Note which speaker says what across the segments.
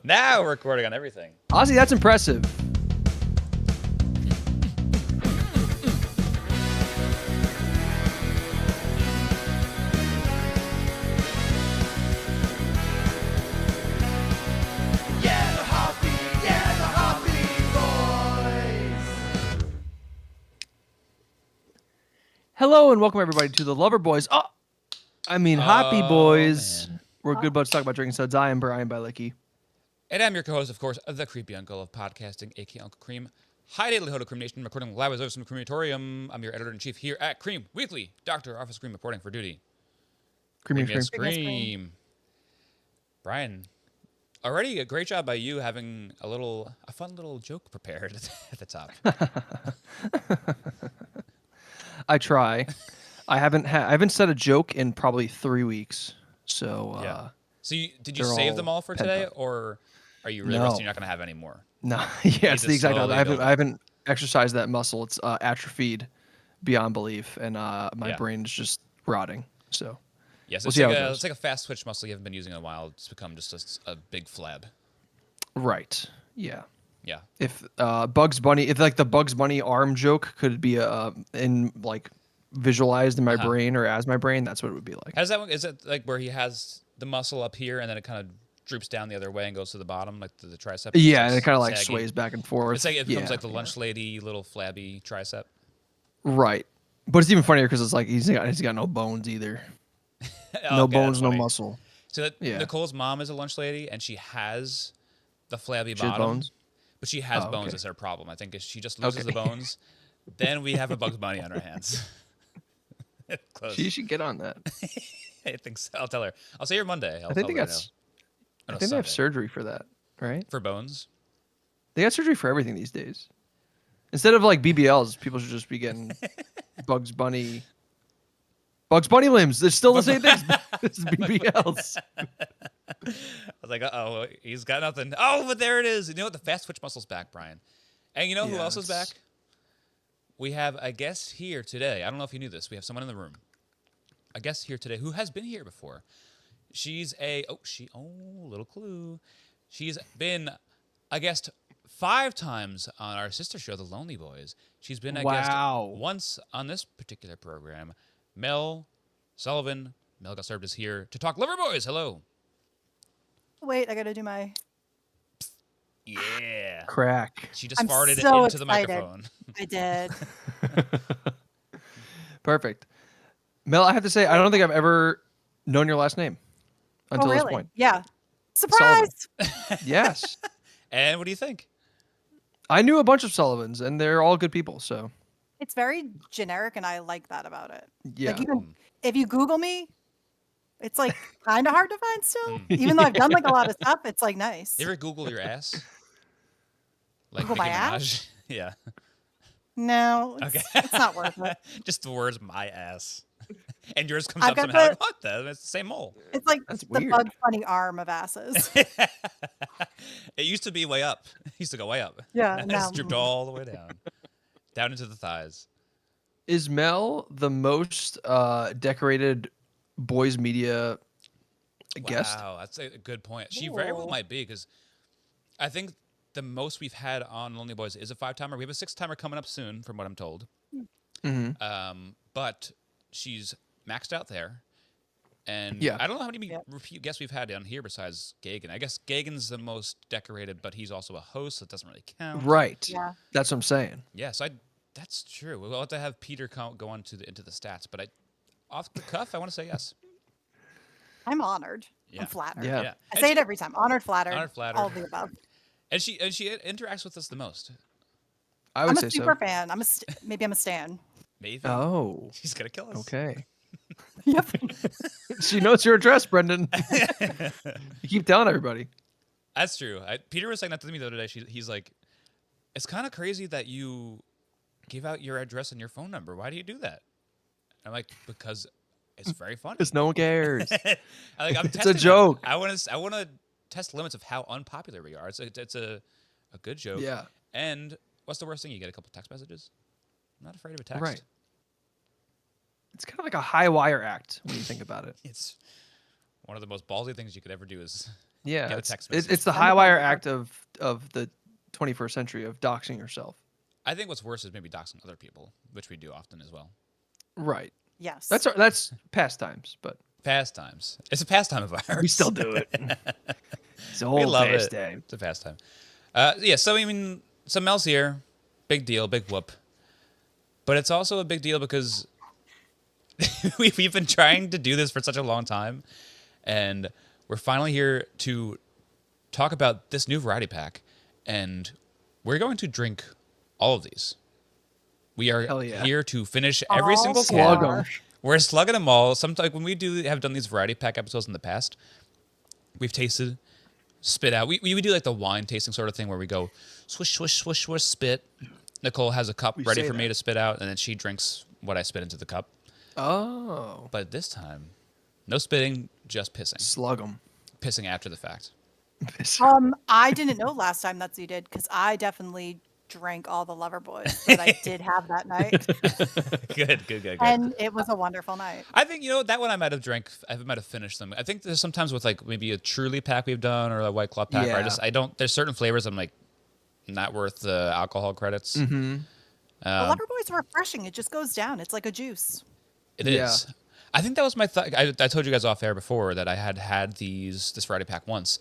Speaker 1: Now we're recording on everything.
Speaker 2: Ozzy, that's impressive. Hello and welcome everybody to the Loverboys. Hoppy Boys.
Speaker 1: Man.
Speaker 2: We're good buds talk about drinking suds. I am Brian Bilecki.
Speaker 1: And I'm your co-host, of course, the creepy uncle of podcasting, aka Uncle Cream. Hi, Daily Hodo Cream Nation, recording live as from Crematorium. I'm your editor-in-chief here at Cream Weekly. Dr. Office Cream reporting for duty.
Speaker 2: Creamy
Speaker 1: Cream. Brian, already a great job by you having a fun little joke prepared at the top.
Speaker 2: I try. I haven't said a joke in probably 3 weeks. So
Speaker 1: Yeah. So did you
Speaker 2: they're
Speaker 1: save
Speaker 2: all
Speaker 1: them all for
Speaker 2: pent
Speaker 1: today,
Speaker 2: up.
Speaker 1: or are you really
Speaker 2: No.
Speaker 1: resting? You're not going to have any more?
Speaker 2: No,
Speaker 1: Need
Speaker 2: yeah, it's
Speaker 1: to
Speaker 2: the exact
Speaker 1: slowly
Speaker 2: opposite.
Speaker 1: build
Speaker 2: I
Speaker 1: it.
Speaker 2: haven't exercised that muscle. It's atrophied beyond belief, and my
Speaker 1: Yeah.
Speaker 2: brain is just rotting. So
Speaker 1: Yes,
Speaker 2: we'll
Speaker 1: it's
Speaker 2: see how
Speaker 1: like
Speaker 2: it
Speaker 1: a
Speaker 2: goes.
Speaker 1: it's like a fast twitch muscle you haven't been using in a while. It's become just a big flab.
Speaker 2: Right. Yeah.
Speaker 1: Yeah.
Speaker 2: If Bugs Bunny, if like the Bugs Bunny arm joke could be visualized in my brain or as my brain, that's what it would be like.
Speaker 1: How's that one? Is it like where he has the muscle up here and then it kind of droops down the other way and goes to the bottom, like the tricep?
Speaker 2: Yeah, and it kind of like
Speaker 1: saggy.
Speaker 2: sways back and forth.
Speaker 1: It's like it becomes
Speaker 2: Yeah,
Speaker 1: like the lunch lady little flabby tricep.
Speaker 2: right. But it's even funnier because it's like he's got no bones either. No
Speaker 1: Okay,
Speaker 2: bones,
Speaker 1: that's
Speaker 2: no
Speaker 1: funny.
Speaker 2: muscle.
Speaker 1: So
Speaker 2: Yeah.
Speaker 1: Nicole's mom is a lunch lady and she has the flabby
Speaker 2: She has
Speaker 1: bottom,
Speaker 2: bones?
Speaker 1: but she has
Speaker 2: Oh,
Speaker 1: bones.
Speaker 2: okay.
Speaker 1: Is her problem? I think if she just loses
Speaker 2: Okay.
Speaker 1: the bones, then we have a Bugs Bunny on our hands. Close.
Speaker 2: She should get on that.
Speaker 1: I think so. I'll tell her. I'll see her Monday.
Speaker 2: I think they have
Speaker 1: Sunday.
Speaker 2: surgery for that, right?
Speaker 1: For bones.
Speaker 2: They got surgery for everything these days. Instead of like BBLs, people should just be getting Bugs Bunny limbs. They're still the same thing. It's BBLs.
Speaker 1: I was like, uh-oh, he's got nothing. Oh, but there it is. You know what? The fast twitch muscle's back, Brian. And you know who
Speaker 2: Yeah,
Speaker 1: else is back? We have a guest here today. I don't know if you knew this. We have someone in the room. A guest here today who has been here before. She's little clue. She's been a guest 5 times on our sister show, The Lonely Boys. She's been a guest once on this particular program. Mel Sullivan. Mel got served is here to talk Loverboys. Hello.
Speaker 3: Wait, I gotta do my.
Speaker 1: Yeah.
Speaker 2: Crack.
Speaker 1: She just
Speaker 3: I'm
Speaker 1: farted
Speaker 3: so
Speaker 1: into the
Speaker 3: excited.
Speaker 1: microphone.
Speaker 3: I did.
Speaker 2: Perfect. Mel, I have to say, I don't think I've ever known your last name until
Speaker 3: oh,
Speaker 2: this
Speaker 3: really?
Speaker 2: point.
Speaker 3: Yeah. Surprise!
Speaker 2: Yes.
Speaker 1: And what do you think?
Speaker 2: I knew a bunch of Sullivans, and they're all good people. So
Speaker 3: It's very generic, and I like that about it.
Speaker 2: yeah,
Speaker 3: Like even if you Google me, it's like kind of hard to find still. Even though I've done like a lot of stuff, it's like nice.
Speaker 1: You ever Google your ass? Like
Speaker 3: Google my
Speaker 1: Nicki
Speaker 3: ass?
Speaker 1: Minaj? Yeah.
Speaker 3: No,
Speaker 1: Okay.
Speaker 3: it's not worth it.
Speaker 1: Just the words "my ass," and yours comes
Speaker 3: I've
Speaker 1: up
Speaker 3: got
Speaker 1: somehow.
Speaker 3: the-
Speaker 1: Like, what the? It's the same mole.
Speaker 3: It's like
Speaker 2: That's
Speaker 3: the
Speaker 2: weird.
Speaker 3: Bugs Bunny arm of asses.
Speaker 1: It used to be way up. It used to go way up.
Speaker 3: Yeah,
Speaker 1: Now
Speaker 3: now-
Speaker 1: it's dripped all the way down into the thighs.
Speaker 2: is Mel the most decorated boys media guest?
Speaker 1: Wow, that's a good point. She very well
Speaker 3: Ooh.
Speaker 1: might be because I think the most we've had on Lonely Boys is a 5-timer. We have a 6-timer coming up soon, from what I'm told.
Speaker 2: Mm-hmm.
Speaker 1: But she's maxed out there. And
Speaker 2: Yeah.
Speaker 1: I don't know how many
Speaker 3: Yeah.
Speaker 1: repeat guests we've had on here besides Gagan. I guess Gagan's the most decorated, but he's also a host, so it doesn't really count.
Speaker 2: Right.
Speaker 3: Yeah.
Speaker 2: That's what I'm saying.
Speaker 1: Yes, that's true. We'll have to have Peter go on into the stats, but off the cuff, I want to say yes.
Speaker 3: I'm honored.
Speaker 1: Yeah.
Speaker 3: I'm flattered.
Speaker 2: Yeah.
Speaker 1: Yeah.
Speaker 3: I
Speaker 1: And
Speaker 3: say
Speaker 1: she-
Speaker 3: it every time. Honored, flattered.
Speaker 1: Honored, flattered.
Speaker 3: All of the above.
Speaker 1: And she interacts with us the most.
Speaker 2: I would
Speaker 3: I'm
Speaker 2: say
Speaker 3: a super
Speaker 2: so.
Speaker 3: fan. Maybe I'm a stan.
Speaker 1: Maybe.
Speaker 2: Oh,
Speaker 1: She's gonna kill us.
Speaker 2: okay.
Speaker 3: Yep.
Speaker 2: She knows your address, Brendan. You keep telling everybody.
Speaker 1: That's true. Peter was saying that to me the other day. He's like, it's kind of crazy that you give out your address and your phone number. Why do you do that? I'm like, because it's very funny.
Speaker 2: Because no one cares.
Speaker 1: I'm
Speaker 2: It's a
Speaker 1: testing them.
Speaker 2: joke.
Speaker 1: I want to test limits of how unpopular we are. It's a good joke.
Speaker 2: Yeah.
Speaker 1: And what's the worst thing? You get a couple text messages. I'm not afraid of a text.
Speaker 2: Right. It's kind of like a high wire act when you think about it.
Speaker 1: It's one of the most ballsy things you could ever do is
Speaker 2: Yeah,
Speaker 1: get a
Speaker 2: it's
Speaker 1: text
Speaker 2: it's,
Speaker 1: message.
Speaker 2: it's the
Speaker 3: Send it
Speaker 2: high
Speaker 3: on
Speaker 2: wire
Speaker 3: over.
Speaker 2: act of the 21st century of doxing yourself.
Speaker 1: I think what's worse is maybe doxing other people, which we do often as well.
Speaker 2: Right.
Speaker 3: Yes.
Speaker 2: That's pastimes, but
Speaker 1: Pastimes. It's a pastime of ours.
Speaker 2: we still do it. It's a
Speaker 1: We
Speaker 2: whole
Speaker 1: love it.
Speaker 2: pastime.
Speaker 1: It's a pastime. Yeah, so I mean, so Mel's here. Big deal, big whoop. But it's also a big deal because we've been trying to do this for such a long time. And we're finally here to talk about this new variety pack. And we're going to drink all of these. We are
Speaker 2: Hell yeah.
Speaker 1: here to finish every
Speaker 3: All
Speaker 1: single
Speaker 2: Slug
Speaker 1: can.
Speaker 2: 'em.
Speaker 1: We're slugging them all. Sometimes when we have done these variety pack episodes in the past, we've tasted, spit out. We do like the wine tasting sort of thing where we go swish, swish, swish, swish, spit. Nicole has a cup
Speaker 2: We
Speaker 1: ready
Speaker 2: say
Speaker 1: for me
Speaker 2: that.
Speaker 1: to spit out, and then she drinks what I spit into the cup.
Speaker 2: Oh,
Speaker 1: But this time, no spitting, just pissing.
Speaker 2: slug them.
Speaker 1: Pissing after the fact.
Speaker 3: I didn't know last time that's you did because I definitely drank all the Loverboys that I did have that night,
Speaker 1: Good.
Speaker 3: and it was a wonderful night.
Speaker 1: I think, that one I might have drank. I might have finished them. I think there's sometimes with like maybe a Truly pack we've done or a White Claw pack where
Speaker 2: Yeah.
Speaker 1: I don't, there's certain flavors I'm like, not worth the alcohol credits.
Speaker 2: Mm-hmm.
Speaker 3: The Loverboys are refreshing. It just goes down. It's like a juice.
Speaker 1: It
Speaker 2: Yeah.
Speaker 1: is. I think that was my thought. I told you guys off air before that I had this variety pack once,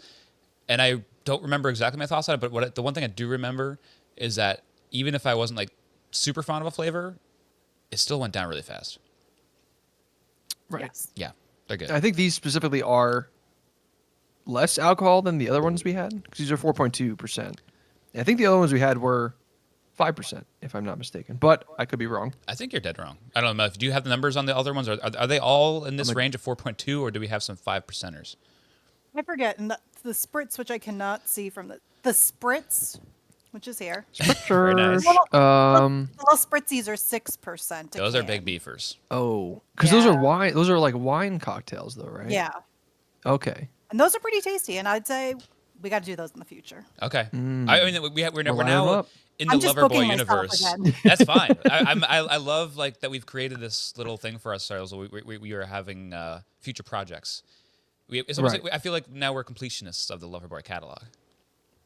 Speaker 1: and I don't remember exactly my thoughts on it. But the one thing I do remember is that even if I wasn't like super fond of a flavor, it still went down really fast.
Speaker 2: Right.
Speaker 3: Yes.
Speaker 1: Yeah, they're good.
Speaker 2: I think these specifically are less alcohol than the other ones we had because these are 4.2%. I think the other ones we had were 5%, if I'm not mistaken. But I could be wrong.
Speaker 1: I think you're dead wrong. I don't know. Do you have the numbers on the other ones? Are they all in this
Speaker 2: like-
Speaker 1: range of 4.2, or do we have some 5%ers?
Speaker 3: I forget. And the spritz, which I cannot see from the spritz, which is here.
Speaker 1: Very nice.
Speaker 2: Um.
Speaker 3: The little spritzies are 6%.
Speaker 1: Those are big beefers.
Speaker 2: Oh, because those are
Speaker 3: Yeah.
Speaker 2: wine. Those are like wine cocktails, though, right?
Speaker 3: Yeah,
Speaker 2: Okay.
Speaker 3: and those are pretty tasty. And I'd say we got to do those in the future.
Speaker 1: Okay.
Speaker 2: Mm.
Speaker 1: I mean, we're
Speaker 2: We'll line 'em
Speaker 1: now
Speaker 2: up.
Speaker 1: in the
Speaker 3: I'm just
Speaker 1: Loverboy
Speaker 3: booking myself
Speaker 1: universe.
Speaker 3: again.
Speaker 1: That's fine. I love like that we've created this little thing for ourselves. We are having future projects. It's almost
Speaker 2: Right.
Speaker 1: like, I feel like now we're completionists of the Loverboy catalog.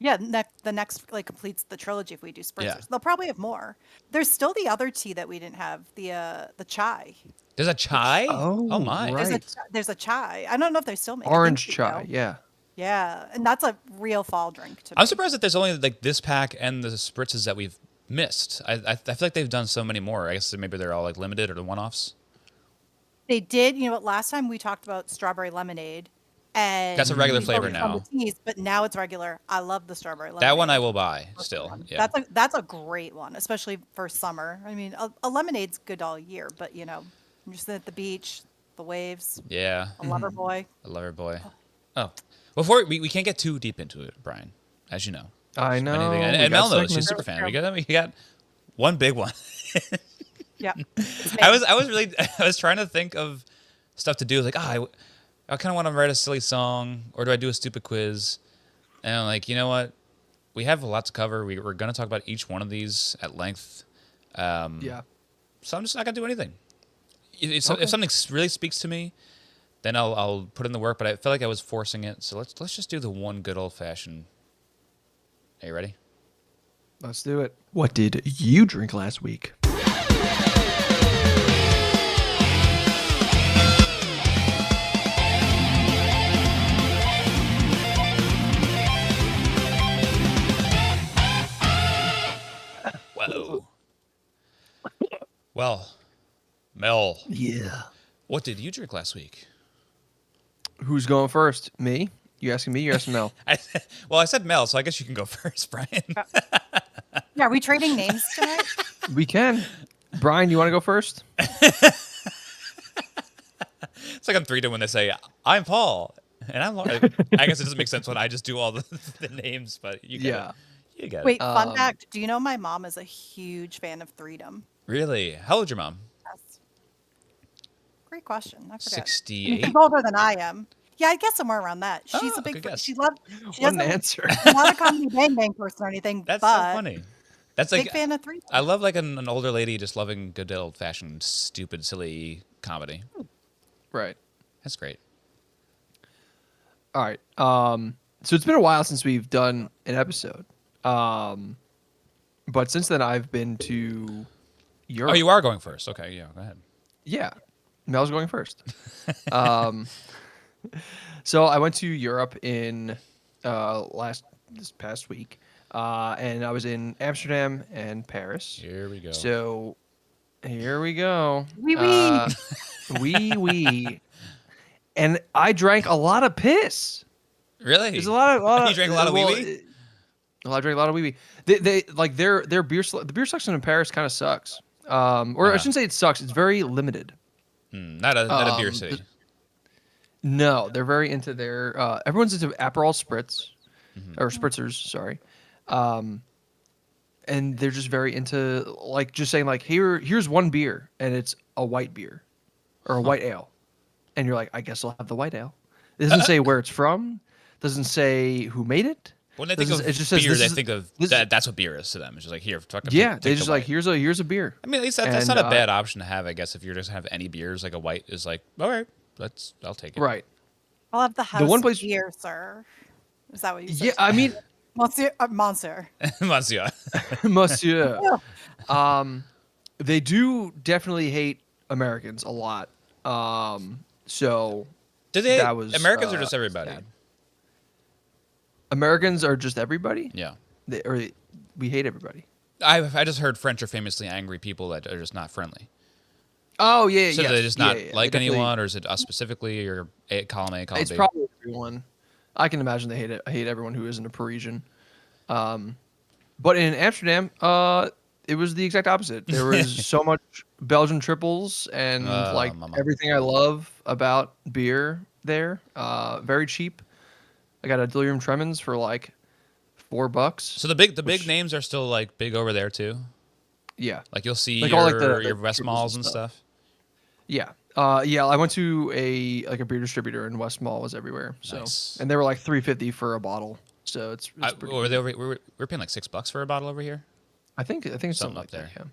Speaker 3: Yeah, the next like completes the trilogy if we do spritzers.
Speaker 1: Yeah.
Speaker 3: They'll probably have more. There's still the other tea that we didn't have, the chai.
Speaker 1: There's a chai.
Speaker 2: Oh,
Speaker 1: My.
Speaker 2: right.
Speaker 3: There's a chai. I don't know if they still make it. I think
Speaker 2: Orange
Speaker 3: they
Speaker 2: chai.
Speaker 3: do.
Speaker 2: Yeah.
Speaker 3: Yeah, and that's a real fall drink to me.
Speaker 1: I'm surprised that there's only like this pack and the spritzes that we've missed. I feel like they've done so many more. I guess maybe they're all like limited or the one-offs.
Speaker 3: They did, you know what, last time we talked about strawberry lemonade. And
Speaker 1: That's a regular
Speaker 3: we
Speaker 1: flavor
Speaker 3: focused on
Speaker 1: now.
Speaker 3: the teas, but now it's regular. I love the strawberry lemonade.
Speaker 1: That one I will buy
Speaker 3: That's
Speaker 1: still.
Speaker 3: one.
Speaker 1: Yeah.
Speaker 3: That's a great one, especially for summer. I mean, a lemonade's good all year, but I'm just at the beach, the waves,
Speaker 1: Yeah.
Speaker 3: a lover boy.
Speaker 1: A Loverboy. Oh. Before we can't get too deep into it, Brian, as you know.
Speaker 2: I know.
Speaker 1: Anything-
Speaker 2: we
Speaker 1: And
Speaker 2: got
Speaker 1: Mel knows. She's a
Speaker 2: segments.
Speaker 1: super fan. We got one big one.
Speaker 3: Yeah.
Speaker 1: I was trying to think of stuff to do. Like, I kind of want to write a silly song, or do I do a stupid quiz? And I'm like, you know what? We have a lot to cover. We're going to talk about each one of these at length.
Speaker 2: Yeah.
Speaker 1: So I'm just not going to do anything. If
Speaker 2: Okay.
Speaker 1: something really speaks to me, then I'll put in the work. But I felt like I was forcing it. So let's just do the one good old fashioned. Are you ready?
Speaker 2: Let's do it. What did you drink last week?
Speaker 1: Whoa. Well, Mel,
Speaker 2: Yeah.
Speaker 1: what did you drink last week?
Speaker 2: Who's going first? Me? You asking me? You're asking Mel.
Speaker 1: I said Mel, so I guess you can go first, Brian.
Speaker 3: Yeah, are we trading names tonight?
Speaker 2: We can. Brian, you want to go first?
Speaker 1: It's like I'm 3 to when they say, I'm Paul. And I'm Laura. I guess it doesn't make sense when I just do all the names, but you get
Speaker 2: Yeah.
Speaker 1: it. You get
Speaker 3: Wait,
Speaker 1: it.
Speaker 3: fun fact. Do you know my mom is a huge fan of Freedom?
Speaker 1: Really? How old's your mom?
Speaker 3: Yes. Great question. I forget.
Speaker 1: 68?
Speaker 3: She's older than I am. Yeah, I guess somewhere around that. She's
Speaker 1: Oh,
Speaker 3: a big.
Speaker 1: good guess.
Speaker 3: She
Speaker 2: What an
Speaker 3: doesn't.
Speaker 2: answer.
Speaker 3: She's not a comedy bang bang person or anything.
Speaker 1: That's
Speaker 3: but
Speaker 1: so funny. That's like,
Speaker 3: big fan of Freedom.
Speaker 1: I love like an older lady just loving good old fashioned, stupid, silly comedy.
Speaker 2: Right.
Speaker 1: That's great.
Speaker 2: All right. So it's been a while since we've done an episode. But since then, I've been to Europe.
Speaker 1: Oh, you are going first. Okay, yeah, go ahead.
Speaker 2: Yeah, Mel's going first. So I went to Europe in this past week, and I was in Amsterdam and Paris.
Speaker 1: Here we go.
Speaker 2: So here we go.
Speaker 3: Wee wee.
Speaker 2: Wee. And I drank a lot of piss.
Speaker 1: Really?
Speaker 2: There's a lot of
Speaker 1: You drank a lot of wee-wee?
Speaker 2: I drank a lot of wee-wee. They like their beer the beer selection in Paris kind of sucks. Or I shouldn't say it sucks. It's very limited.
Speaker 1: Not a beer city.
Speaker 2: No, they're very into their. Everyone's into Aperol spritz, or spritzers. Sorry, and they're just very into like just saying like here's one beer and it's a white beer, or a white ale, and you're like I guess I'll have the white ale. It doesn't say where it's from. Doesn't say who made it.
Speaker 1: When they think of
Speaker 2: It just says
Speaker 1: beer,
Speaker 2: this
Speaker 1: they
Speaker 2: is-
Speaker 1: think of
Speaker 2: this-
Speaker 1: that's what beer is to them. It's just like here, fucking
Speaker 2: Yeah,
Speaker 1: take
Speaker 2: they
Speaker 1: the
Speaker 2: just like
Speaker 1: white.
Speaker 2: here's a beer.
Speaker 1: I mean, at least that's
Speaker 2: And,
Speaker 1: not a bad option to have, I guess. If you're just have any beers, like a white is like, all right, I'll take it.
Speaker 2: Right.
Speaker 3: I'll have the house
Speaker 2: one place-
Speaker 3: beer, sir. Is that what you said?
Speaker 2: Yeah, I mean,
Speaker 3: Monsieur. Monsieur.
Speaker 1: Monsieur.
Speaker 2: Monsieur. They do definitely hate Americans a lot. So
Speaker 1: Do they?
Speaker 2: That was,
Speaker 1: Americans or just everybody?
Speaker 2: sad. Americans are just everybody.
Speaker 1: Yeah.
Speaker 2: We hate everybody.
Speaker 1: I just heard French are famously angry people that are just not friendly.
Speaker 2: Oh yeah,
Speaker 1: So
Speaker 2: yes.
Speaker 1: do they just
Speaker 2: Yeah,
Speaker 1: not
Speaker 2: yeah,
Speaker 1: like
Speaker 2: they definitely-
Speaker 1: anyone, or is it us specifically, or column A, column
Speaker 2: It's
Speaker 1: B?
Speaker 2: probably everyone. I can imagine they hate everyone who isn't a Parisian. But in Amsterdam, it was the exact opposite. There was so much Belgian triples and like
Speaker 1: mama.
Speaker 2: everything I love about beer there. Very cheap. I got a Delirium Tremens for like $4.
Speaker 1: So the big names are still like big over there too.
Speaker 2: Yeah.
Speaker 1: Like you'll see
Speaker 2: Like
Speaker 1: your,
Speaker 2: all, like, the
Speaker 1: your West
Speaker 2: triples
Speaker 1: Malls
Speaker 2: and
Speaker 1: and stuff.
Speaker 2: Yeah. Yeah, I went to a beer distributor and West Mall was everywhere. So
Speaker 1: Nice.
Speaker 2: and they were like $3.50 for a bottle. So it's pretty
Speaker 1: Were
Speaker 2: good.
Speaker 1: they we're paying like $6 for a bottle over here.
Speaker 2: I think it's
Speaker 1: Something
Speaker 2: something
Speaker 1: up
Speaker 2: like
Speaker 1: there.
Speaker 2: that, yeah.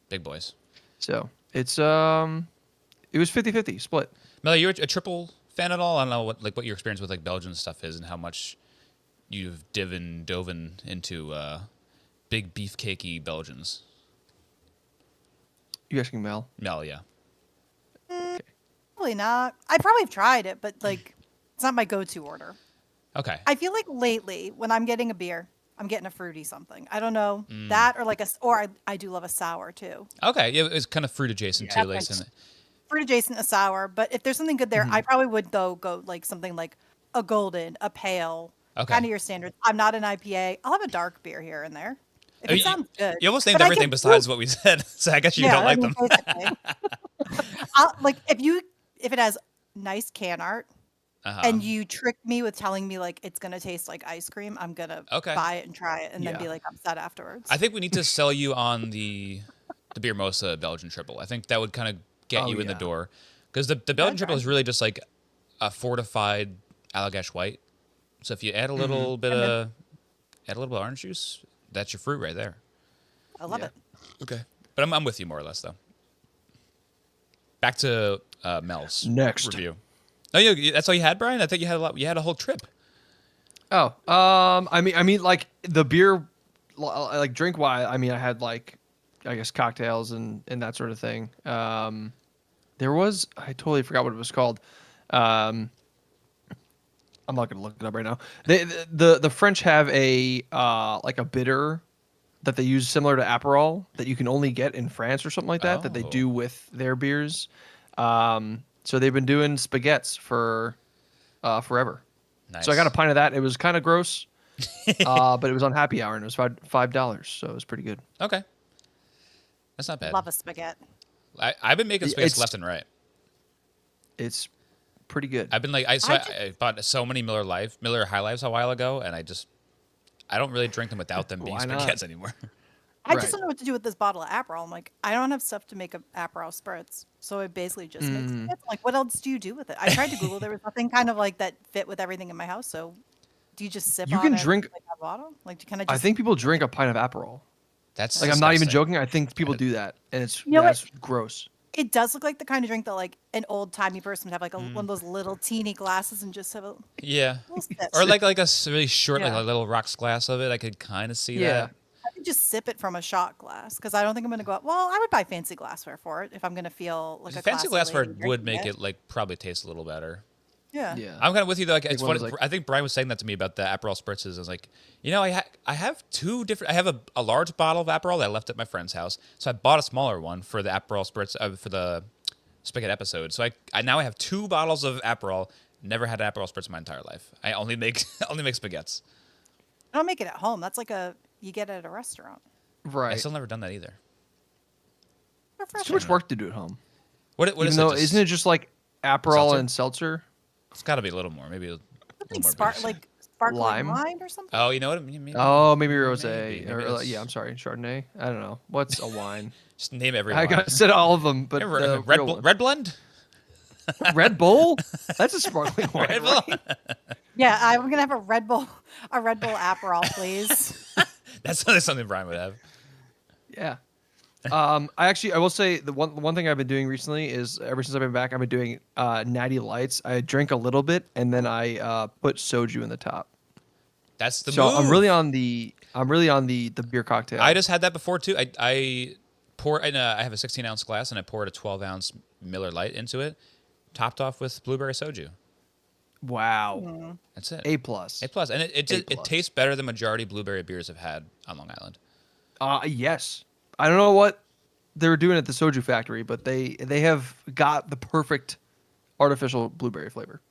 Speaker 1: Big boys.
Speaker 2: So it's it was 50-50 split.
Speaker 1: Mel, you're a triple fan at all? I don't know what your experience with like Belgian stuff is and how much you've dove into big beefcakey Belgians.
Speaker 2: You asking Mel?
Speaker 1: Mel, yeah.
Speaker 3: Probably not. I probably have tried it, but like, it's not my go-to order.
Speaker 1: Okay.
Speaker 3: I feel like lately, when I'm getting a beer, I'm getting a fruity something. I don't know that or like I do love a sour too.
Speaker 1: Okay. Yeah, it's kind of fruit adjacent
Speaker 3: Yeah.
Speaker 1: too, like in it.
Speaker 3: Fruit adjacent, a sour. But if there's something good there, I probably would though go like something like a golden, a pale,
Speaker 1: Okay.
Speaker 3: kind of your standard. I'm not an IPA. I'll have a dark beer here and there. If
Speaker 1: Oh,
Speaker 3: it sounds good.
Speaker 1: You almost named
Speaker 3: But I
Speaker 1: everything
Speaker 3: get
Speaker 1: besides
Speaker 3: fruit.
Speaker 1: what we said, so I guess you don't
Speaker 3: I
Speaker 1: like
Speaker 3: mean,
Speaker 1: them.
Speaker 3: basically. Like if it has nice can art
Speaker 1: Uh-huh.
Speaker 3: and you trick me with telling me like it's gonna taste like ice cream, I'm gonna
Speaker 1: Okay.
Speaker 3: buy it and try it and then be
Speaker 2: Yeah.
Speaker 3: like upset afterwards.
Speaker 1: I think we need to sell you on the beer Mosa Belgian triple. I think that would kind of get
Speaker 2: Oh,
Speaker 1: you in the
Speaker 2: yeah.
Speaker 1: door because the Belgian triple
Speaker 3: Okay.
Speaker 1: is really just like a fortified Allagash white. So if you add a little bit of orange juice, that's your fruit right there.
Speaker 3: I love
Speaker 2: Yeah.
Speaker 3: it.
Speaker 1: Okay, but I'm with you more or less though. Back to Mel's
Speaker 2: Next.
Speaker 1: review. Oh, yeah, that's all you had, Brian? I thought you had a lot. You had a whole trip.
Speaker 2: Oh, I mean, like the beer, like drink wise. I mean, I had like, I guess cocktails and that sort of thing. There was I totally forgot what it was called. I'm not gonna look it up right now. The French have a like a bitter that they use similar to Aperol that you can only get in France or something like that that they
Speaker 1: Oh.
Speaker 2: do with their beers. So they've been doing spaghettis for forever.
Speaker 1: Nice.
Speaker 2: So I got a pint of that. It was kind of gross, but it was on happy hour and it was $5, so it was pretty good.
Speaker 1: Okay, that's not bad.
Speaker 3: Love a spaghetti.
Speaker 1: I've been making space
Speaker 2: It's-
Speaker 1: left and right.
Speaker 2: It's pretty good.
Speaker 1: I've been like I bought so many Miller High Lives a while ago, and I don't really drink them without them being
Speaker 2: Why not?
Speaker 1: spaghettis anymore.
Speaker 3: I
Speaker 2: Right.
Speaker 3: just don't know what to do with this bottle of Aperol. I'm like, I don't have stuff to make a Aperol spritz, so I basically just make spritz. Like, what else do you do with it? I tried to Google. There was nothing kind of like that fit with everything in my house. So, do you just sip?
Speaker 2: You
Speaker 3: on
Speaker 2: can
Speaker 3: it
Speaker 2: drink-
Speaker 3: like a bottle. Like, do you kind of
Speaker 2: I
Speaker 3: just?
Speaker 2: think people drink a pint of Aperol.
Speaker 1: That's
Speaker 2: Like I'm not even
Speaker 1: disgusting.
Speaker 2: joking. I think people do that, and it's
Speaker 3: You know what?
Speaker 2: that's gross.
Speaker 3: It does look like the kind of drink that like an old timey person would have, like one of those little teeny glasses and just have a
Speaker 1: Yeah.
Speaker 3: little sip.
Speaker 1: Or like really short, like
Speaker 3: Yeah.
Speaker 1: a little rocks glass of it. I could kind of see
Speaker 2: Yeah.
Speaker 1: that.
Speaker 3: I could just sip it from a shot glass because I don't think I'm gonna go out. Well, I would buy fancy glassware for it if I'm gonna feel like a
Speaker 1: Fancy
Speaker 3: classy
Speaker 1: glassware
Speaker 3: lady
Speaker 1: would
Speaker 3: drinking
Speaker 1: make it like probably taste a little better.
Speaker 3: Yeah.
Speaker 2: Yeah.
Speaker 1: I'm kind of with you though. Like, it's
Speaker 2: one
Speaker 1: funny.
Speaker 2: of those, like-
Speaker 1: I think Brian was saying that to me about the Aperol spritzes. I was like, I have two different. I have a large bottle of Aperol that I left at my friend's house, so I bought a smaller one for the Aperol spritz for the spaghetti episode. So I now have 2 bottles of Aperol. Never had an Aperol spritz in my entire life. I only make only make spaghettis.
Speaker 3: I don't make it at home. That's like you get it at a restaurant.
Speaker 2: Right.
Speaker 1: I still never done that either.
Speaker 2: It's too much work to do at home.
Speaker 1: What
Speaker 2: Even
Speaker 1: is
Speaker 2: though,
Speaker 1: it?
Speaker 2: isn't it just like Aperol
Speaker 1: Seltzer?
Speaker 2: and seltzer?
Speaker 1: It's got to be a little more. Maybe a
Speaker 3: I
Speaker 1: little
Speaker 3: think
Speaker 1: more.
Speaker 3: sparkling
Speaker 2: Lime?
Speaker 3: wine or something.
Speaker 1: Oh, you know what? Maybe,
Speaker 2: Oh, maybe rosé.
Speaker 1: Maybe
Speaker 2: Or,
Speaker 1: it's-
Speaker 2: yeah, I'm sorry, Chardonnay. I don't know. What's a wine?
Speaker 1: just name every.
Speaker 2: I
Speaker 1: wine.
Speaker 2: said all of them, but
Speaker 1: Red,
Speaker 2: the
Speaker 1: Red,
Speaker 2: real
Speaker 1: Bl-
Speaker 2: one.
Speaker 1: Red Blend.
Speaker 2: Red Bull? That's a sparkling wine.
Speaker 1: Red Bull.
Speaker 2: right?
Speaker 3: Yeah, I'm gonna have a Red Bull Aperol, please.
Speaker 1: That's something Brian would have.
Speaker 2: Yeah. I will say the one thing I've been doing recently is ever since I've been back, I've been doing natty lights. I drink a little bit and then I put soju in the top.
Speaker 1: That's the
Speaker 2: So
Speaker 1: move.
Speaker 2: I'm really on the beer cocktail.
Speaker 1: I just had that before too. I have a 16-ounce glass and I poured a 12-ounce Miller Lite into it, topped off with blueberry soju.
Speaker 2: Wow.
Speaker 1: That's it.
Speaker 2: A plus.
Speaker 1: A plus, and it
Speaker 2: plus.
Speaker 1: tastes better than majority blueberry beers have had on Long Island.
Speaker 2: Yes. I don't know what they were doing at the soju factory, but they have got the perfect artificial blueberry flavor.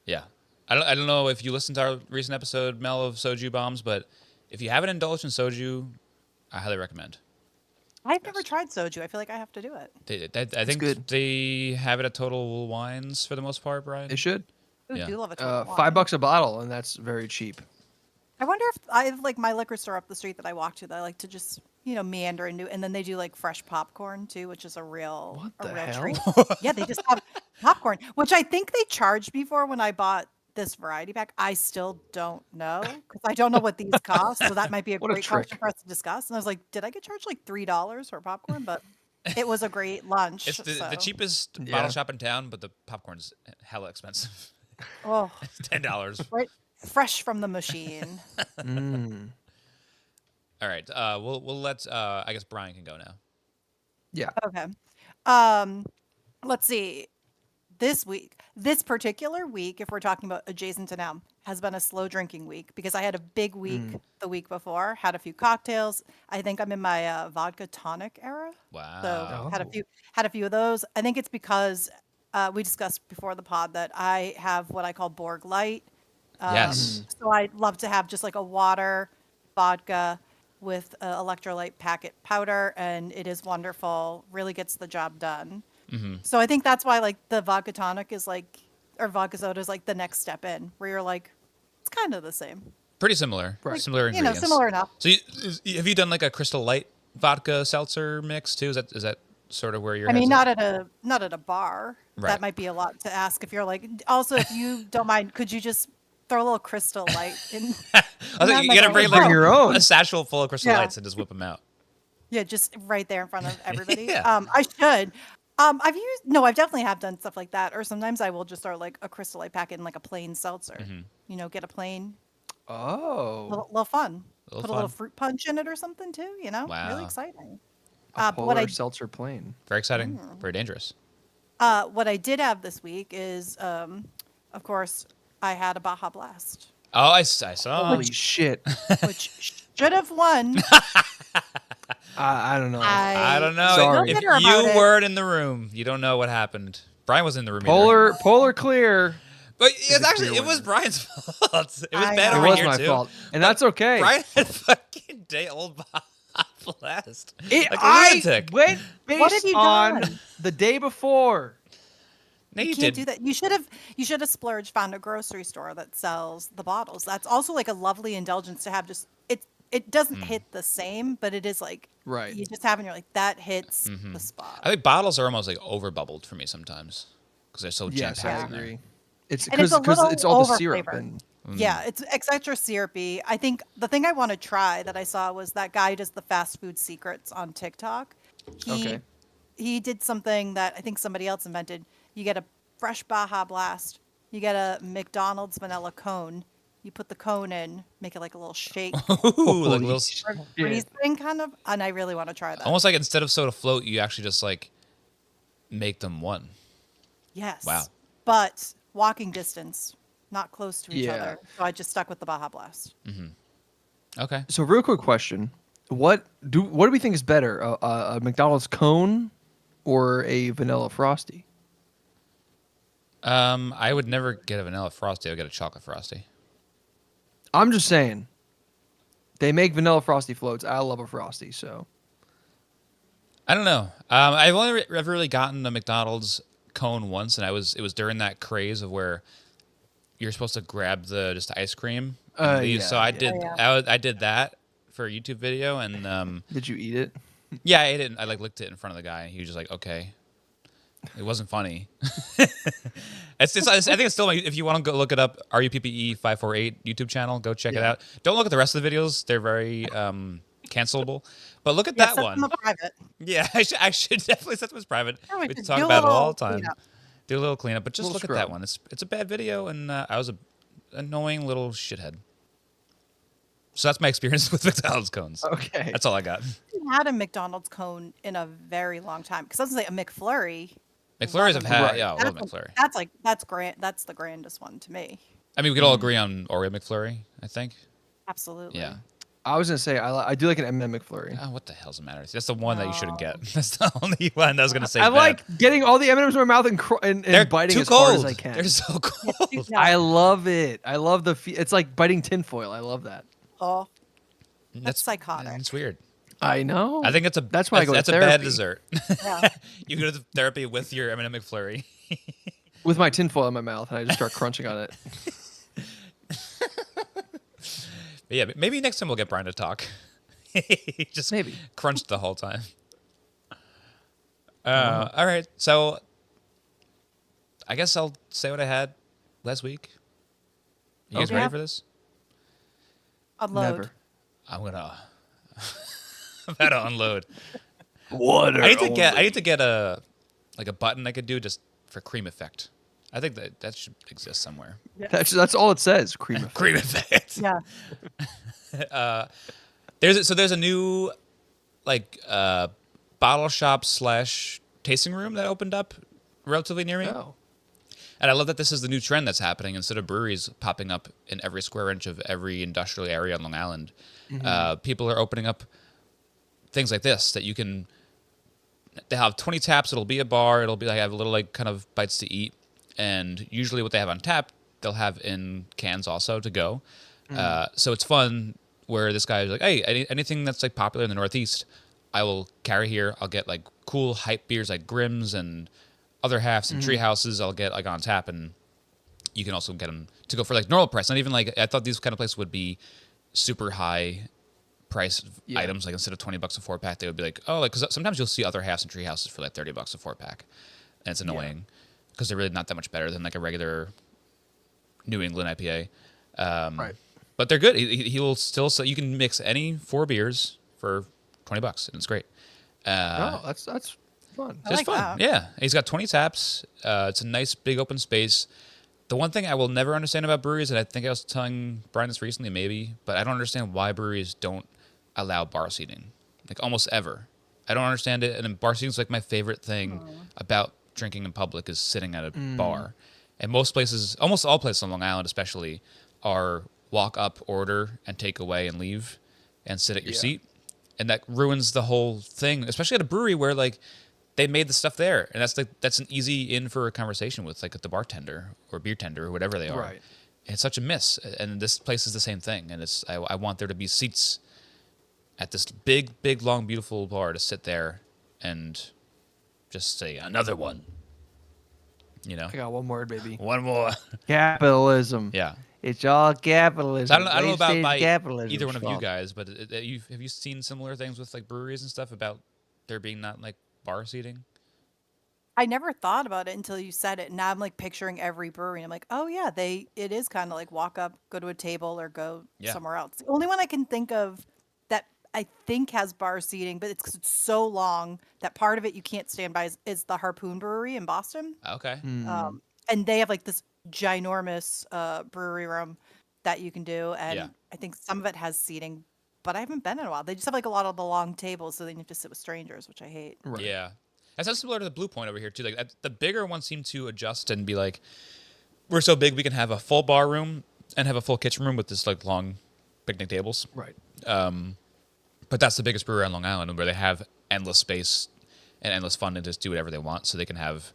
Speaker 1: Yeah, I don't know if you listened to our recent episode, Mel, of Soju Bombs, but if you haven't indulged in soju, I highly recommend.
Speaker 3: I've never tried soju. I feel like I have to do it.
Speaker 1: I think
Speaker 2: good.
Speaker 1: they have it at Total Wines for the most part, Brian.
Speaker 2: They should.
Speaker 3: I
Speaker 1: Yeah.
Speaker 3: do love a total wine.
Speaker 2: $5 a bottle, and that's very cheap.
Speaker 3: I wonder if I have like my liquor store up the street that I walk to that I like to just meander into, and then they do like fresh popcorn too, which is a real
Speaker 2: What the hell?
Speaker 3: treat. Yeah, they just have popcorn, which I think they charged me for when I bought this variety pack. I still don't know because I don't know what these cost, so that might be a
Speaker 2: What a
Speaker 3: great
Speaker 2: trick.
Speaker 3: question for us to discuss. And I was like, did I get charged like $3 for popcorn? But it was a great lunch.
Speaker 1: It's the
Speaker 3: so.
Speaker 1: cheapest
Speaker 2: Yeah.
Speaker 1: bottle shop in town, but the popcorn's hella expensive.
Speaker 3: Oh,
Speaker 1: It's $10.
Speaker 3: right, fresh from the machine.
Speaker 2: Mm.
Speaker 1: All right, we'll let I guess Brian can go now.
Speaker 2: Yeah.
Speaker 3: Okay. Let's see. This particular week, if we're talking about adjacent to now, has been a slow drinking week because I had a big week the week before, had a few cocktails. I think I'm in my vodka tonic era.
Speaker 1: Wow.
Speaker 3: So had
Speaker 2: Oh.
Speaker 3: a few of those. I think it's because we discussed before the pod that I have what I call Borg Light.
Speaker 1: Yes.
Speaker 3: So I love to have just like a water, vodka with electrolyte packet powder, and it is wonderful. Really gets the job done. So I think that's why like the vodka tonic is like, or vodka soda is like the next step in, where you're like, it's kind of the same.
Speaker 1: Pretty similar.
Speaker 2: Right.
Speaker 1: Similar ingredients.
Speaker 3: Similar enough.
Speaker 1: So have you done like a Crystal Light vodka seltzer mix too? Is that sort of where you're?
Speaker 3: I mean, not at a bar.
Speaker 1: Right.
Speaker 3: That might be a lot to ask if you're like. Also, if you don't mind, could you just throw a little Crystal Light in?
Speaker 1: I think you gotta bring like
Speaker 2: Bring your own.
Speaker 1: a satchel full of Crystal
Speaker 3: Yeah.
Speaker 1: Lights and just whip them out.
Speaker 3: Yeah, just right there in front of everybody.
Speaker 1: Yeah.
Speaker 3: I should. I've definitely have done stuff like that. Or sometimes I will just throw like a Crystal Light packet in like a plain seltzer. Get a plain,
Speaker 2: Oh.
Speaker 3: little fun.
Speaker 1: Little
Speaker 3: Put a little
Speaker 1: fun.
Speaker 3: fruit punch in it or something too.
Speaker 1: Wow.
Speaker 3: Really exciting.
Speaker 2: A
Speaker 3: but what I
Speaker 2: polar seltzer plain.
Speaker 1: Very exciting. Very dangerous.
Speaker 3: what I did have this week is, of course, I had a Baja Blast,
Speaker 1: Oh, I saw.
Speaker 2: Holy shit.
Speaker 3: which should have won.
Speaker 2: I don't know.
Speaker 1: I don't know.
Speaker 2: Sorry.
Speaker 1: If
Speaker 3: Feel bitter
Speaker 1: you
Speaker 3: about it.
Speaker 1: weren't in the room, you don't know what happened. Brian was in the room. either.
Speaker 2: Polar clear.
Speaker 1: But it's
Speaker 2: a
Speaker 1: actually
Speaker 2: clear
Speaker 1: it was
Speaker 2: winner.
Speaker 1: Brian's fault. It was
Speaker 3: I
Speaker 1: bad
Speaker 3: know.
Speaker 2: It
Speaker 1: over
Speaker 2: was
Speaker 1: here
Speaker 2: my
Speaker 1: too.
Speaker 2: fault. And that's okay.
Speaker 1: Brian had fucking day old blast.
Speaker 2: It,
Speaker 1: Like a
Speaker 2: I
Speaker 1: lunatic.
Speaker 2: went based
Speaker 3: What have you
Speaker 2: on
Speaker 3: done?
Speaker 2: the day before.
Speaker 1: No,
Speaker 3: You
Speaker 1: you
Speaker 3: can't
Speaker 1: did.
Speaker 3: do that. You should have splurged, found a grocery store that sells the bottles. That's also like a lovely indulgence to have. Just it doesn't hit the same, but it is like
Speaker 2: Right.
Speaker 3: you just have and you're like that hits the spot.
Speaker 1: I think bottles are almost like over bubbled for me sometimes because they're so
Speaker 2: Yes, I
Speaker 1: jam-packed in there.
Speaker 2: agree. It's
Speaker 3: And it's
Speaker 2: because
Speaker 3: a little
Speaker 2: it's all the syrup
Speaker 3: over-flavored.
Speaker 2: and
Speaker 3: Yeah, it's extra syrupy. I think the thing I want to try that I saw was that guy who does the fast food secrets on TikTok. He
Speaker 2: Okay.
Speaker 3: he did something that I think somebody else invented. You get a fresh Baja Blast. You get a McDonald's vanilla cone. You put the cone in, make it like a little shake
Speaker 1: Ooh, like a
Speaker 2: Holy
Speaker 1: little,
Speaker 3: or
Speaker 2: shit.
Speaker 3: freeze thing kind of. And I really want to try that.
Speaker 1: almost like instead of soda float, you actually just like make them one.
Speaker 3: Yes.
Speaker 1: Wow.
Speaker 3: But walking distance, not close to each
Speaker 2: Yeah.
Speaker 3: other. So I just stuck with the Baja Blast.
Speaker 1: Okay.
Speaker 2: So, real quick question: what do we think is better, a McDonald's cone or a vanilla frosty?
Speaker 1: I would never get a vanilla frosty. I would get a chocolate frosty.
Speaker 2: I'm just saying. They make vanilla frosty floats. I love a frosty, so
Speaker 1: I don't know. I've only ever really gotten a McDonald's cone once, and it was during that craze of where you're supposed to grab just the ice cream. And leave.
Speaker 2: yeah,
Speaker 1: So I
Speaker 2: yeah.
Speaker 1: did.
Speaker 3: Oh, yeah.
Speaker 1: I did that for a YouTube video, and
Speaker 2: did you eat it?
Speaker 1: yeah, I ate it. And I like licked it in front of the guy, and he was just like, "Okay." It wasn't funny. I think it's still. If you want to go look it up, RUPPE548 YouTube channel, go check it
Speaker 2: Yeah.
Speaker 1: out. Don't look at the rest of the videos; they're very cancelable. But look at
Speaker 3: Yeah,
Speaker 1: that
Speaker 3: set
Speaker 1: one.
Speaker 3: them up private.
Speaker 1: Yeah, I should definitely set them as private.
Speaker 3: Yeah, we
Speaker 1: We
Speaker 3: should
Speaker 1: talk
Speaker 3: do a
Speaker 1: about it all
Speaker 3: little
Speaker 1: the time.
Speaker 3: cleanup.
Speaker 1: Do a little cleanup, but just
Speaker 2: Little
Speaker 1: look at
Speaker 2: scrub.
Speaker 1: that one. It's a bad video, and I was a annoying little shithead. So that's my experience with McDonald's cones.
Speaker 2: Okay.
Speaker 1: That's all I got.
Speaker 3: I haven't had a McDonald's cone in a very long time. Because I was like a McFlurry.
Speaker 1: McFlurries have had,
Speaker 2: Right.
Speaker 1: yeah, I love
Speaker 3: That's,
Speaker 1: McFlurry.
Speaker 3: that's grand. That's the grandest one to me.
Speaker 1: I mean, we could all agree on Oreo McFlurry, I think.
Speaker 3: Absolutely.
Speaker 1: Yeah.
Speaker 2: I was gonna say I do like an M&M McFlurry.
Speaker 1: Oh, what the hell's the matter? That's the one that you shouldn't get. That's the only one I was gonna say.
Speaker 2: I
Speaker 1: bad.
Speaker 2: like getting all the M&Ms in my mouth and
Speaker 1: They're
Speaker 2: biting
Speaker 1: too
Speaker 2: as
Speaker 1: cold.
Speaker 2: hard as I can.
Speaker 1: They're so cold.
Speaker 3: No.
Speaker 2: I love it. I love it's like biting tinfoil. I love that.
Speaker 3: Oh, that's psychotic.
Speaker 1: It's weird.
Speaker 2: I know.
Speaker 1: I think
Speaker 2: That's why I go to
Speaker 1: That's a bad
Speaker 2: therapy.
Speaker 1: dessert.
Speaker 3: Yeah.
Speaker 1: You go to therapy with your M&M McFlurry.
Speaker 2: With my tinfoil in my mouth, and I just start crunching on it.
Speaker 1: But yeah, maybe next time we'll get Brian to talk. He just
Speaker 2: Maybe.
Speaker 1: crunched the whole time. All right, so I guess I'll say what I had last week. You guys
Speaker 3: Okay.
Speaker 1: ready for this?
Speaker 3: Unload.
Speaker 2: Never.
Speaker 1: I'm about to unload.
Speaker 2: Water.
Speaker 1: I need to get a button I could do just for cream effect. I think that should exist somewhere.
Speaker 2: That's all it says. Cream effect.
Speaker 1: Cream effect.
Speaker 3: Yeah.
Speaker 1: There's a new bottle shop / tasting room that opened up relatively near me.
Speaker 2: Oh.
Speaker 1: And I love that this is the new trend that's happening. Instead of breweries popping up in every square inch of every industrial area on Long Island, people are opening up things like this that you can. They have 20 taps. It'll be a bar. It'll be like have a little kind of bites to eat, and usually what they have on tap, they'll have in cans also to go. So it's fun. Where this guy is like, hey, anything that's popular in the Northeast, I will carry here. I'll get cool hype beers like Grimm's and other halves and tree houses. I'll get on tap, and you can also get them to go for normal price. Not even I thought these kind of places would be super high price items. Instead of $20 a 4-pack, they would be because sometimes you'll see other halves and tree houses for $30 a 4-pack, and it's annoying because they're really not that much better than a regular New England IPA.
Speaker 2: Right.
Speaker 1: But they're good. He will still sell. You can mix any 4 beers for $20, and it's great.
Speaker 2: Oh, that's fun.
Speaker 3: I
Speaker 1: Just
Speaker 3: like
Speaker 1: fun.
Speaker 3: that.
Speaker 1: Yeah. He's got 20 taps. It's a nice big open space. The one thing I will never understand about breweries, and I think I was telling Brian this recently, maybe, but I don't understand why breweries don't allow bar seating, almost ever. I don't understand it. And bar seating is my favorite thing about drinking in public is sitting at a bar. And most places, almost all places on Long Island, especially, are walk up, order, and take away and leave, and sit at your seat, and that ruins the whole thing. Especially at a brewery where they made the stuff there, and that's an easy in for a conversation with the bartender or beer tender or whatever they are.
Speaker 2: Right.
Speaker 1: And it's such a miss, and this place is the same thing. And I want there to be seats at this big, long, beautiful bar to sit there and just say another one.
Speaker 2: I got one word, baby.
Speaker 1: One more.
Speaker 2: Capitalism.
Speaker 1: Yeah.
Speaker 2: It's all capitalism.
Speaker 1: So I don't know
Speaker 2: Late
Speaker 1: about
Speaker 2: stage capitalism
Speaker 1: either one of you
Speaker 2: fault.
Speaker 1: guys, but have you seen similar things with breweries and stuff about there being not bar seating?
Speaker 3: I never thought about it until you said it. Now I'm picturing every brewery. And I'm oh yeah, it is kind of walk up, go to a table, or go
Speaker 1: Yeah.
Speaker 3: somewhere else. The only one I can think of that I think has bar seating, but it's 'cause it's so long that part of it you can't stand by is the Harpoon Brewery in Boston.
Speaker 1: Okay.
Speaker 3: And they have like this ginormous brewery room that you can do,
Speaker 1: Yeah.
Speaker 3: and I think some of it has seating, but I haven't been in a while. They just have like a lot of the long tables, so then you have to sit with strangers, which I hate.
Speaker 2: Right.
Speaker 1: Yeah. That sounds similar to the Blue Point over here too. Like the bigger ones seem to adjust and be like, we're so big we can have a full bar room and have a full kitchen room with this like long picnic tables.
Speaker 2: Right.
Speaker 1: But that's the biggest brewery on Long Island, where they have endless space and endless fun to just do whatever they want. So they can have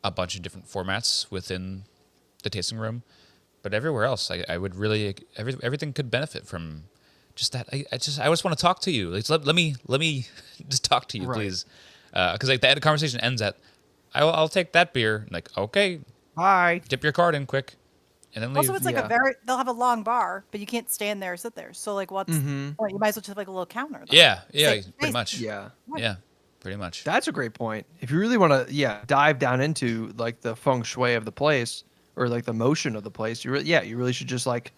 Speaker 1: a bunch of different formats within the tasting room. But everywhere else, I would really everything could benefit from just that. I just want to talk to you. Like, let me just talk to you,
Speaker 2: Right.
Speaker 1: please. Because like the conversation ends at, I'll take that beer. Like, okay,
Speaker 2: Hi.
Speaker 1: dip your card in quick, and then leave.
Speaker 3: Also, it's like
Speaker 2: Yeah.
Speaker 3: they'll have a long bar, but you can't stand there or sit there. So like, what's the point? You might as well just have like a little counter. Though.
Speaker 1: yeah,
Speaker 3: Same
Speaker 1: pretty
Speaker 3: space.
Speaker 1: much.
Speaker 2: Yeah.
Speaker 1: Yeah, pretty much.
Speaker 2: That's a great point. If you really want to, dive down into like the feng shui of the place or like the motion of the place, you really should just like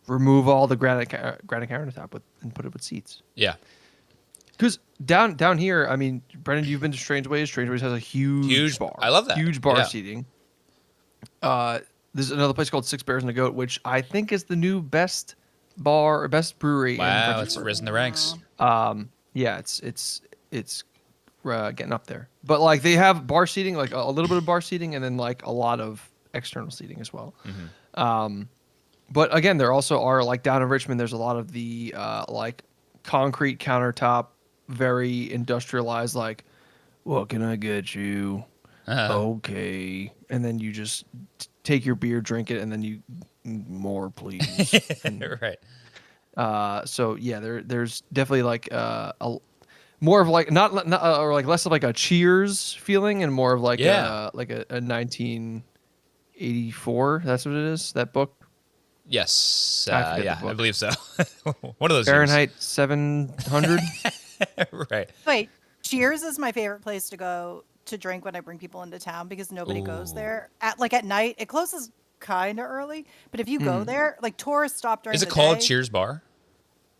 Speaker 2: remove all the granite countertop and put it with seats.
Speaker 1: Yeah,
Speaker 2: Because down here, I mean, Brendan, you've been to Strange Ways. Strange Ways has a huge bar.
Speaker 1: I love that.
Speaker 2: Huge bar
Speaker 1: Yeah.
Speaker 2: seating. There's another place called Six Bears and a Goat, which I think is the new best bar or best brewery. in
Speaker 1: wow,
Speaker 2: Fredericksburg.
Speaker 1: it's risen the ranks.
Speaker 2: Yeah, it's getting up there. But like they have bar seating, like a little bit of bar seating, and then like a lot of external seating as well. But again, there also are like down in Richmond. There's a lot of the like concrete countertop, very industrialized. Like, what can I get you? Okay, and then you just take your beer, drink it, and then you more, please.
Speaker 1: Right.
Speaker 2: So yeah, there's definitely like more of like not or like less of like a Cheers feeling and more of like
Speaker 1: Yeah.
Speaker 2: like a 1984. That's what it is. That book,
Speaker 1: Yes.
Speaker 2: I forget the
Speaker 1: Yeah, I
Speaker 2: book.
Speaker 1: believe so. One of those.
Speaker 2: Fahrenheit 700.
Speaker 1: Years. Right.
Speaker 3: Wait, Cheers is my favorite place to go to drink when I bring people into town because nobody goes
Speaker 1: Ooh.
Speaker 3: there at night. It closes kind of early, but if you go there, like tourists stop during
Speaker 1: Is
Speaker 3: the
Speaker 1: it called
Speaker 3: day.
Speaker 1: Cheers Bar?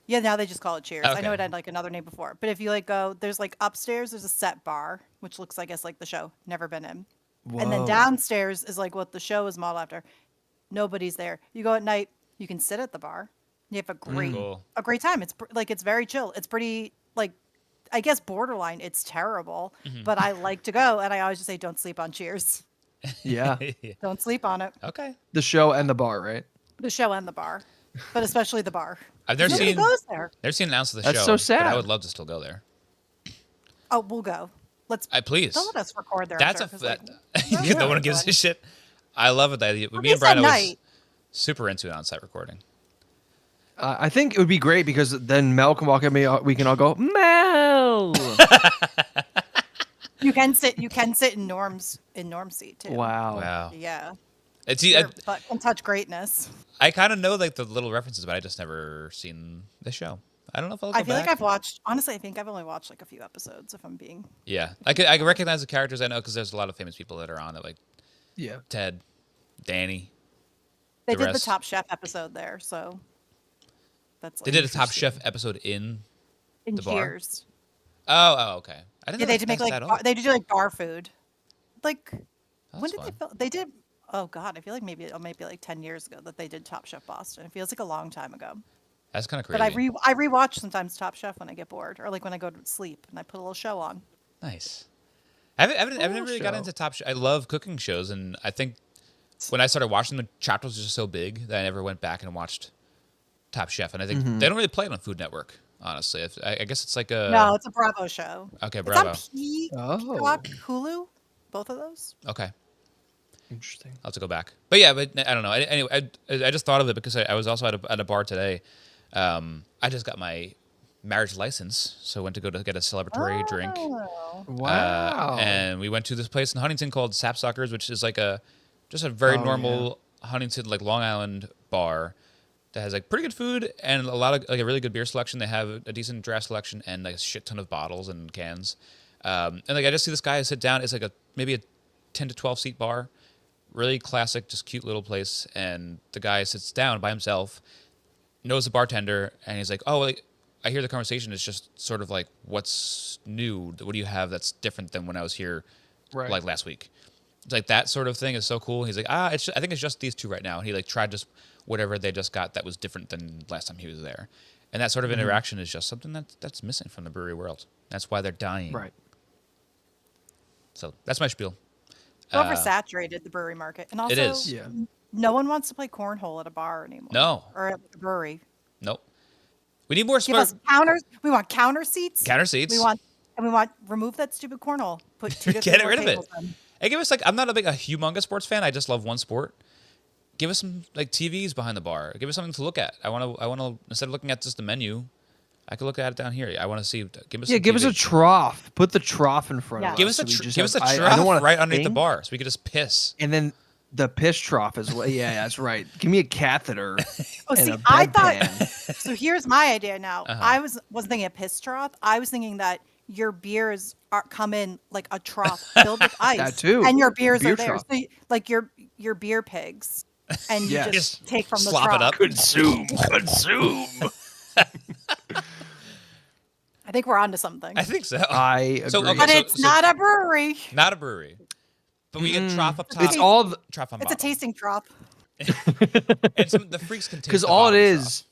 Speaker 3: Yeah, now they just call it Cheers. I know
Speaker 1: Okay.
Speaker 3: it had like another name before, but if you like go, there's like upstairs, there's a set bar, which looks, I guess, like the show. Never been in. And then
Speaker 2: Whoa.
Speaker 3: downstairs is like what the show is modeled after. Nobody's there. You go at night, you can sit at the bar. You have
Speaker 1: Cool.
Speaker 3: a great time. It's like it's very chill. It's pretty like I guess borderline. It's terrible, but I like to go, and I always just say, don't sleep on Cheers.
Speaker 2: Yeah,
Speaker 3: Don't sleep on it.
Speaker 1: Okay.
Speaker 2: the show and the bar, right?
Speaker 3: The show and the bar, but especially the bar.
Speaker 1: I've never
Speaker 3: Nobody
Speaker 1: seen
Speaker 3: goes there.
Speaker 1: an ounce of the
Speaker 2: That's
Speaker 1: show.
Speaker 2: so
Speaker 1: But I
Speaker 2: sad.
Speaker 1: would love to still go there.
Speaker 3: Oh, we'll go. Let's.
Speaker 1: Please.
Speaker 3: Don't let us record there. I'm
Speaker 1: That's
Speaker 3: sure,
Speaker 1: a
Speaker 3: 'cause,
Speaker 1: that.
Speaker 3: like,
Speaker 1: No one gives a shit. I love it that me
Speaker 3: At
Speaker 1: and
Speaker 3: least
Speaker 1: Brian
Speaker 3: at
Speaker 1: was
Speaker 3: night.
Speaker 1: super into it on-site recording.
Speaker 2: I think it would be great because then Mel can walk at me. We can all go Mel.
Speaker 3: You can sit in Norm's seat too.
Speaker 2: Wow.
Speaker 1: Wow.
Speaker 3: Yeah.
Speaker 1: It's
Speaker 3: Your butt can touch greatness.
Speaker 1: I kind of know like the little references, but I just never seen the show. I don't know if I'll go
Speaker 3: I feel like
Speaker 1: back.
Speaker 3: I've watched. Honestly, I think I've only watched like a few episodes. If I'm being.
Speaker 1: Yeah, I can recognize the characters I know because there's a lot of famous people that are on it, like
Speaker 2: Yeah.
Speaker 1: Ted, Danny.
Speaker 3: They
Speaker 1: The
Speaker 3: did the
Speaker 1: rest.
Speaker 3: Top Chef episode there, so. That's.
Speaker 1: They
Speaker 3: like,
Speaker 1: did a Top Chef episode in.
Speaker 3: in
Speaker 1: the bar?
Speaker 3: Cheers.
Speaker 1: Oh, okay. I didn't
Speaker 3: Yeah,
Speaker 1: know
Speaker 3: they did make like they did like bar food. Like when
Speaker 1: That's
Speaker 3: did
Speaker 1: fun.
Speaker 3: they film? They did. Oh God, I feel like maybe like 10 years ago that they did Top Chef Boston. It feels like a long time ago.
Speaker 1: That's kind of crazy.
Speaker 3: But I rewatch sometimes Top Chef when I get bored, or like when I go to sleep and I put a little show on.
Speaker 1: Nice. I've never really gotten
Speaker 2: show.
Speaker 1: into Top Chef. I love cooking shows, and I think when I started watching them, the chapters were just so big that I never went back and watched Top Chef. And I think they don't really play it on Food Network, honestly. I guess it's like a
Speaker 3: No, it's a Bravo show.
Speaker 1: Okay,
Speaker 3: It's
Speaker 1: Bravo.
Speaker 3: on
Speaker 2: Oh.
Speaker 3: Peacock, Hulu, both of those.
Speaker 1: Okay.
Speaker 2: Interesting.
Speaker 1: I'll have to go back. But yeah, but I don't know. Anyway, I just thought of it because I was also at a bar today. I just got my marriage license, so I went to go to get a celebratory drink.
Speaker 3: Oh.
Speaker 2: Wow.
Speaker 1: And we went to this place in Huntington called Sapsuckers, which is like just a very
Speaker 2: Oh,
Speaker 1: normal Huntington, like Long Island bar that has like pretty good food and a lot of like a really good beer selection. They have a decent draft selection and like a shit ton of bottles and cans. And like I just see this guy sit down. It's like maybe a 10 to 12 seat bar, really classic, just cute little place. And the guy sits down by himself, knows the bartender, and he's like, "Oh, like, I hear the conversation is just sort of like, what's new? What do you have that's different than when I was here,
Speaker 2: Right.
Speaker 1: like last week? It's like that sort of thing is so cool. He's like, I think it's just these two right now. And he like tried just whatever they just got that was different than last time he was there. And that sort of interaction is just something that's missing from the brewery world. That's why they're dying.
Speaker 2: Right.
Speaker 1: So that's my spiel.
Speaker 3: It's oversaturated, the brewery market. And also,
Speaker 1: It is.
Speaker 2: Yeah.
Speaker 3: no one wants to play cornhole at a bar anymore.
Speaker 1: No.
Speaker 3: Or at the brewery.
Speaker 1: Nope. We need more
Speaker 3: Give us counters. We want counter seats.
Speaker 1: counter seats.
Speaker 3: We want remove that stupid cornhole. Put two
Speaker 1: Get
Speaker 3: different
Speaker 1: rid of it.
Speaker 3: tables in.
Speaker 1: And give us like, I'm not a humongous sports fan. I just love one sport. Give us some like TVs behind the bar. Give us something to look at. I want to instead of looking at just the menu, I could look at it down here. I want to see. Give us.
Speaker 2: Yeah,
Speaker 1: some
Speaker 2: give us
Speaker 1: TV.
Speaker 2: a trough. Put the trough in front
Speaker 3: Yeah.
Speaker 2: of
Speaker 1: Give
Speaker 2: us.
Speaker 1: us a
Speaker 2: so we just
Speaker 1: give us a
Speaker 2: have- I
Speaker 1: trough
Speaker 2: don't want a
Speaker 1: right underneath the
Speaker 2: thing.
Speaker 1: bar, so we could just piss.
Speaker 2: And then the piss trough as well. Yeah, that's right. Give me a catheter.
Speaker 3: Oh,
Speaker 2: and
Speaker 3: see,
Speaker 2: a
Speaker 3: I thought.
Speaker 2: bedpan.
Speaker 3: So here's my idea now.
Speaker 1: Uh-huh.
Speaker 3: I wasn't thinking a piss trough. I was thinking that your beers come in like a trough filled with ice.
Speaker 2: That too.
Speaker 3: And your beers
Speaker 2: Beer
Speaker 3: are there.
Speaker 2: trough.
Speaker 3: So like your beer pigs. And you
Speaker 2: Yes.
Speaker 3: just take from the
Speaker 1: Slop
Speaker 3: trough.
Speaker 1: it up.
Speaker 2: Consume.
Speaker 3: I think we're onto something.
Speaker 1: I think so.
Speaker 2: I agree.
Speaker 1: So, okay,
Speaker 3: But
Speaker 1: so-
Speaker 3: it's not a brewery.
Speaker 1: Not a brewery, but we get trough up top.
Speaker 2: It's all the,
Speaker 1: trough on
Speaker 3: It's a
Speaker 1: bottom.
Speaker 3: tasting trough.
Speaker 1: And the freaks can taste
Speaker 2: because
Speaker 1: the
Speaker 2: all it
Speaker 1: bottom
Speaker 2: is,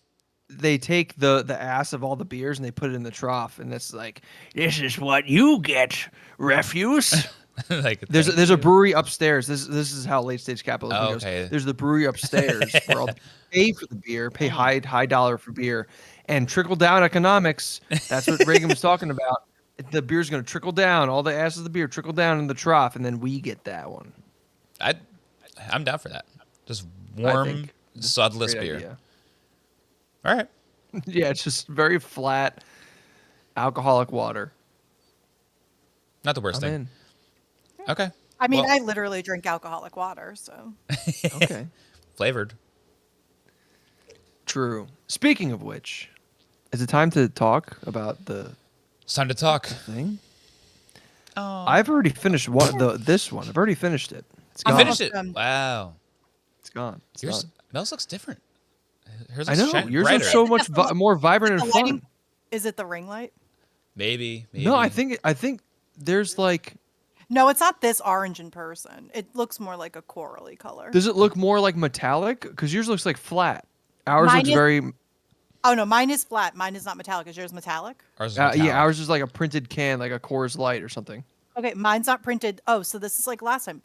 Speaker 2: they take the ass of all the beers and they put it in the trough, and it's like, this is what you get, refuse.
Speaker 1: trough. Like
Speaker 2: There's a brewery upstairs. This is how late stage capitalism
Speaker 1: Oh,
Speaker 2: goes.
Speaker 1: okay.
Speaker 2: There's the brewery upstairs where all pay for the beer, pay high dollar for beer, and trickle down economics. That's what Reagan was talking about. The beer's going to trickle down. All the ass of the beer trickle down in the trough, and then we get that one.
Speaker 1: I'm down for that. Just
Speaker 2: I
Speaker 1: warm,
Speaker 2: think
Speaker 1: sudless
Speaker 2: Great
Speaker 1: beer.
Speaker 2: idea.
Speaker 1: All right.
Speaker 2: Yeah, it's just very flat, alcoholic water.
Speaker 1: Not the worst
Speaker 2: I'm
Speaker 1: thing.
Speaker 2: in.
Speaker 1: Okay.
Speaker 3: I mean,
Speaker 1: Well,
Speaker 3: I literally drink alcoholic water, so
Speaker 2: Okay.
Speaker 1: flavored.
Speaker 2: True. Speaking of which, is it time to talk about the
Speaker 1: It's time to talk.
Speaker 2: thing?
Speaker 1: Oh.
Speaker 2: I've already finished this one. I've already finished it. It's
Speaker 1: You
Speaker 2: gone.
Speaker 1: finished it.
Speaker 3: Awesome.
Speaker 1: Wow.
Speaker 2: It's gone. It's
Speaker 1: Yours,
Speaker 2: done.
Speaker 1: Mel's looks different. Hers
Speaker 2: I
Speaker 1: looks
Speaker 2: know. Yours
Speaker 1: brighter.
Speaker 2: looks so
Speaker 3: Is it
Speaker 2: much
Speaker 3: the-
Speaker 2: more vibrant
Speaker 3: the
Speaker 2: and
Speaker 3: lighting-
Speaker 2: fun.
Speaker 3: is it the ring light?
Speaker 1: Maybe.
Speaker 2: No, I think there's like.
Speaker 3: No, it's not this orange in person. It looks more like a corally color.
Speaker 2: Does it look more like metallic? Because yours looks like flat. Ours
Speaker 3: Mine
Speaker 2: looks
Speaker 3: is-
Speaker 2: very.
Speaker 3: Oh no, mine is flat. Mine is not metallic. Is yours metallic?
Speaker 1: Ours is
Speaker 2: Yeah,
Speaker 1: metallic.
Speaker 2: ours is like a printed can, like a Coors Light or something.
Speaker 3: Okay, mine's not printed. Oh, so this is like last time.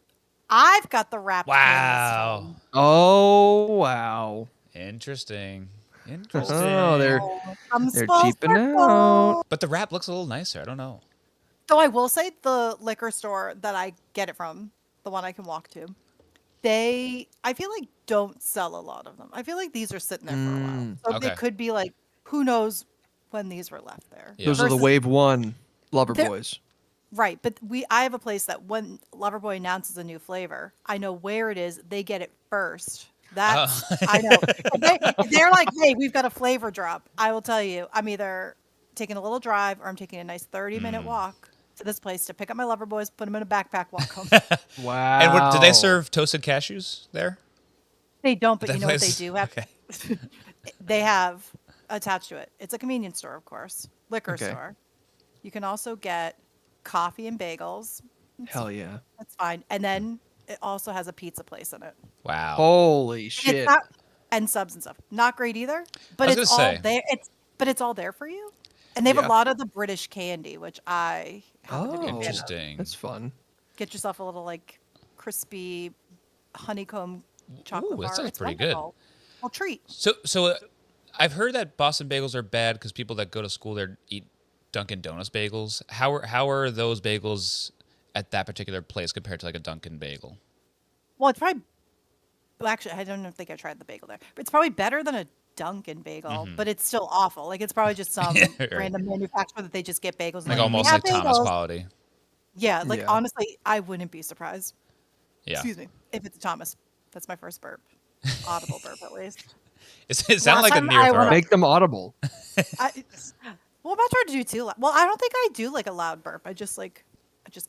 Speaker 3: I've got the wrapped.
Speaker 1: Wow.
Speaker 3: canvas
Speaker 2: Oh wow!
Speaker 1: Interesting. Interesting.
Speaker 2: Oh, they're
Speaker 3: phone. Comes
Speaker 2: they're
Speaker 3: full
Speaker 2: cheaping
Speaker 3: circle.
Speaker 2: out.
Speaker 1: But the wrap looks a little nicer. I don't know.
Speaker 3: Though I will say the liquor store that I get it from, the one I can walk to, I feel like don't sell a lot of them. I feel like these are sitting there for a while. So
Speaker 1: Okay.
Speaker 3: it could be like, who knows when these were left there.
Speaker 1: Yeah.
Speaker 2: Those are the
Speaker 3: Versus-
Speaker 2: Wave One Loverboys.
Speaker 3: Right, but I have a place that when Loverboy announces a new flavor, I know where it is. They get it first. That's I know. They're like, hey, we've got a flavor drop. I will tell you, I'm either taking a little drive or I'm taking a nice 30-minute walk to this place to pick up my Loverboys, put them in a backpack, walk home.
Speaker 2: Wow!
Speaker 1: And what, do they serve toasted cashews there?
Speaker 3: They don't, but
Speaker 1: That
Speaker 3: you know what they
Speaker 1: place-
Speaker 3: do have?
Speaker 1: Okay.
Speaker 3: They have attached to it. It's a convenience store, of course, liquor
Speaker 2: Okay.
Speaker 3: store. You can also get coffee and bagels.
Speaker 2: Hell yeah!
Speaker 3: That's fine. And then it also has a pizza place in it.
Speaker 1: Wow.
Speaker 2: Holy
Speaker 3: It's
Speaker 2: shit!
Speaker 3: not, and subs and stuff. Not great either, but
Speaker 1: I was
Speaker 3: it's
Speaker 1: gonna
Speaker 3: all
Speaker 1: say.
Speaker 3: there. It's all there for you. And they have
Speaker 2: Yeah.
Speaker 3: a lot of the British candy, which I happen to be a fan of.
Speaker 1: Interesting.
Speaker 2: That's fun.
Speaker 3: Get yourself a little like crispy honeycomb chocolate
Speaker 1: Ooh, that
Speaker 3: bar.
Speaker 1: sounds
Speaker 3: It's
Speaker 1: pretty good.
Speaker 3: wonderful. Well, treat.
Speaker 1: So I've heard that Boston bagels are bad because people that go to school there eat Dunkin' Donuts bagels. How are those bagels at that particular place compared to like a Dunkin' bagel?
Speaker 3: Well, it's probably. Well, actually, I don't think I tried the bagel there, but it's probably better than a Dunkin' bagel. But it's still awful. Like it's probably just some
Speaker 1: Right.
Speaker 3: random manufacturer that they just get bagels. and
Speaker 1: Like
Speaker 3: they're
Speaker 1: almost
Speaker 3: "We
Speaker 1: like
Speaker 3: have
Speaker 1: Thomas
Speaker 3: bagels."
Speaker 1: quality.
Speaker 3: Yeah, like
Speaker 2: Yeah.
Speaker 3: honestly, I wouldn't be surprised.
Speaker 1: Yeah.
Speaker 3: Excuse me, if it's Thomas. That's my first burp. Audible burp, at least.
Speaker 1: It sounded like a
Speaker 3: time
Speaker 1: near
Speaker 3: I
Speaker 1: throat.
Speaker 3: went-
Speaker 2: Make them audible.
Speaker 3: Well, I'm not trying to do too loud. Well, I don't think I do like a loud burp. I just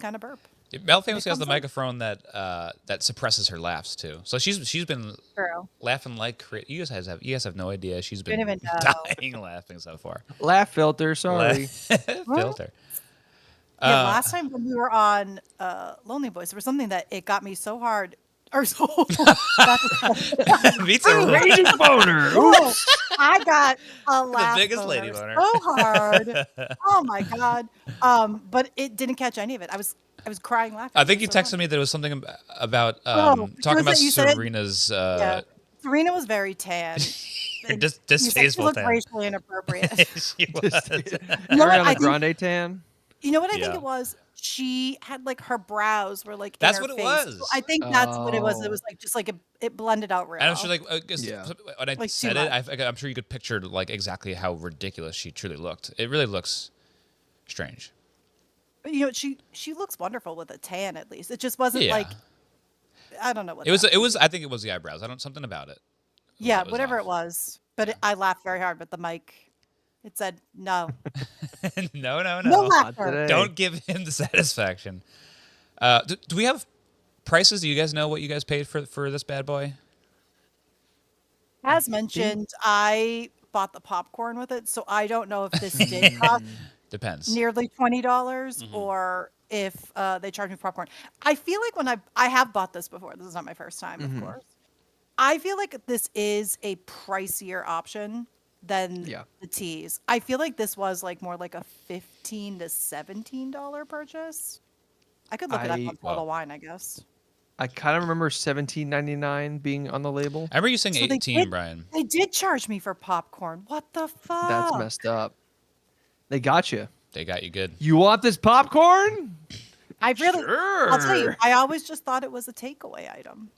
Speaker 3: kind of burp.
Speaker 1: Mel famously has
Speaker 3: comes
Speaker 1: the
Speaker 3: up.
Speaker 1: microphone that that suppresses her laughs too. So she's been
Speaker 3: True.
Speaker 1: laughing like you guys have no idea. She's
Speaker 3: Didn't
Speaker 1: been
Speaker 3: even know.
Speaker 1: dying laughing so far.
Speaker 2: Laugh filter. Sorry.
Speaker 1: Filter.
Speaker 3: Yeah, last time when we were on Lonely Boys, there was something that it got me so hard. Or so
Speaker 1: Me too.
Speaker 2: Raging boner.
Speaker 3: Oh, I got a laugh
Speaker 1: biggest
Speaker 3: boner
Speaker 1: lady boner.
Speaker 3: so hard. Oh my god! But it didn't catch any of it. I was crying laughing.
Speaker 1: I think
Speaker 3: It
Speaker 1: you
Speaker 3: was so
Speaker 1: texted me that it was something about
Speaker 3: Oh,
Speaker 1: talking
Speaker 3: was
Speaker 1: about
Speaker 3: that you said-
Speaker 1: Serena's
Speaker 3: yeah. Serena was very tan. And you said
Speaker 1: distasteful
Speaker 3: she looked
Speaker 1: tan.
Speaker 3: racially inappropriate.
Speaker 1: She was.
Speaker 3: know what?
Speaker 2: Ariana
Speaker 3: I think-
Speaker 2: Grande tan.
Speaker 3: You know what I think
Speaker 1: Yeah.
Speaker 3: it was? She had like her brows were like.
Speaker 1: That's
Speaker 3: in her
Speaker 1: what it
Speaker 3: face.
Speaker 1: was.
Speaker 3: So I think that's what it was. It
Speaker 2: Oh.
Speaker 3: was like just like it blended out real.
Speaker 1: And I'm sure, like,
Speaker 2: Yeah.
Speaker 1: when I
Speaker 3: Like,
Speaker 1: said
Speaker 3: too
Speaker 1: it, I'm sure you could picture like exactly how ridiculous she truly looked. It really looks strange.
Speaker 3: But, you know, she looks wonderful with a tan. At least it just wasn't
Speaker 1: Yeah.
Speaker 3: like. I don't know what
Speaker 1: It was.
Speaker 3: that
Speaker 1: It was. I think it was the eyebrows. I don't something about it.
Speaker 3: Yeah,
Speaker 1: was
Speaker 3: whatever
Speaker 1: off.
Speaker 3: it was. But I laughed very hard. But the mic, it said no,
Speaker 1: no, no,
Speaker 3: no
Speaker 1: no.
Speaker 3: laughter.
Speaker 2: today.
Speaker 1: Don't give him the satisfaction. Do we have prices? Do you guys know what you guys paid for this bad boy?
Speaker 3: As mentioned, I bought the popcorn with it, so I don't know if this did cost
Speaker 1: Depends.
Speaker 3: nearly $20 or if they charge me popcorn. I feel like when I have bought this before. This is not my first time, of course. I feel like this is a pricier option than
Speaker 2: Yeah.
Speaker 3: the teas. I feel like this was like more like a $15 to $17 purchase. I could look it up
Speaker 2: I-
Speaker 3: on Total Wine, I guess.
Speaker 2: I kind of remember $17.99 being on the label.
Speaker 1: I remember you saying
Speaker 3: So they
Speaker 1: 18,
Speaker 3: did-
Speaker 1: Brian.
Speaker 3: They did charge me for popcorn. What the fuck?
Speaker 2: That's messed up. They got you.
Speaker 1: They got you good.
Speaker 2: You want this popcorn?
Speaker 3: I really, I'll tell you,
Speaker 2: Sure.
Speaker 3: I always just thought it was a takeaway item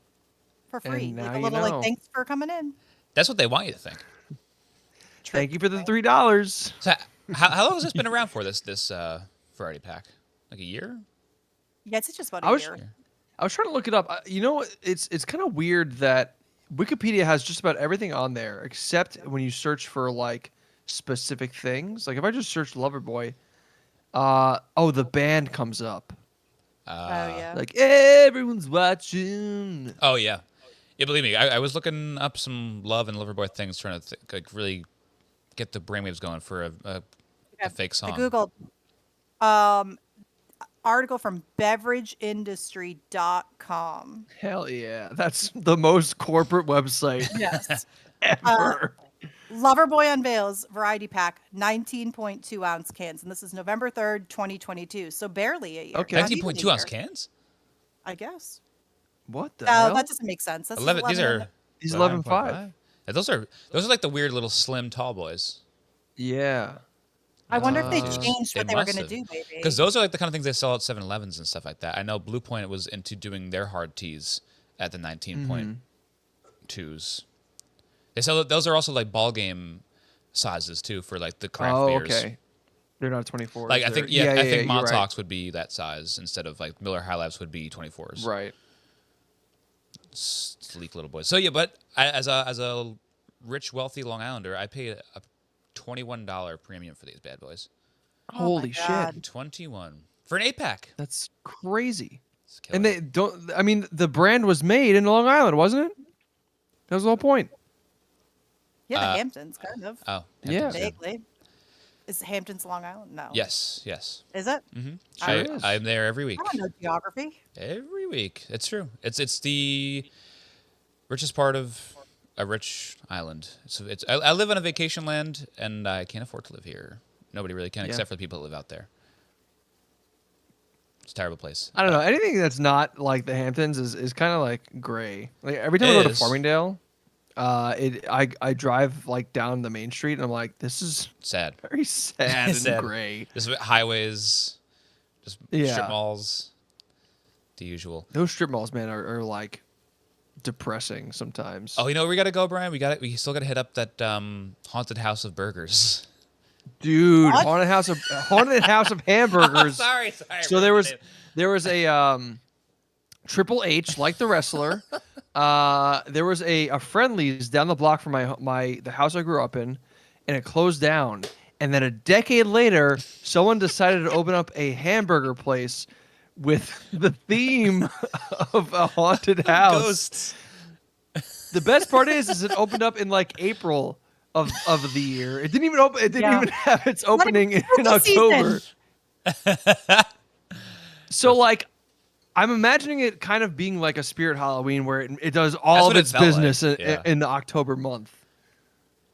Speaker 3: for free.
Speaker 2: And
Speaker 3: Like
Speaker 2: now
Speaker 3: a
Speaker 2: you
Speaker 3: little
Speaker 2: know.
Speaker 3: like thanks for coming in.
Speaker 1: That's what they want you to think.
Speaker 2: Thank you for the $3.
Speaker 1: So, how long has this been around for? This variety pack? Like a year?
Speaker 3: Yeah, it's just about a
Speaker 2: I was
Speaker 3: year.
Speaker 2: I was trying to look it up. You know, it's kind of weird that Wikipedia has just about everything on there except when you search for like specific things. Like if I just search Loverboy, the band comes up.
Speaker 3: Oh yeah.
Speaker 2: Like everyone's watching.
Speaker 1: Oh yeah, yeah. Believe me, I was looking up some Love and Loverboy things, trying to like really get the brainwaves going for a fake song.
Speaker 3: I googled article from beverageindustry.com.
Speaker 2: Hell yeah, that's the most corporate website
Speaker 3: Yes.
Speaker 2: ever.
Speaker 3: Loverboy unveils variety pack 19.2 ounce cans, and this is November 3rd, 2022. So barely a year.
Speaker 2: Okay.
Speaker 3: Not even a
Speaker 1: 19.2 ounce
Speaker 3: year,
Speaker 1: cans.
Speaker 3: I guess.
Speaker 2: What the
Speaker 3: No,
Speaker 2: hell?
Speaker 3: that doesn't make sense. That's
Speaker 1: 11. These are
Speaker 2: He's 11.5.
Speaker 1: Yeah, those are like the weird little slim tall boys.
Speaker 2: Yeah.
Speaker 3: I wonder if they
Speaker 2: Uh,
Speaker 3: changed what
Speaker 1: they
Speaker 3: they were
Speaker 1: must
Speaker 3: going to
Speaker 1: have.
Speaker 3: do, maybe.
Speaker 1: Because those are like the kind of things they sell at 7-Elevens and stuff like that. I know Blue Point was into doing their hard teas at the 19.2s. They sell those are also like ball game sizes too for like the craft beers.
Speaker 2: Okay. They're not 24s.
Speaker 1: Like I think
Speaker 2: they're-
Speaker 1: I think
Speaker 2: you're right.
Speaker 1: Montauk's would be that size instead of like Miller High Lives would be 24s.
Speaker 2: Right.
Speaker 1: Sleek little boys. So yeah, but as a rich wealthy Long Islander, I paid a $21 premium for these bad boys.
Speaker 3: Oh my
Speaker 2: Holy shit.
Speaker 3: God.
Speaker 1: 21 for an 8-pack.
Speaker 2: That's crazy.
Speaker 1: It's
Speaker 2: And
Speaker 1: killer.
Speaker 2: they don't. I mean, the brand was made in Long Island, wasn't it? That was the whole point.
Speaker 3: Yeah, the Hamptons, kind of.
Speaker 1: Oh
Speaker 2: Yeah.
Speaker 1: Hamptons,
Speaker 3: Vaguely. Is Hamptons Long Island? No.
Speaker 1: Yes.
Speaker 3: Is it?
Speaker 1: Mm-hmm.
Speaker 3: Sure
Speaker 2: is.
Speaker 1: I'm there every week.
Speaker 3: I don't know geography.
Speaker 1: Every week. It's true. It's the richest part of a rich island. So I live on a vacation land and I can't afford to live here. Nobody really can
Speaker 2: Yeah.
Speaker 1: except for the people that live out there. It's a terrible place.
Speaker 2: I don't know. Anything that's not like the Hamptons is kind of like gray. Like every time I
Speaker 1: It
Speaker 2: go to
Speaker 1: is.
Speaker 2: Farmingdale, I drive like down the main street and I'm like, this is
Speaker 1: Sad.
Speaker 2: very sad and
Speaker 1: Sad.
Speaker 2: gray.
Speaker 1: Just highways, just
Speaker 2: Yeah.
Speaker 1: strip malls, the usual.
Speaker 2: Those strip malls, man, are like depressing sometimes.
Speaker 1: Oh, you know where we gotta go, Brian? We still gotta hit up that haunted house of burgers.
Speaker 2: Dude,
Speaker 3: What?
Speaker 2: haunted house of hamburgers.
Speaker 1: sorry.
Speaker 2: So there was a Triple H, like the wrestler. There was a Friendlies down the block from the house I grew up in, and it closed down. And then a decade later, someone decided to open up a hamburger place with the theme of a haunted house.
Speaker 1: Ghosts.
Speaker 2: The best part is it opened up in like April of the year. It didn't even open. It didn't
Speaker 3: Yeah.
Speaker 2: even have its
Speaker 3: Not
Speaker 2: opening
Speaker 3: even
Speaker 2: in
Speaker 3: spooky
Speaker 2: October.
Speaker 3: season.
Speaker 2: So like, I'm imagining it kind of being like a Spirit Halloween where it does
Speaker 1: That's
Speaker 2: all
Speaker 1: what
Speaker 2: of
Speaker 1: it
Speaker 2: its
Speaker 1: felt like,
Speaker 2: business
Speaker 1: yeah.
Speaker 2: in the October month.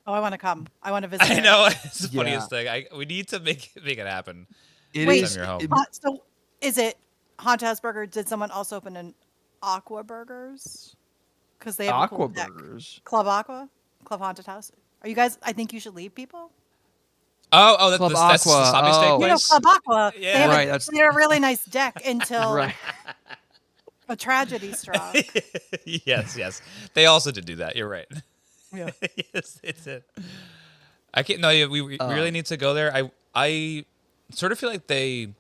Speaker 3: Oh, I want to come. I want to visit.
Speaker 1: I
Speaker 3: it.
Speaker 1: know it's the
Speaker 2: Yeah.
Speaker 1: funniest thing. We need to make it happen.
Speaker 2: It
Speaker 3: Wait,
Speaker 2: is.
Speaker 1: Time you're home.
Speaker 3: So is it Haunted House Burger? Did someone also open an Aqua Burgers? Because they have a
Speaker 2: Aqua
Speaker 3: cool deck.
Speaker 2: Burgers.
Speaker 3: Club Aqua, Club Haunted House. Are you guys? I think you should leave people.
Speaker 1: Oh,
Speaker 2: Club
Speaker 1: that's the
Speaker 2: Aqua,
Speaker 1: sloppy steak
Speaker 2: oh.
Speaker 3: You know,
Speaker 1: place.
Speaker 3: Club Aqua.
Speaker 1: Yeah.
Speaker 3: They have
Speaker 2: Right,
Speaker 3: a,
Speaker 2: that's-
Speaker 3: they have a really nice deck until
Speaker 2: Right.
Speaker 3: a tragedy struck.
Speaker 1: yes. They also did do that. You're right.
Speaker 2: Yeah.
Speaker 1: Yes, it's it. I can't. No, we really need to go there. I sort of feel like they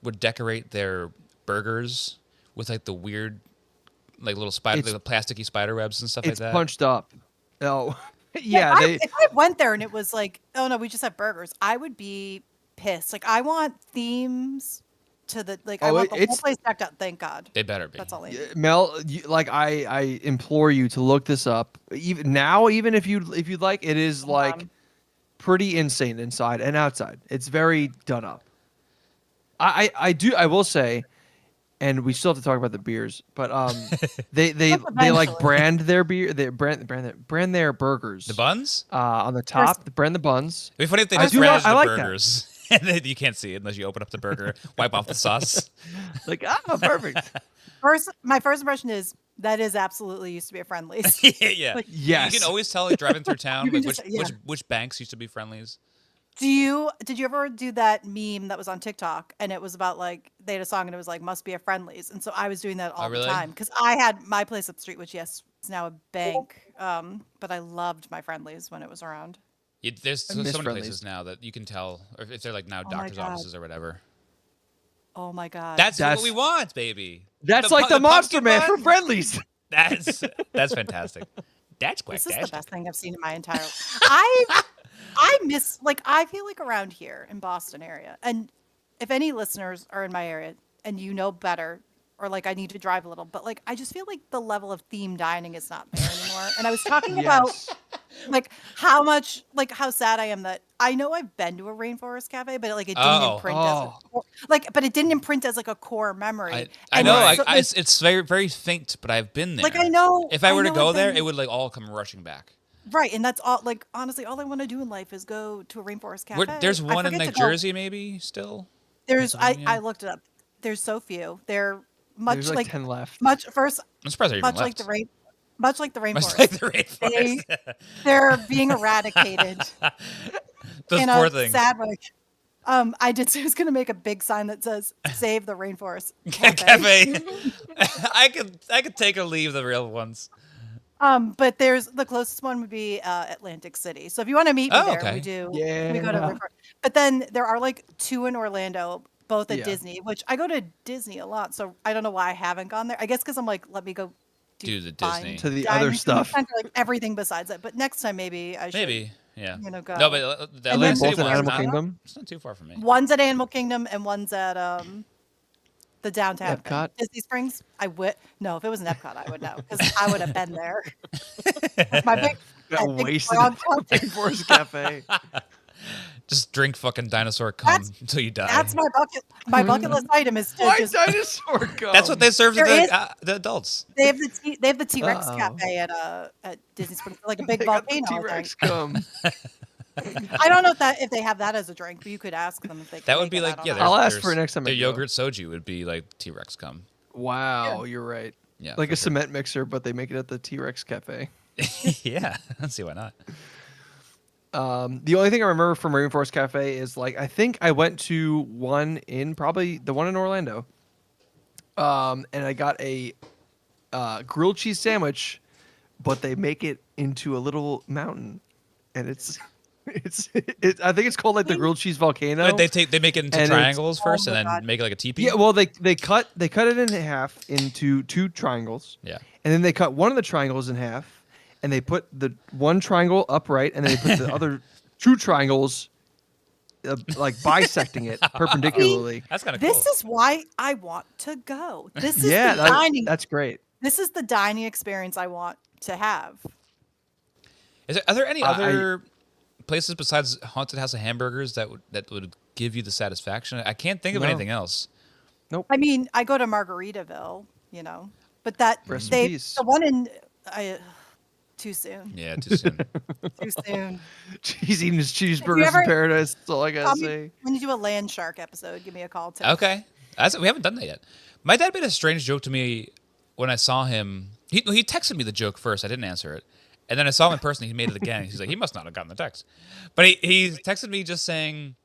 Speaker 1: would decorate their burgers with like the weird, like little spider,
Speaker 2: It's-
Speaker 1: like the plasticky spider webs and stuff like
Speaker 2: It's
Speaker 1: that.
Speaker 2: punched up. Oh, yeah.
Speaker 3: If I went there and it was like, oh no, we just have burgers, I would be pissed. Like I want themes to the like. I
Speaker 2: Oh,
Speaker 3: want the whole
Speaker 2: it's-
Speaker 3: place decked out. Thank God.
Speaker 1: They better be.
Speaker 3: That's all I need.
Speaker 2: Mel, like I implore you to look this up. Even now, even if you'd like, it is like pretty insane inside and outside. It's very done up. I will say, and we still have to talk about the beers, but they like
Speaker 3: Eventually.
Speaker 2: brand their beer, they brand their burgers.
Speaker 1: The buns?
Speaker 2: On the top, brand the buns.
Speaker 1: It'd be funny if they
Speaker 2: I
Speaker 1: just
Speaker 2: do
Speaker 1: branded
Speaker 2: I
Speaker 1: the
Speaker 2: like that.
Speaker 1: burgers. And then you can't see it unless you open up the burger, wipe off the sauce.
Speaker 2: Like perfect.
Speaker 3: My first impression is that is absolutely used to be a Friendlies.
Speaker 1: Yeah.
Speaker 3: Like,
Speaker 2: Yes.
Speaker 1: You can always tell like driving through town
Speaker 3: You can
Speaker 1: like,
Speaker 3: just- yeah.
Speaker 1: which banks used to be Friendlies.
Speaker 3: Did you ever do that meme that was on TikTok and it was about like they had a song and it was like must be a Friendlies, and so I was doing that all
Speaker 1: really?
Speaker 3: the time because I had my place up the street, which yes is now a bank, but I loved my Friendlies when it was around.
Speaker 1: There's so
Speaker 2: miss
Speaker 1: many
Speaker 2: Friendlies.
Speaker 1: places now that you can tell if they're like now
Speaker 3: my
Speaker 1: doctor's
Speaker 3: God.
Speaker 1: offices or whatever.
Speaker 3: Oh my God,
Speaker 1: That's what
Speaker 2: That's-
Speaker 1: we want, baby.
Speaker 2: That's like the Monster
Speaker 1: pumpkin
Speaker 2: Man for
Speaker 1: bun?
Speaker 2: Friendlies.
Speaker 1: That's fantastic. That's quite
Speaker 3: this is the
Speaker 1: fantastic.
Speaker 3: best thing I've seen in my entire life. I miss, like, I feel like around here in Boston area, and if any listeners are in my area and you know better, or like I need to drive a little, but like I just feel like the level of theme dining is not there anymore. And I was talking about like how sad I am that I know I've been to a rainforest cafe, but like it didn't imprint but it didn't imprint as like a core memory.
Speaker 1: I
Speaker 3: And
Speaker 1: know.
Speaker 3: so,
Speaker 1: It's very very faint, but I've been there.
Speaker 3: Like, I know-
Speaker 1: If I were
Speaker 3: I
Speaker 1: to
Speaker 3: know
Speaker 1: go
Speaker 3: I've
Speaker 1: there,
Speaker 3: been-
Speaker 1: it would like all come rushing back.
Speaker 3: right, and that's all. Like honestly, all I want to do in life is go to a rainforest cafe.
Speaker 1: There's
Speaker 3: I
Speaker 1: one in
Speaker 3: forget
Speaker 1: like
Speaker 3: to go.
Speaker 1: Jersey, maybe still.
Speaker 3: There's
Speaker 1: Pennsylvania?
Speaker 3: I looked it up. There's so few. They're much
Speaker 2: There's like 10 left.
Speaker 3: much first
Speaker 1: I'm surprised they're even
Speaker 3: much like
Speaker 1: left.
Speaker 3: the rain much like the
Speaker 1: Much
Speaker 3: rainforest.
Speaker 1: like the rainforest.
Speaker 3: They're being eradicated
Speaker 1: Those
Speaker 3: in
Speaker 1: poor
Speaker 3: a
Speaker 1: things.
Speaker 3: sad way. I was gonna make a big sign that says "Save the Rainforest
Speaker 1: Cafe. I could take or leave the real ones.
Speaker 3: But there's the closest one would be Atlantic City. So if you want to meet me
Speaker 1: Oh,
Speaker 3: there,
Speaker 1: okay.
Speaker 3: we do.
Speaker 2: Yeah.
Speaker 3: We go to Rainforest. But then there are like 2 in Orlando, both at
Speaker 2: Yeah.
Speaker 3: Disney, which I go to Disney a lot. So I don't know why I haven't gone there. I guess because I'm like, let me go
Speaker 1: Do the
Speaker 3: fine
Speaker 1: Disney.
Speaker 2: To the
Speaker 3: dining
Speaker 2: other
Speaker 3: to the
Speaker 2: stuff.
Speaker 3: center, like everything besides that. But next time maybe I should.
Speaker 1: Maybe. Yeah.
Speaker 3: You know, go.
Speaker 1: No, but the
Speaker 3: And
Speaker 1: Atlantic
Speaker 3: then-
Speaker 1: City
Speaker 2: Both in
Speaker 1: one's
Speaker 2: Animal
Speaker 1: not-
Speaker 2: Kingdom.
Speaker 1: It's not too far from me.
Speaker 3: One's at Animal Kingdom and one's at the downtown
Speaker 2: Epcot?
Speaker 3: Disney Springs. I would no, if it was an Epcot, I would know because I would have been there. My big,
Speaker 2: Got
Speaker 3: my big
Speaker 2: wasted
Speaker 3: frog
Speaker 2: at
Speaker 3: tub.
Speaker 2: the Rainforest Cafe.
Speaker 1: Just drink fucking dinosaur cum
Speaker 3: That's-
Speaker 1: until you die.
Speaker 3: That's my bucket list item is to
Speaker 2: Why
Speaker 3: just.
Speaker 2: dinosaur gum?
Speaker 1: That's what they serve to
Speaker 3: There is-
Speaker 1: the adults.
Speaker 3: They have the T-Rex
Speaker 2: Uh-oh.
Speaker 3: cafe at Disney Springs, like a big
Speaker 2: They got the
Speaker 3: volcano.
Speaker 2: T-Rex
Speaker 3: Thing.
Speaker 2: gum.
Speaker 3: I don't know if they have that as a drink, but you could ask them if they. Can
Speaker 1: That would
Speaker 3: make
Speaker 1: be
Speaker 3: it, I
Speaker 1: like
Speaker 3: don't
Speaker 1: yeah.
Speaker 3: know.
Speaker 2: I'll ask
Speaker 1: there's-
Speaker 2: for it next time I
Speaker 1: Their
Speaker 2: go.
Speaker 1: yogurt soju would be like T-Rex cum.
Speaker 2: Wow, you're right.
Speaker 1: Yeah.
Speaker 2: Like
Speaker 1: for
Speaker 2: a
Speaker 1: sure.
Speaker 2: cement mixer, but they make it at the T-Rex Cafe.
Speaker 1: Yeah. Let's see why not.
Speaker 2: The only thing I remember from Rainforest Cafe is like I think I went to one in probably the one in Orlando, and I got a grilled cheese sandwich, but they make it into a little mountain, and it's I think it's called like the grilled cheese volcano.
Speaker 1: But they make it into
Speaker 2: And it's-
Speaker 1: triangles first,
Speaker 3: Oh my
Speaker 1: and then
Speaker 3: God.
Speaker 1: make it like a teepee.
Speaker 2: Yeah, well they cut it in half into 2 triangles.
Speaker 1: Yeah.
Speaker 2: And then they cut one of the triangles in half, and they put the one triangle upright, and then they put the other 2 triangles like bisecting it perpendicularly.
Speaker 1: That's kind of cool.
Speaker 3: This is why I want to go. This is
Speaker 2: Yeah,
Speaker 3: the dining.
Speaker 2: that's great.
Speaker 3: This is the dining experience I want to have.
Speaker 1: Are there any
Speaker 2: I-
Speaker 1: other places besides Haunted House of Hamburgers that would give you the satisfaction? I can't think of
Speaker 2: No.
Speaker 1: anything else.
Speaker 3: I mean, I go to Margaritaville, you know, but that
Speaker 2: Rest in
Speaker 3: they
Speaker 2: peace.
Speaker 3: the one in too soon.
Speaker 1: Yeah, too soon.
Speaker 3: Too soon.
Speaker 2: He's eating his cheeseburgers
Speaker 3: ever-
Speaker 2: in paradise. That's all I gotta
Speaker 3: Call me-
Speaker 2: say.
Speaker 3: when you do a land shark episode, give me a call too.
Speaker 1: Okay, we haven't done that yet. My dad made a strange joke to me when I saw him. He texted me the joke first. I didn't answer it, and then I saw him in person. He made it again. He's like, he must not have gotten the text, but he texted me just saying,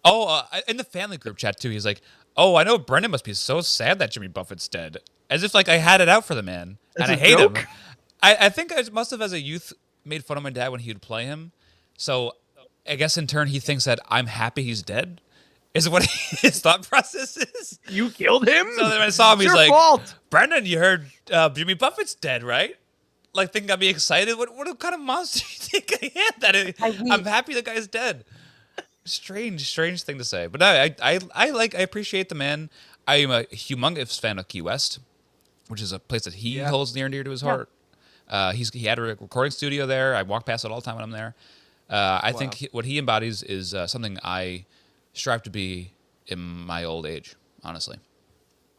Speaker 1: "Oh, in the family group chat too." He's like, "Oh, I know Brendan must be so sad that Jimmy Buffett's dead," as if like I had it out for the man,
Speaker 2: That's
Speaker 1: and I
Speaker 2: a
Speaker 1: hate
Speaker 2: joke?
Speaker 1: him. I think I must have, as a youth, made fun of my dad when he would play him. So I guess in turn he thinks that I'm happy he's dead, is what his thought process is.
Speaker 2: You killed him.
Speaker 1: So then when I saw him,
Speaker 2: It's
Speaker 1: he's
Speaker 2: your
Speaker 1: like,
Speaker 2: fault.
Speaker 1: "Brendan, you heard Jimmy Buffett's dead, right?" Like thinking I'd be excited. What kind of monster do you think I am? That I'm happy the guy's dead. Strange thing to say. But I appreciate the man. I am a humongous fan of Key West, which is a place that he holds near and dear to his heart. He had a recording studio there. I walk past it all the time when I'm there. I think what he embodies is something I strive to be in my old age, honestly.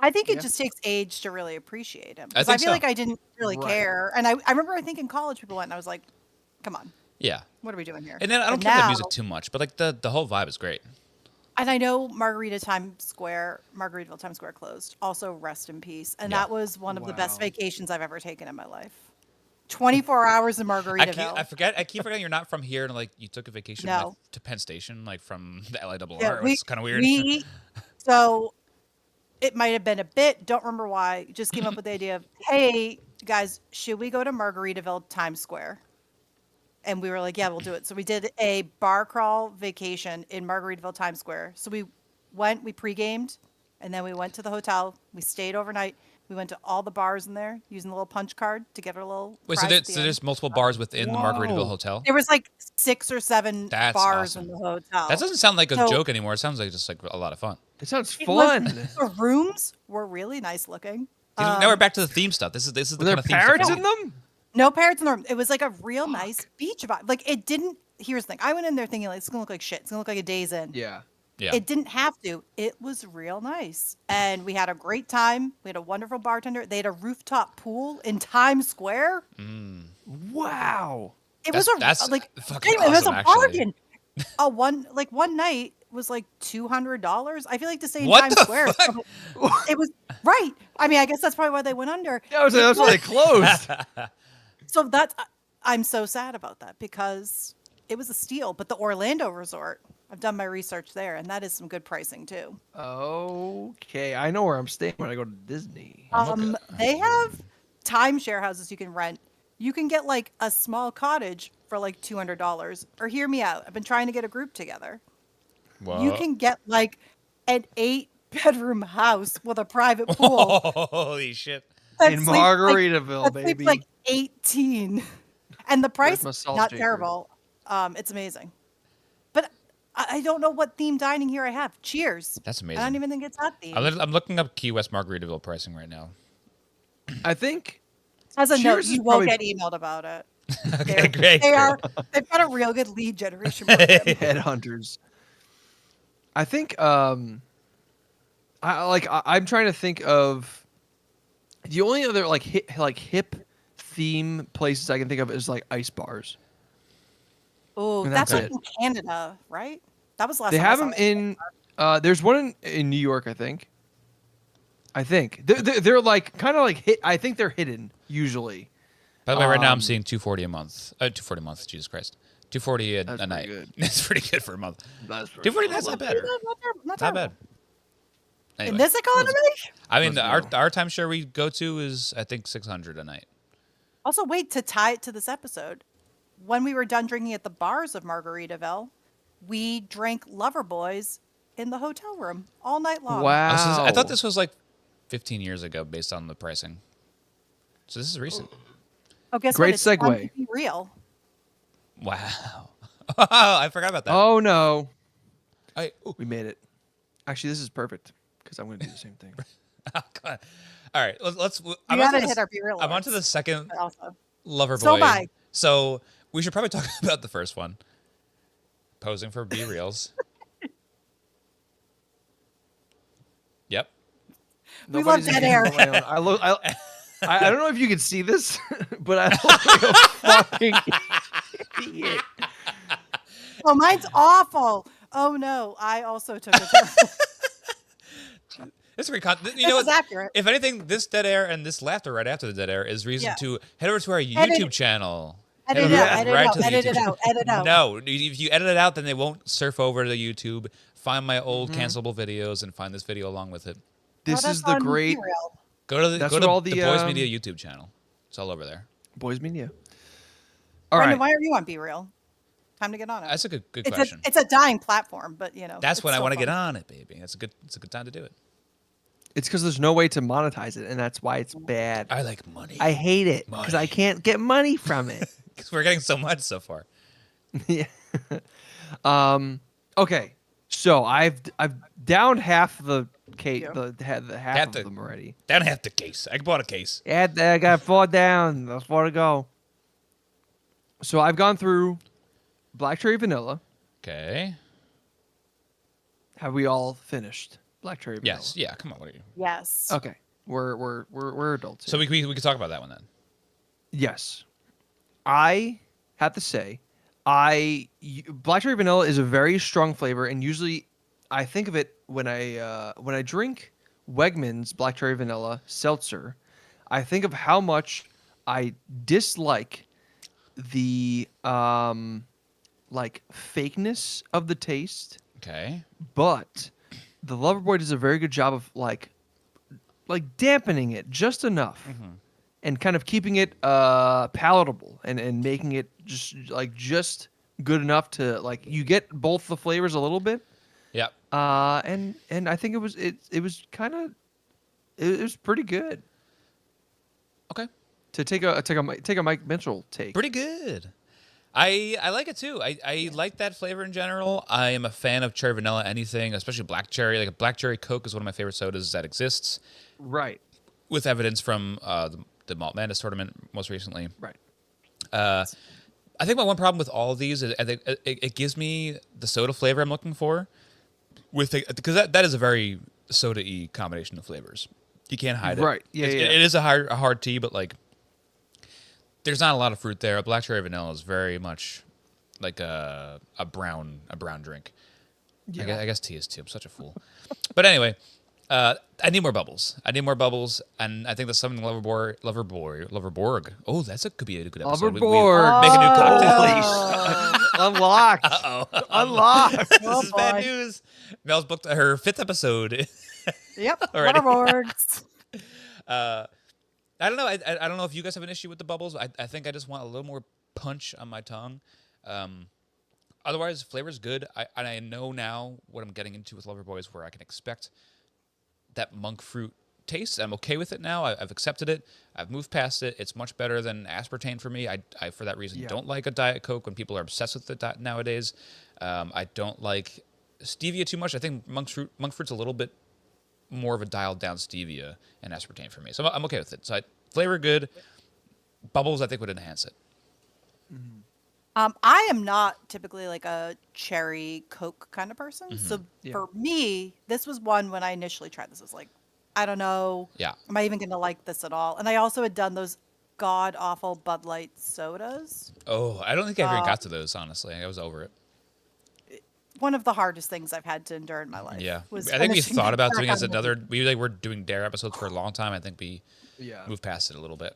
Speaker 3: I think it just takes age to really appreciate him.
Speaker 1: I
Speaker 3: Because I,
Speaker 1: think
Speaker 3: feel
Speaker 1: so.
Speaker 3: like I didn't really care. And I remember I think in college people went and I was like, come on,
Speaker 1: Yeah.
Speaker 3: what are we doing here?
Speaker 1: And then I don't
Speaker 3: But
Speaker 1: care the
Speaker 3: now-
Speaker 1: music too much, but like the whole vibe is great.
Speaker 3: And I know Margaritaville Times Square closed. Also, rest in peace. And
Speaker 1: Yeah.
Speaker 3: that was one of the best
Speaker 2: Wow.
Speaker 3: vacations I've ever taken in my life. 24 hours in Margaritaville.
Speaker 1: I keep forgetting you're not from here, and like you took a vacation
Speaker 3: No.
Speaker 1: like, to Penn Station, like from the LIRR.
Speaker 3: Yeah,
Speaker 1: It's kind of weird.
Speaker 3: So it might have been a bit, don't remember why, just came up with the idea of, hey, guys, should we go to Margaritaville Times Square? And we were like, yeah, we'll do it. So we did a bar crawl vacation in Margaritaville Times Square. So we went, we pre-gamed, and then we went to the hotel. We stayed overnight. We went to all the bars in there using the little punch card to get our little
Speaker 1: Wait, so,
Speaker 3: prize at the end.
Speaker 1: there's multiple bars within the Margaritaville Hotel?
Speaker 3: There was like 6 or 7
Speaker 1: That's
Speaker 3: bars
Speaker 1: awesome.
Speaker 3: in the hotel.
Speaker 1: That doesn't sound like a
Speaker 3: So-
Speaker 1: joke anymore. It sounds like just like a lot of fun.
Speaker 2: It sounds
Speaker 3: It was-
Speaker 2: fun.
Speaker 3: the rooms were really nice looking.
Speaker 1: Now we're back to the theme stuff. This is the
Speaker 2: Were there
Speaker 1: kind of theme
Speaker 2: parrots
Speaker 1: stuff.
Speaker 2: in them?
Speaker 3: No parrots in the room. It was like a real nice beach vibe. Like it didn't. Here's the thing. I went in there thinking like it's gonna look like shit. It's gonna look like a Days Inn.
Speaker 2: Yeah.
Speaker 1: Yeah.
Speaker 3: It didn't have to. It was real nice, and we had a great time. We had a wonderful bartender. They had a rooftop pool in Times Square.
Speaker 2: Wow.
Speaker 3: It
Speaker 1: That's-
Speaker 3: was
Speaker 1: that's
Speaker 3: a like
Speaker 1: fucking
Speaker 3: anyway, it was
Speaker 1: awesome,
Speaker 3: a
Speaker 1: actually.
Speaker 3: bargain. One night was like $200. I feel like to stay in
Speaker 1: What
Speaker 3: Times
Speaker 1: the
Speaker 3: Square.
Speaker 1: fuck?
Speaker 3: It was right. I mean, I guess that's probably why they went under.
Speaker 2: Yeah, I was like, that's why they closed.
Speaker 3: So that's I'm so sad about that because it was a steal. But the Orlando resort, I've done my research there, and that is some good pricing too.
Speaker 2: Okay, I know where I'm staying when I go to Disney.
Speaker 3: They have timeshare houses you can rent. You can get like a small cottage for like $200. Or hear me out. I've been trying to get a group together. You can get like an 8-bedroom house with a private pool.
Speaker 1: Holy shit.
Speaker 3: that
Speaker 2: In
Speaker 3: sleeps, like-
Speaker 2: Margaritaville,
Speaker 3: that sleeps,
Speaker 2: baby.
Speaker 3: like 18. And the price,
Speaker 2: my salt
Speaker 3: not
Speaker 2: shaker?
Speaker 3: terrible. It's amazing. But I don't know what theme dining here I have. Cheers.
Speaker 1: That's
Speaker 3: I
Speaker 1: amazing.
Speaker 3: don't even think it's that theme.
Speaker 1: I'm looking up Key West Margaritaville pricing right now.
Speaker 2: I think
Speaker 3: As a note,
Speaker 2: Cheers is
Speaker 3: you won't
Speaker 2: probably-
Speaker 3: get emailed about it.
Speaker 1: Okay, great.
Speaker 3: They've got a real good lead generation program.
Speaker 2: headhunters. I think I'm trying to think of the only other hip theme places I can think of is like ice bars.
Speaker 3: Oh,
Speaker 2: And
Speaker 3: that's
Speaker 2: that's
Speaker 3: like
Speaker 2: it.
Speaker 3: in Canada, right? That was the last
Speaker 2: They
Speaker 3: time I
Speaker 2: have
Speaker 3: saw
Speaker 2: them
Speaker 3: it.
Speaker 2: in. There's one in New York, I think. They're like kind of like hit. I think they're hidden usually.
Speaker 1: By the way, right now I'm seeing $240 a month. $240 a month, Jesus Christ. $240
Speaker 2: That's
Speaker 1: a night.
Speaker 2: pretty good.
Speaker 1: That's pretty good for a month.
Speaker 2: That's
Speaker 1: $240, that's not bad.
Speaker 3: Not
Speaker 1: Not
Speaker 3: terrible.
Speaker 1: bad.
Speaker 3: In
Speaker 1: Anyway,
Speaker 3: this economy?
Speaker 1: I mean,
Speaker 2: Let's
Speaker 1: our timeshare we go to is, I think, $600 a night.
Speaker 3: Also, wait, to tie it to this episode, when we were done drinking at the bars of Margaritaville, we drank Loverboys in the hotel room all night long.
Speaker 2: Wow.
Speaker 1: I thought this was like 15 years ago based on the pricing. So this is recent.
Speaker 3: Oh, guess
Speaker 2: Great
Speaker 3: what? It's time
Speaker 2: segue.
Speaker 3: to be real.
Speaker 1: Wow. I forgot about that.
Speaker 2: Oh no. We made it. Actually, this is perfect because I'm going to do the same thing.
Speaker 1: Oh, God. All right, let's.
Speaker 3: We
Speaker 1: I'm onto
Speaker 3: gotta
Speaker 1: the
Speaker 3: hit our Be Real
Speaker 1: I'm onto
Speaker 3: alerts,
Speaker 1: the second
Speaker 3: but also.
Speaker 1: Loverboy.
Speaker 3: So am I.
Speaker 1: So we should probably talk about the first one. Posing for Be Reals. Yep.
Speaker 3: We love dead air.
Speaker 2: I look. I don't know if you can see this, but I look like a fucking idiot.
Speaker 3: Oh, mine's awful. Oh no, I also took a terrible.
Speaker 1: This is great content. You
Speaker 3: This
Speaker 1: know
Speaker 3: is
Speaker 1: what?
Speaker 3: accurate.
Speaker 1: If anything, this dead air and this laughter right after the dead air is reason
Speaker 3: Yeah.
Speaker 1: to head over to our
Speaker 3: Edit
Speaker 1: YouTube
Speaker 3: it.
Speaker 1: channel.
Speaker 3: Edit
Speaker 1: Head
Speaker 3: it
Speaker 1: over
Speaker 3: out. Edit
Speaker 1: right
Speaker 3: it out.
Speaker 1: to the
Speaker 3: Edit
Speaker 1: YouTube
Speaker 3: it out. Edit it out.
Speaker 1: No, if you edit it out, then they won't surf over to YouTube, find my old cancelable videos, and find this video along with it.
Speaker 2: This
Speaker 3: No,
Speaker 2: is
Speaker 3: that's
Speaker 2: the
Speaker 3: on
Speaker 2: great
Speaker 3: Be Real.
Speaker 1: Go to the
Speaker 2: That's
Speaker 1: go
Speaker 2: what
Speaker 1: to
Speaker 2: all
Speaker 1: the
Speaker 2: the,
Speaker 1: Boys Media YouTube channel. It's all over there.
Speaker 2: Boys Media. All
Speaker 3: Brendan,
Speaker 2: right.
Speaker 3: why are you on Be Real? Time to get on it.
Speaker 1: That's a good
Speaker 3: it's
Speaker 1: question.
Speaker 3: it's a dying platform, but you know.
Speaker 1: That's
Speaker 3: it's
Speaker 1: when I
Speaker 3: still
Speaker 1: want to get
Speaker 3: fun.
Speaker 1: on it, baby. It's a good time to do it.
Speaker 2: It's because there's no way to monetize it, and that's why it's bad.
Speaker 1: I like money.
Speaker 2: I hate it because I
Speaker 1: Money.
Speaker 2: can't get money from it.
Speaker 1: Because we're getting so much so far.
Speaker 2: Yeah. Okay. So I've downed half the cake,
Speaker 3: Yeah.
Speaker 2: the half
Speaker 1: Half
Speaker 2: of
Speaker 1: the-
Speaker 2: them already.
Speaker 1: Down half the case. I bought a case.
Speaker 2: Yeah, I got 4 down. There's 4 to go. So I've gone through Black Cherry Vanilla.
Speaker 1: Okay.
Speaker 2: Have we all finished Black Cherry Vanilla?
Speaker 1: Yes. Yeah. Come on. What are you?
Speaker 3: Yes.
Speaker 2: Okay. We're adults.
Speaker 1: So
Speaker 2: here.
Speaker 1: we could talk about that one then.
Speaker 2: Yes. I have to say, Black Cherry Vanilla is a very strong flavor, and usually I think of it when I drink Wegmans Black Cherry Vanilla seltzer. I think of how much I dislike the like fakeness of the taste,
Speaker 1: Okay.
Speaker 2: but the Loverboy does a very good job of like dampening it just enough. And kind of keeping it palatable and making it just good enough to like you get both the flavors a little bit.
Speaker 1: Yep.
Speaker 2: And I think it was kind of it was pretty good
Speaker 1: Okay.
Speaker 2: to take a Mike Mitchell take.
Speaker 1: Pretty good. I like it too. I like that flavor in general. I am a fan of cherry vanilla anything, especially black cherry. Like a black cherry Coke is one of my favorite sodas that exists,
Speaker 2: Right.
Speaker 1: with evidence from the Malt Madness tournament most recently.
Speaker 2: Right.
Speaker 1: I think my one problem with all of these is I think it gives me the soda flavor I'm looking for, because that is a very soda-y combination of flavors. You can't hide it.
Speaker 2: Right. Yeah, yeah.
Speaker 1: It is a hard tea, but like there's not a lot of fruit there. A black cherry vanilla is very much like a brown drink.
Speaker 2: Yeah.
Speaker 1: I guess tea is too. I'm such a fool. But anyway, I need more bubbles. And I think that's something Loverborg. Oh, could be a good episode.
Speaker 2: Loverboy.
Speaker 1: Make a new cocktail.
Speaker 2: Holy shit. Unlocked. Unlocked.
Speaker 1: This
Speaker 3: Oh,
Speaker 1: is bad
Speaker 3: boy.
Speaker 1: news. Mel's booked her 5th episode.
Speaker 3: Yep.
Speaker 1: Already.
Speaker 3: Waterboards.
Speaker 1: I don't know. I don't know if you guys have an issue with the bubbles. I think I just want a little more punch on my tongue. Otherwise, flavor's good. I know now what I'm getting into with Loverboys, where I can expect that monk fruit taste. I'm okay with it now. I've accepted it. I've moved past it. It's much better than aspartame for me. I for that reason,
Speaker 2: Yeah.
Speaker 1: don't like a Diet Coke when people are obsessed with it nowadays. I don't like stevia too much. I think monk fruit's a little bit more of a dialed down stevia and aspartame for me. So I'm okay with it. So flavor good. Bubbles, I think, would enhance it.
Speaker 3: I am not typically like a cherry Coke kind of person. So
Speaker 2: Yeah.
Speaker 3: for me, this was one when I initially tried this. I was like, I don't know.
Speaker 1: Yeah.
Speaker 3: Am I even going to like this at all? And I also had done those god awful Bud Light sodas.
Speaker 1: Oh, I don't think I ever got to those, honestly. I was over it.
Speaker 3: One of the hardest things I've had to endure in my life.
Speaker 1: Yeah.
Speaker 3: Was
Speaker 1: I think we
Speaker 3: finishing
Speaker 1: thought
Speaker 3: that
Speaker 1: about
Speaker 3: back
Speaker 1: doing it as
Speaker 3: on the-
Speaker 1: another. We were doing Dare episodes for a long time. I think we
Speaker 2: Yeah.
Speaker 1: moved past it a little bit.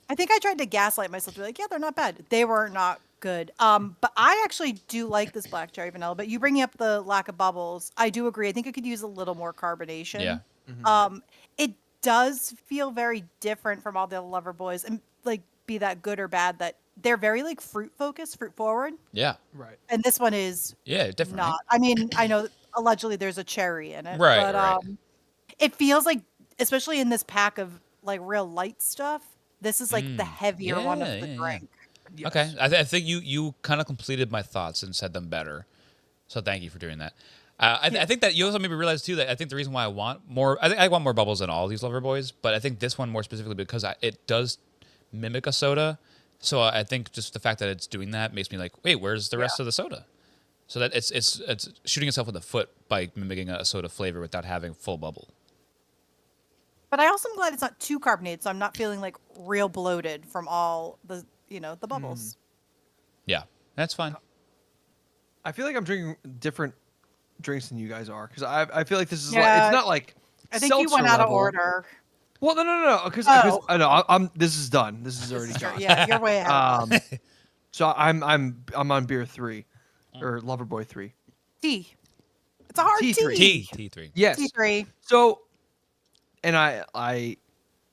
Speaker 3: I think I tried to gaslight myself to be like, yeah, they're not bad. They were not good. But I actually do like this black cherry vanilla. But you bringing up the lack of bubbles, I do agree. I think it could use a little more carbonation.
Speaker 1: Yeah.
Speaker 3: It does feel very different from all the other Loverboys, and like be that good or bad that they're very like fruit focused, fruit forward,
Speaker 1: Yeah.
Speaker 2: Right.
Speaker 3: and this one is
Speaker 1: Yeah, definitely.
Speaker 3: not. I mean, I know allegedly there's a cherry in it,
Speaker 1: Right,
Speaker 3: but
Speaker 1: right.
Speaker 3: it feels like, especially in this pack of like real light stuff, this is like the heavier one of
Speaker 1: Yeah,
Speaker 3: the
Speaker 1: yeah, yeah.
Speaker 3: drink.
Speaker 2: Yes.
Speaker 1: Okay. I think you kind of completed my thoughts and said them better. So thank you for doing that. I think that you also maybe realize too that I think the reason why I want more, I think I want more bubbles than all these Loverboys, but I think this one more specifically because it does mimic a soda. So I think just the fact that it's doing that makes me like, wait, where's the rest of the soda? So that it's shooting itself in the foot by mimicking a soda flavor without having full bubble.
Speaker 3: But I also am glad it's not too carbonated, so I'm not feeling like real bloated from all the the bubbles.
Speaker 1: Yeah, that's fine.
Speaker 2: I feel like I'm drinking different drinks than you guys are because I feel like this is
Speaker 3: Yeah,
Speaker 2: like it's not like
Speaker 3: I think you
Speaker 2: seltzer
Speaker 3: went out of
Speaker 2: level.
Speaker 3: order.
Speaker 2: Well, no, because
Speaker 3: Oh.
Speaker 2: I know I'm. This is done. This is already
Speaker 3: Sure,
Speaker 2: gone.
Speaker 3: yeah, you're way ahead.
Speaker 2: So I'm on beer 3, or Loverboy 3.
Speaker 3: Tea. It's a hard
Speaker 2: T3.
Speaker 3: tea.
Speaker 1: T3.
Speaker 2: Yes.
Speaker 3: T3.
Speaker 2: So, and I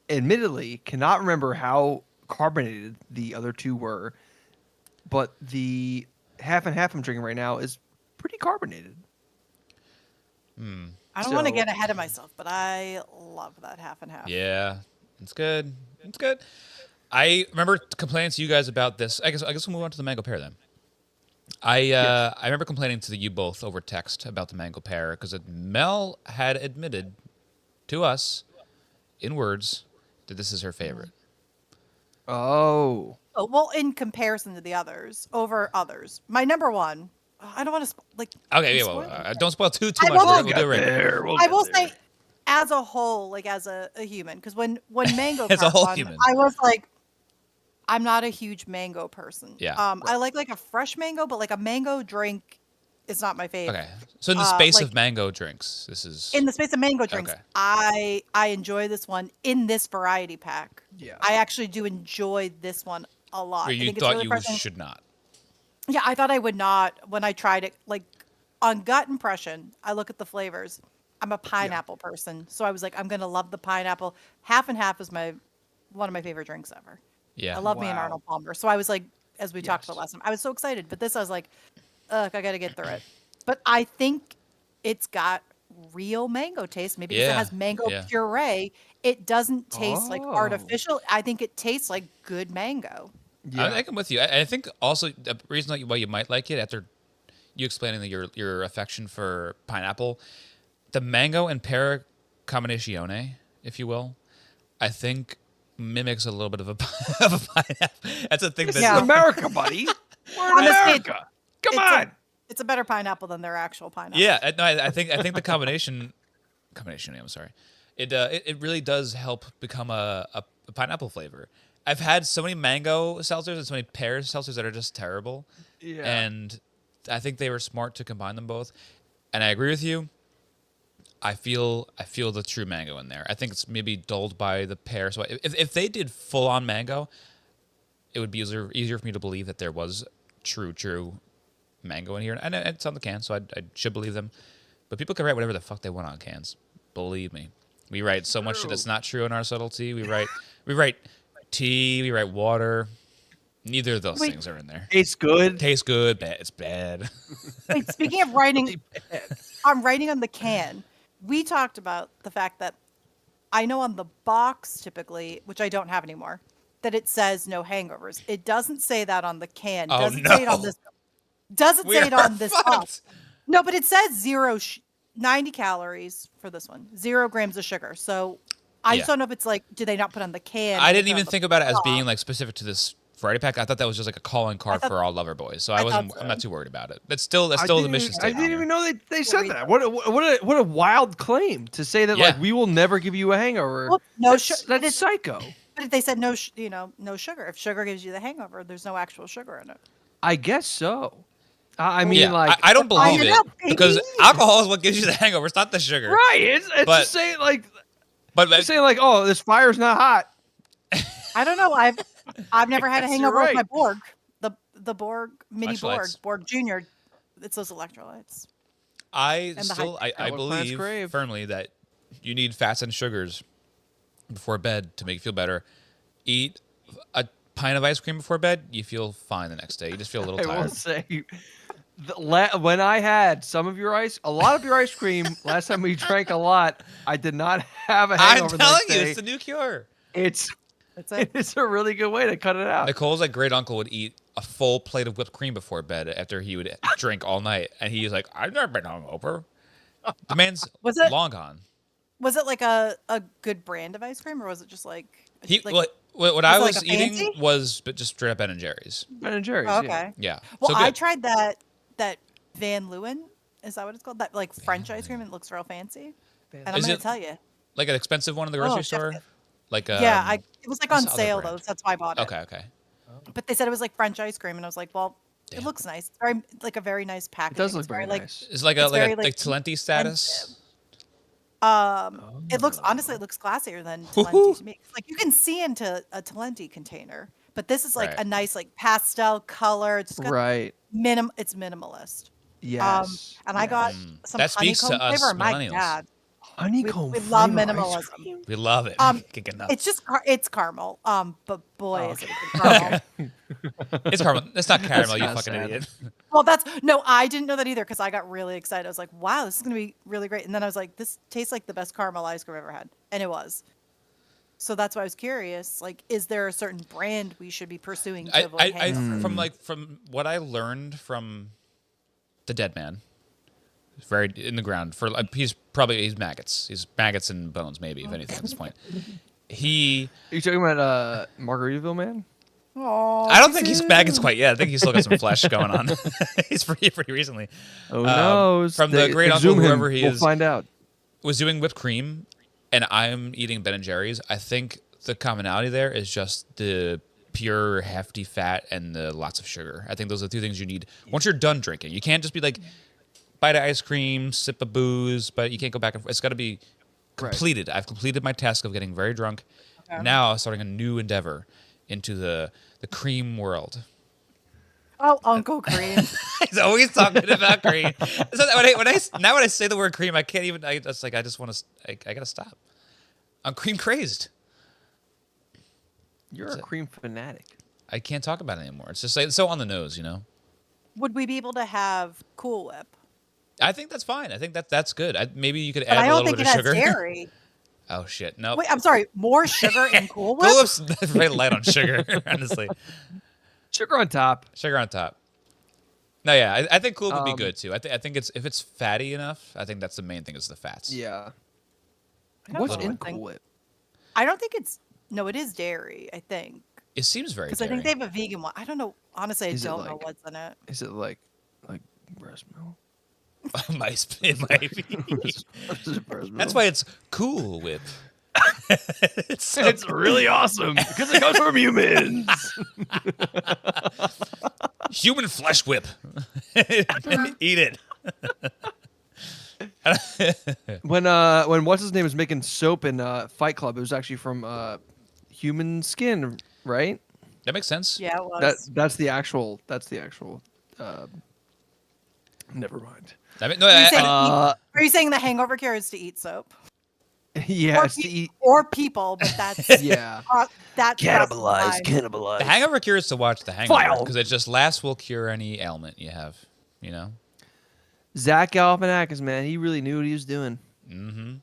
Speaker 2: admittedly cannot remember how carbonated the other two were, but the half and half I'm drinking right now is pretty carbonated.
Speaker 3: I don't want to get ahead of myself, but I love that half and half.
Speaker 1: Yeah, it's good. It's good. I remember complaining to you guys about this. I guess we'll move on to the mango pear then. I remember complaining to you both over text about the mango pear because Mel had admitted to us in words that this is her favorite.
Speaker 2: Oh.
Speaker 3: Oh, well, in comparison to the others, over others, my number one. I don't want to
Speaker 1: Okay, yeah,
Speaker 3: spoil
Speaker 1: well,
Speaker 3: it.
Speaker 1: don't spoil too
Speaker 3: I
Speaker 1: much.
Speaker 3: will-
Speaker 1: We'll do it right now.
Speaker 3: I will say, as a whole, like as a human, because when mango
Speaker 1: As a
Speaker 3: cart
Speaker 1: whole
Speaker 3: won,
Speaker 1: human.
Speaker 3: I was like, I'm not a huge mango person.
Speaker 1: Yeah.
Speaker 3: I like a fresh mango, but like a mango drink is not my favorite.
Speaker 1: Okay, so in the space
Speaker 3: like-
Speaker 1: of mango drinks, this is
Speaker 3: In the space of mango drinks,
Speaker 1: Okay.
Speaker 3: I enjoy this one in this variety pack.
Speaker 2: Yeah.
Speaker 3: I actually do enjoy this one a lot.
Speaker 1: where
Speaker 3: I
Speaker 1: you
Speaker 3: think it's
Speaker 1: thought
Speaker 3: really
Speaker 1: you
Speaker 3: refreshing.
Speaker 1: should not.
Speaker 3: Yeah, I thought I would not when I tried it. Like on gut impression, I look at the flavors. I'm a pineapple person, so I was like, I'm gonna love the pineapple. Half and half is one of my favorite drinks ever.
Speaker 1: Yeah,
Speaker 3: I love me an
Speaker 2: Wow.
Speaker 3: Arnold Palmer, so I was like, as we talked
Speaker 2: Yes.
Speaker 3: about last time, I was so excited. But this, I was like, ugh, I gotta get through it. But I think it's got real mango taste. Maybe because it
Speaker 1: Yeah,
Speaker 3: has mango
Speaker 1: yeah.
Speaker 3: puree. It doesn't taste like
Speaker 2: Oh.
Speaker 3: artificial. I think it tastes like good mango.
Speaker 2: Yeah.
Speaker 1: I think I'm with you. I think also the reason why you might like it after you explaining your affection for pineapple, the mango and pear combinazione, if you will, I think mimics a little bit of a of a pineapple. That's a thing
Speaker 2: This
Speaker 1: that
Speaker 3: Yeah.
Speaker 2: is America, buddy. We're in
Speaker 3: I'm just saying,
Speaker 2: America. Come
Speaker 3: it's
Speaker 2: on.
Speaker 3: It's a better pineapple than their actual pineapple.
Speaker 1: Yeah, no, I think the combination. I'm sorry. It really does help become a pineapple flavor. I've had so many mango seltzers and so many pear seltzers that are just terrible.
Speaker 2: Yeah.
Speaker 1: And I think they were smart to combine them both. And I agree with you. I feel the true mango in there. I think it's maybe dulled by the pear. So if they did full on mango, it would be easier for me to believe that there was true mango in here. And it's on the can, so I should believe them. But people can write whatever the fuck they want on cans. Believe me. We write so much shit that's not true in our subtlety. We write tea, we write water. Neither of those
Speaker 3: Wait.
Speaker 1: things are in there.
Speaker 2: Tastes good.
Speaker 1: Tastes good, bad. It's bad.
Speaker 3: Wait, speaking of writing, I'm writing on the can. We talked about the fact that I know on the box typically, which I don't have anymore, that it says no hangovers. It doesn't say that on the can.
Speaker 1: Oh,
Speaker 3: Doesn't say it on
Speaker 1: no.
Speaker 3: this. Doesn't
Speaker 1: We
Speaker 3: say it
Speaker 1: are
Speaker 3: on this
Speaker 1: fucked.
Speaker 3: box. No, but it says 90 calories for this one, 0 grams of sugar. So I just
Speaker 1: Yeah.
Speaker 3: don't know if it's like, do they not put on the can?
Speaker 1: I
Speaker 3: They
Speaker 1: didn't
Speaker 3: put on
Speaker 1: even
Speaker 3: the
Speaker 1: think about it as
Speaker 3: box?
Speaker 1: being like specific to this variety pack. I thought that was just like a calling card
Speaker 3: thought-
Speaker 1: for all Loverboys. So
Speaker 3: I
Speaker 1: I wasn't.
Speaker 3: thought so.
Speaker 1: I'm not too worried about it. That's still
Speaker 2: I
Speaker 1: the
Speaker 2: didn't
Speaker 1: mission
Speaker 2: even- I
Speaker 1: statement.
Speaker 2: didn't even know they said
Speaker 3: read
Speaker 2: that.
Speaker 3: that.
Speaker 2: What a wild claim to say that like
Speaker 1: Yeah.
Speaker 2: we will never give you a hangover.
Speaker 3: Well, no
Speaker 2: that's,
Speaker 3: su-
Speaker 2: that's
Speaker 3: it's-
Speaker 2: psycho.
Speaker 3: But if they said no, no sugar. If sugar gives you the hangover, there's no actual sugar in it.
Speaker 2: I guess so. I mean,
Speaker 1: Yeah,
Speaker 2: like
Speaker 1: I don't
Speaker 3: Find
Speaker 1: believe
Speaker 3: it
Speaker 1: it
Speaker 3: out, baby.
Speaker 1: because alcohol is what gives you the hangover. It's not the sugar.
Speaker 2: right. It's
Speaker 1: But-
Speaker 2: just saying like
Speaker 1: But
Speaker 2: it's saying like, oh, this fire's not hot.
Speaker 3: I don't know. I've never had a
Speaker 2: Yes, you're
Speaker 3: hangover with
Speaker 2: right.
Speaker 3: my Borg. The Borg mini
Speaker 1: Electrolytes.
Speaker 3: Borg Junior. It's those electrolytes.
Speaker 1: I
Speaker 3: the
Speaker 1: still
Speaker 3: high-
Speaker 1: I
Speaker 2: What plants
Speaker 1: believe
Speaker 2: crave.
Speaker 1: firmly that you need fats and sugars before bed to make you feel better. Eat a pint of ice cream before bed, you feel fine the next day. You just feel a little
Speaker 2: I will
Speaker 1: tired.
Speaker 2: say, when I had a lot of your ice cream last time we drank a lot, I did not have a hangover
Speaker 1: I'm
Speaker 2: the
Speaker 1: telling
Speaker 2: next
Speaker 1: you,
Speaker 2: day.
Speaker 1: it's the new cure.
Speaker 2: It's
Speaker 3: That's it.
Speaker 2: it's a really good way to cut it out.
Speaker 1: Nicole's like great uncle would eat a full plate of whipped cream before bed after he would drink all night, and he's like, "I've never been hungover." The man's
Speaker 3: Was it
Speaker 1: long gone.
Speaker 3: was it like a good brand of ice cream, or was it just like
Speaker 1: He
Speaker 3: like
Speaker 1: what
Speaker 3: was
Speaker 1: I
Speaker 3: it like
Speaker 1: was
Speaker 3: a
Speaker 1: eating
Speaker 3: fancy?
Speaker 1: was but just straight up Ben and Jerry's.
Speaker 2: Ben and Jerry's.
Speaker 3: Oh,
Speaker 2: Yeah.
Speaker 3: okay.
Speaker 1: Yeah,
Speaker 3: Well,
Speaker 1: so
Speaker 3: I
Speaker 1: good.
Speaker 3: tried that Van Leeuwen. Is that what it's called? That like French ice cream. It looks real fancy. And I'm
Speaker 1: Is
Speaker 3: gonna
Speaker 1: it
Speaker 3: tell you.
Speaker 1: like an expensive one in the
Speaker 3: Oh,
Speaker 1: grocery
Speaker 3: chef's
Speaker 1: store?
Speaker 3: kiss.
Speaker 1: Like
Speaker 3: Yeah, it was like
Speaker 1: what's
Speaker 3: on
Speaker 1: the other
Speaker 3: sale though,
Speaker 1: brand?
Speaker 3: so that's why I bought it.
Speaker 1: Okay.
Speaker 3: But they said it was like French ice cream, and I was like, well, it
Speaker 1: Damn.
Speaker 3: looks nice. It's very like a very nice
Speaker 2: It
Speaker 3: packaging.
Speaker 2: does look
Speaker 3: It's
Speaker 2: very
Speaker 3: very like
Speaker 2: nice.
Speaker 1: It's like
Speaker 3: it's very
Speaker 1: like
Speaker 3: like
Speaker 1: Talenti status.
Speaker 3: it looks honestly it looks classier than Talenti
Speaker 1: Woohoo.
Speaker 3: to me. Like you can see into a Talenti container, but this is like
Speaker 1: Right.
Speaker 3: a nice like pastel color. It's got
Speaker 2: Right.
Speaker 3: it's minimalist.
Speaker 2: Yes.
Speaker 3: And I got some
Speaker 1: That speaks
Speaker 3: honeycomb
Speaker 1: to us
Speaker 3: flavor. My
Speaker 1: millennials.
Speaker 3: God,
Speaker 2: Honeycomb
Speaker 3: we love
Speaker 2: flavor ice
Speaker 3: minimalism.
Speaker 2: cream.
Speaker 1: We love it.
Speaker 3: Um,
Speaker 1: Can't get enough.
Speaker 3: It's just it's caramel. But boy,
Speaker 2: Oh,
Speaker 3: is it
Speaker 2: okay.
Speaker 3: a good caramel.
Speaker 1: It's caramel. It's not caramel, you
Speaker 2: kinda
Speaker 1: fucking
Speaker 2: sad.
Speaker 1: idiot.
Speaker 3: Well, I didn't know that either because I got really excited. I was like, wow, this is gonna be really great. And then I was like, this tastes like the best caramel ice cream I've ever had, and it was. So that's why I was curious. Like, is there a certain brand we should be pursuing to avoid hangover?
Speaker 1: From what I learned from the dead man, he's very in the ground for he's maggots. He's maggots and bones, maybe if anything at this point.
Speaker 2: Are you talking about Margaritaville Man?
Speaker 3: Oh,
Speaker 1: I don't think he's maggots quite yet. I think he's still got some flesh going on. He's pretty recently.
Speaker 2: Oh no!
Speaker 1: From the great uncle,
Speaker 2: exhume him.
Speaker 1: whoever he
Speaker 2: We'll
Speaker 1: is,
Speaker 2: find out.
Speaker 1: was doing whipped cream, and I'm eating Ben and Jerry's. I think the commonality there is just the pure hefty fat and the lots of sugar. I think those are the two things you need once you're done drinking. You can't just be like bite of ice cream, sip of booze, but you can't go back and forth. It's got to be completed. I've completed my task of getting very drunk.
Speaker 3: Okay.
Speaker 1: Now I'm starting a new endeavor into the cream world.
Speaker 3: Oh, Uncle Cream.
Speaker 1: He's always talking about cream. So when I say the word cream, I can't even. It's like I just want to. I gotta stop. I'm cream crazed.
Speaker 2: You're
Speaker 1: That's
Speaker 2: a
Speaker 1: it.
Speaker 2: cream fanatic.
Speaker 1: I can't talk about it anymore. It's just like it's so on the nose, you know.
Speaker 3: Would we be able to have Cool Whip?
Speaker 1: I think that's fine. I think that's good. Maybe you could
Speaker 3: But
Speaker 1: add
Speaker 3: I
Speaker 1: a
Speaker 3: don't
Speaker 1: little
Speaker 3: think
Speaker 1: bit
Speaker 3: it
Speaker 1: of
Speaker 3: has
Speaker 1: sugar.
Speaker 3: dairy.
Speaker 1: Oh shit! No.
Speaker 3: Wait, I'm sorry. More sugar in Cool Whip?
Speaker 1: Cool Whip's very light on sugar, honestly.
Speaker 2: Sugar on top.
Speaker 1: Sugar on top. No, yeah, I think Cool Whip would be good too. I think if it's fatty enough, I think that's the main thing is the fats.
Speaker 2: Yeah.
Speaker 3: I don't
Speaker 2: What's
Speaker 3: know.
Speaker 2: in Cool Whip?
Speaker 3: I don't think it's. No, it is dairy, I think.
Speaker 1: It seems very.
Speaker 3: Because I think they have a vegan one. I don't know. Honestly, I
Speaker 2: Is it
Speaker 3: don't know
Speaker 2: like-
Speaker 3: what's in it.
Speaker 2: Is it like breast milk?
Speaker 1: it might be.
Speaker 2: Is it breast milk?
Speaker 1: That's why it's Cool Whip. it's
Speaker 2: really awesome because it comes from humans.
Speaker 1: human flesh whip. Eat it.
Speaker 2: When what's his name was making soap in Fight Club, it was actually from human skin, right?
Speaker 1: That makes sense.
Speaker 3: Yeah, it was.
Speaker 2: That's the actual. Never mind.
Speaker 1: I mean, no,
Speaker 3: Are you, saying
Speaker 2: Uh,
Speaker 3: are you saying the hangover cure is to eat soap?
Speaker 2: Yes,
Speaker 3: or,
Speaker 2: to eat.
Speaker 3: or people, but that's
Speaker 2: Yeah.
Speaker 3: that
Speaker 2: Cannibalize.
Speaker 1: the hangover cure is to watch the hangover
Speaker 2: File.
Speaker 1: because it just last will cure any ailment you have. You know.
Speaker 2: Zach Galifianakis, man, he really knew what he was doing.
Speaker 1: Mm-hmm.